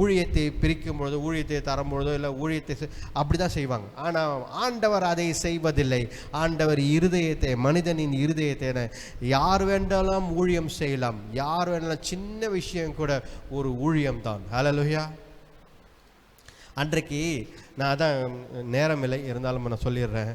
ஊழியத்தை பிரிக்கும் பொழுதோ ஊழியத்தை தரும்பொழுதோ இல்லை ஊழியத்தை அப்படி தான் செய்வாங்க. ஆனால் ஆண்டவர் அதை செய்வதில்லை. ஆண்டவர் இருதயத்தை, மனிதனின் இருதயத்தை யார் வேண்டாலும் ஊழியம் செய்யலாம். யார் வேண்டாலும் சின்ன விஷயம் கூட ஒரு ஊழியம் தான். ஹல்லேலூயா. அன்றைக்கு நான் அதான் நேரம் இல்லை இருந்தாலும் நான் சொல்லிடுறேன்.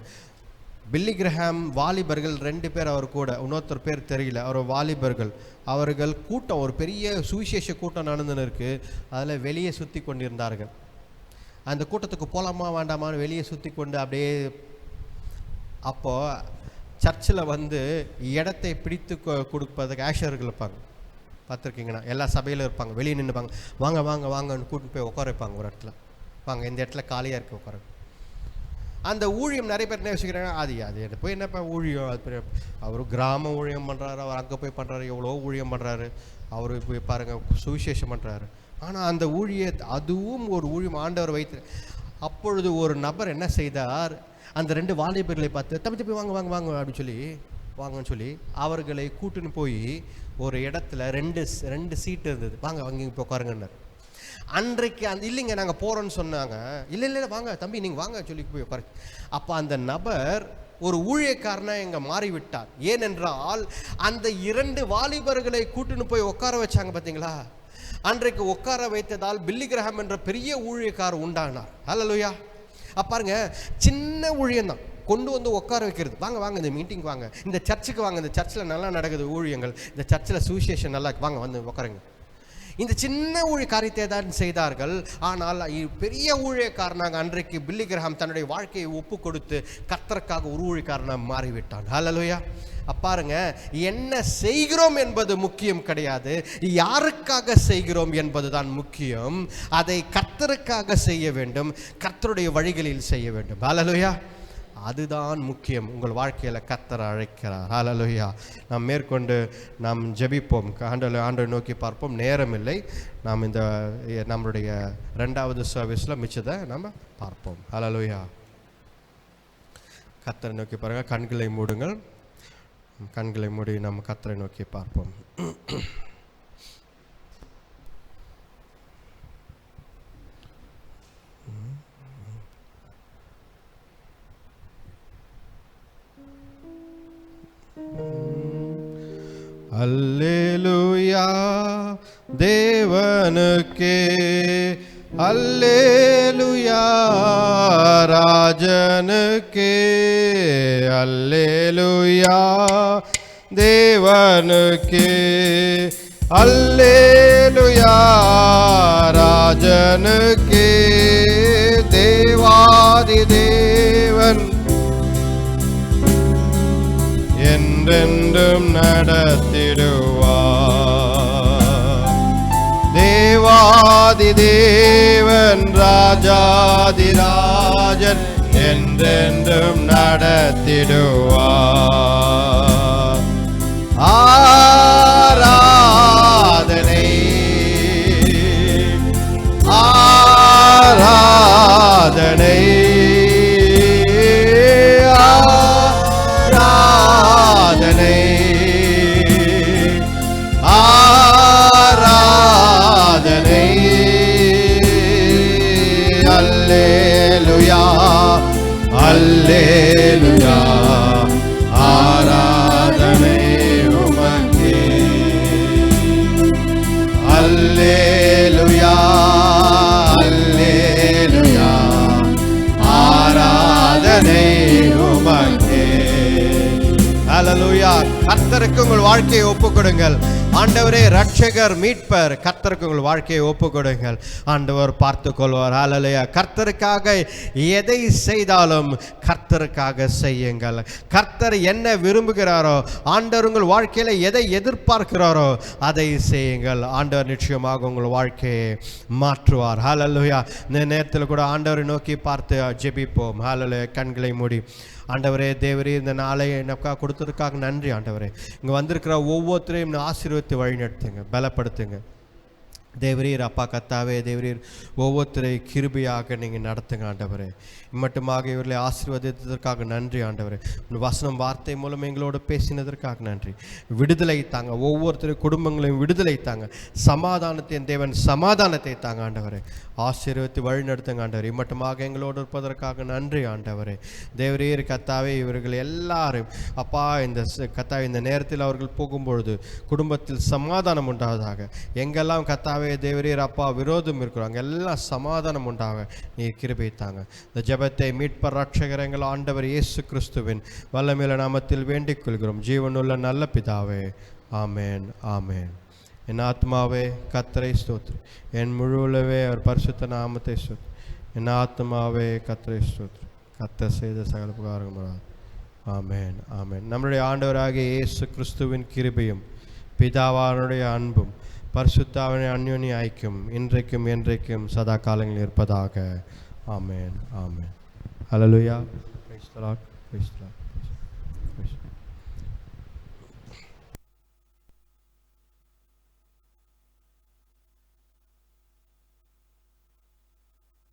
பில்லி கிரஹாம் வாலிபர்கள் 2 பேர் அவர் கூட, இன்னொருத்தர் பேர் தெரியல, அவர் வாலிபர்கள், அவர்கள் கூட்டம் ஒரு பெரிய சுவிசேஷ கூட்டம் நடந்துன்னு இருக்குது. அதில் வெளியே சுற்றி கொண்டிருந்தார்கள். அந்த கூட்டத்துக்கு போகலாமா வேண்டாமான்னு வெளியே சுற்றி கொண்டு அப்படியே, அப்போது சர்ச்சில் வந்து இடத்தை பிடித்து கொடுப்பதுக்கு ஆஷர்கள் இருப்பாங்க, பார்த்துருக்கீங்கன்னா எல்லா சபையிலும் இருப்பாங்க. வெளியே நின்றுப்பாங்க, வாங்க வாங்க வாங்கன்னு கூட்டின்னு போய் உட்கார வைப்பாங்க ஒரு இடத்துல, வாங்க இந்த இடத்துல காலியாக இருக்குது உட்கார. அந்த ஊழியம் நிறைய பேர் என்ன யோசிக்கிறாங்க, அது போய் என்னப்பா ஊழியம், அது அவர் கிராம ஊழியம் பண்ணுறாரு, அவர் அங்கே போய் பண்ணுறாரு, எவ்வளோ ஊழியம் பண்ணுறாரு, அவர் போய் பாருங்கள் சுவிசேஷம் பண்ணுறாரு. ஆனால் அந்த அதுவும் ஒரு ஊழியம் ஆண்டவர் வைத்து. அப்பொழுது ஒரு நபர் என்ன செய்தார், அந்த 2 வாலிபர்களை பார்த்து தம்பி வாங்க வாங்க வாங்க அப்படின்னு சொல்லி வாங்கன்னு சொல்லி அவர்களை கூட்டுன்னு போய் ஒரு இடத்துல 2 சீட்டு இருந்தது, வாங்க வாங்க இப்போ உட்காருங்கன்னார். அன்றைக்கு அந்த இல்லைங்க நாங்கள் போகிறோன்னு சொன்னாங்க. இல்லை வாங்க தம்பி நீங்கள் வாங்க சொல்லி போய் உட்காரு. அப்போ அந்த நபர் ஒரு ஊழியக்காரனை இங்கே மாறிவிட்டார். ஏனென்றால் அந்த 2 வாலிபர்களை கூட்டுன்னு போய் உட்கார வச்சாங்க பார்த்தீங்களா. அன்றைக்கு உட்கார வைத்ததால் பில்லி கிரஹாம் என்ற பெரிய ஊழியக்காரர் உண்டானார். ஹல்லேலூயா. பாருங்க, சின்ன ஊழியம்தான் கொண்டு வந்து உட்கார வைக்கிறது. வாங்க வாங்க இந்த மீட்டிங் வாங்க, இந்த சர்ச்சுக்கு வாங்க, இந்த சர்ச்சில் நல்லா நடக்குது ஊழியங்கள், இந்த சர்ச்சில் சுவிசேஷம் நல்லா வாங்க வந்து உட்காருங்க. இந்த சின்ன காரியத்தை தான் செய்தார்கள். ஆனால் பெரிய ஊழியக்காரனாக அன்றைக்கு பில்லி கிரஹாம் தன்னுடைய வாழ்க்கையை ஒப்பு கொடுத்து கர்த்தருக்காக ஒரு ஊழியக்காரனாக மாறிவிட்டான். ஹல்லேலூயா. பாருங்க, என்ன செய்கிறோம் என்பது முக்கியம் கிடையாது, யாருக்காக செய்கிறோம் என்பதுதான் முக்கியம். அதை கர்த்தருக்காக செய்ய வேண்டும், கர்த்தருடைய வழிகளில் செய்ய வேண்டும். ஹல்லேலூயா. அதுதான் முக்கியம். உங்கள் வாழ்க்கையில் கர்த்தர் அழைக்கிறார். ஹல்லேலூயா. நாம் மேற்கொண்டு நாம் ஜெபிப்போம், ஆண்டவரை நோக்கி பார்ப்போம். நேரம் இல்லை, நாம் இந்த நம்மளுடைய 2வது சர்வீஸில் மிச்சத்தை நம்ம பார்ப்போம். ஹல்லேலூயா. கர்த்தரை நோக்கி பாருங்கள். கண்களை மூடுங்கள். கண்களை மூடி நம்ம கர்த்தரை நோக்கி பார்ப்போம். அல்லேலூயா தேவனுக்கே, அல்லேலூயா ராஜனுக்கே, அல்லேலூயா தேவனுக்கே, அல்லேலூயா ராஜனுக்கே. தேவாதி தேவன் என்றென்றும் நடத்திடுவார். தேவாதி தேவன் ராஜாதி ராஜன் என்றென்றும் நடத்திடுவார். ஆராதனை ஆராதனை கர்த்தருக்கு உங்கள் வாழ்க்கையை ஒப்புக் கொடுங்கள். ஆண்டவரே ரட்சகர் மீட்பர், கர்த்தருக்கு உங்கள் வாழ்க்கையை ஒப்புக் கொடுங்கள். ஆண்டவர் பார்த்து கொள்வார். ஹல்லேலூயா. கர்த்தருக்காக எதை செய்தாலும் கர்த்தருக்காக செய்யுங்கள். கர்த்தர் என்ன விரும்புகிறாரோ, ஆண்டவர் உங்கள் வாழ்க்கையில் எதை எதிர்பார்க்கிறாரோ அதை செய்யுங்கள். ஆண்டவர் நிச்சயமாக உங்கள் வாழ்க்கையை மாற்றுவார். ஹல்லேலூயா. இந்த நேரத்தில் கூட ஆண்டவரை நோக்கி பார்த்து ஜெபிப்போம். ஹல்லேலூயா. கண்களை மூடி, ஆண்டவரே தேவரே, இந்த நாளை எனக்காக கொடுத்ததுக்காக நன்றி. ஆண்டவரே, இங்கே வந்திருக்கிற ஒவ்வொருத்தரையும் ஆசீர்வதித்து வழிநடத்துங்க, பலப்படுத்துங்க. தேவரீர் அப்பா கர்த்தாவே, தேவரீர் ஒவ்வொருத்தரை கிருபையாக நீங்கள் நடத்துங்க ஆண்டவரே. மட்டுமாக இவர்களை ஆசீர்வதித்ததற்காக நன்றி ஆண்டவரே. வசனம் வார்த்தை மூலம் எங்களோடு பேசினதற்காக நன்றி. விடுதலை தாங்க, ஒவ்வொருத்தரை குடும்பங்களையும் விடுதலை தாங்க. சமாதானத்தின் தேவன் சமாதானத்தை தாங்க ஆண்டவரே. ஆசீர்வதித்து வழி நடத்துங்க ஆண்டவரே. மட்டுமாக எங்களோடு இருப்பதற்காக நன்றி ஆண்டவரே. தேவரீர் கர்த்தாவே, இவர்கள் எல்லாரும் அப்பா இந்த கர்த்தாவே இந்த நேரத்தில் அவர்கள் போகும்பொழுது குடும்பத்தில் சமாதானம் உண்டாவதாக. எங்கெல்லாம் கர்த்தாவே தேவரீர் அப்பா விரோதம் இருக்கிறாங்க, எல்லாம் சமாதானம் உண்டாக நீர் கிருபை தாங்க. இந்த ஜெபத்தை மீட்பர் ரட்சகர் எங்கள் ஆண்டவர் இயேசு கிறிஸ்துவின் வல்லமையுள்ள நாமத்தில் வேண்டிக் கொள்கிறோம் ஜீவனுள்ள நல்ல பிதாவே. ஆமேன், ஆமேன். என் ஆத்மாவே கர்த்தரை ஸ்தோத்திரி, என் முழுவலவே அவர் பரிசுத்த நாமத்தை ஸ்தோத்திரி. என் ஆத்மாவே கர்த்தரை ஸ்தோத்திரி, கர்த்தர் செய்த சகல உபகாரங்களால். ஆமேன், ஆமேன். நம்முடைய ஆண்டவராகிய இயேசு கிறிஸ்துவின் கிருபையும் பிதாவானுடைய அன்பும் பரிசுத்தாவின் அந்யோன்ய ஐக்கியம் இன்றைக்கும் என்றைக்கும் சதா காலங்களில் இருப்பதாக. ஆமேன், ஆமேன். ஹல்லேலூயா. Praise the Lord, praise the Lord.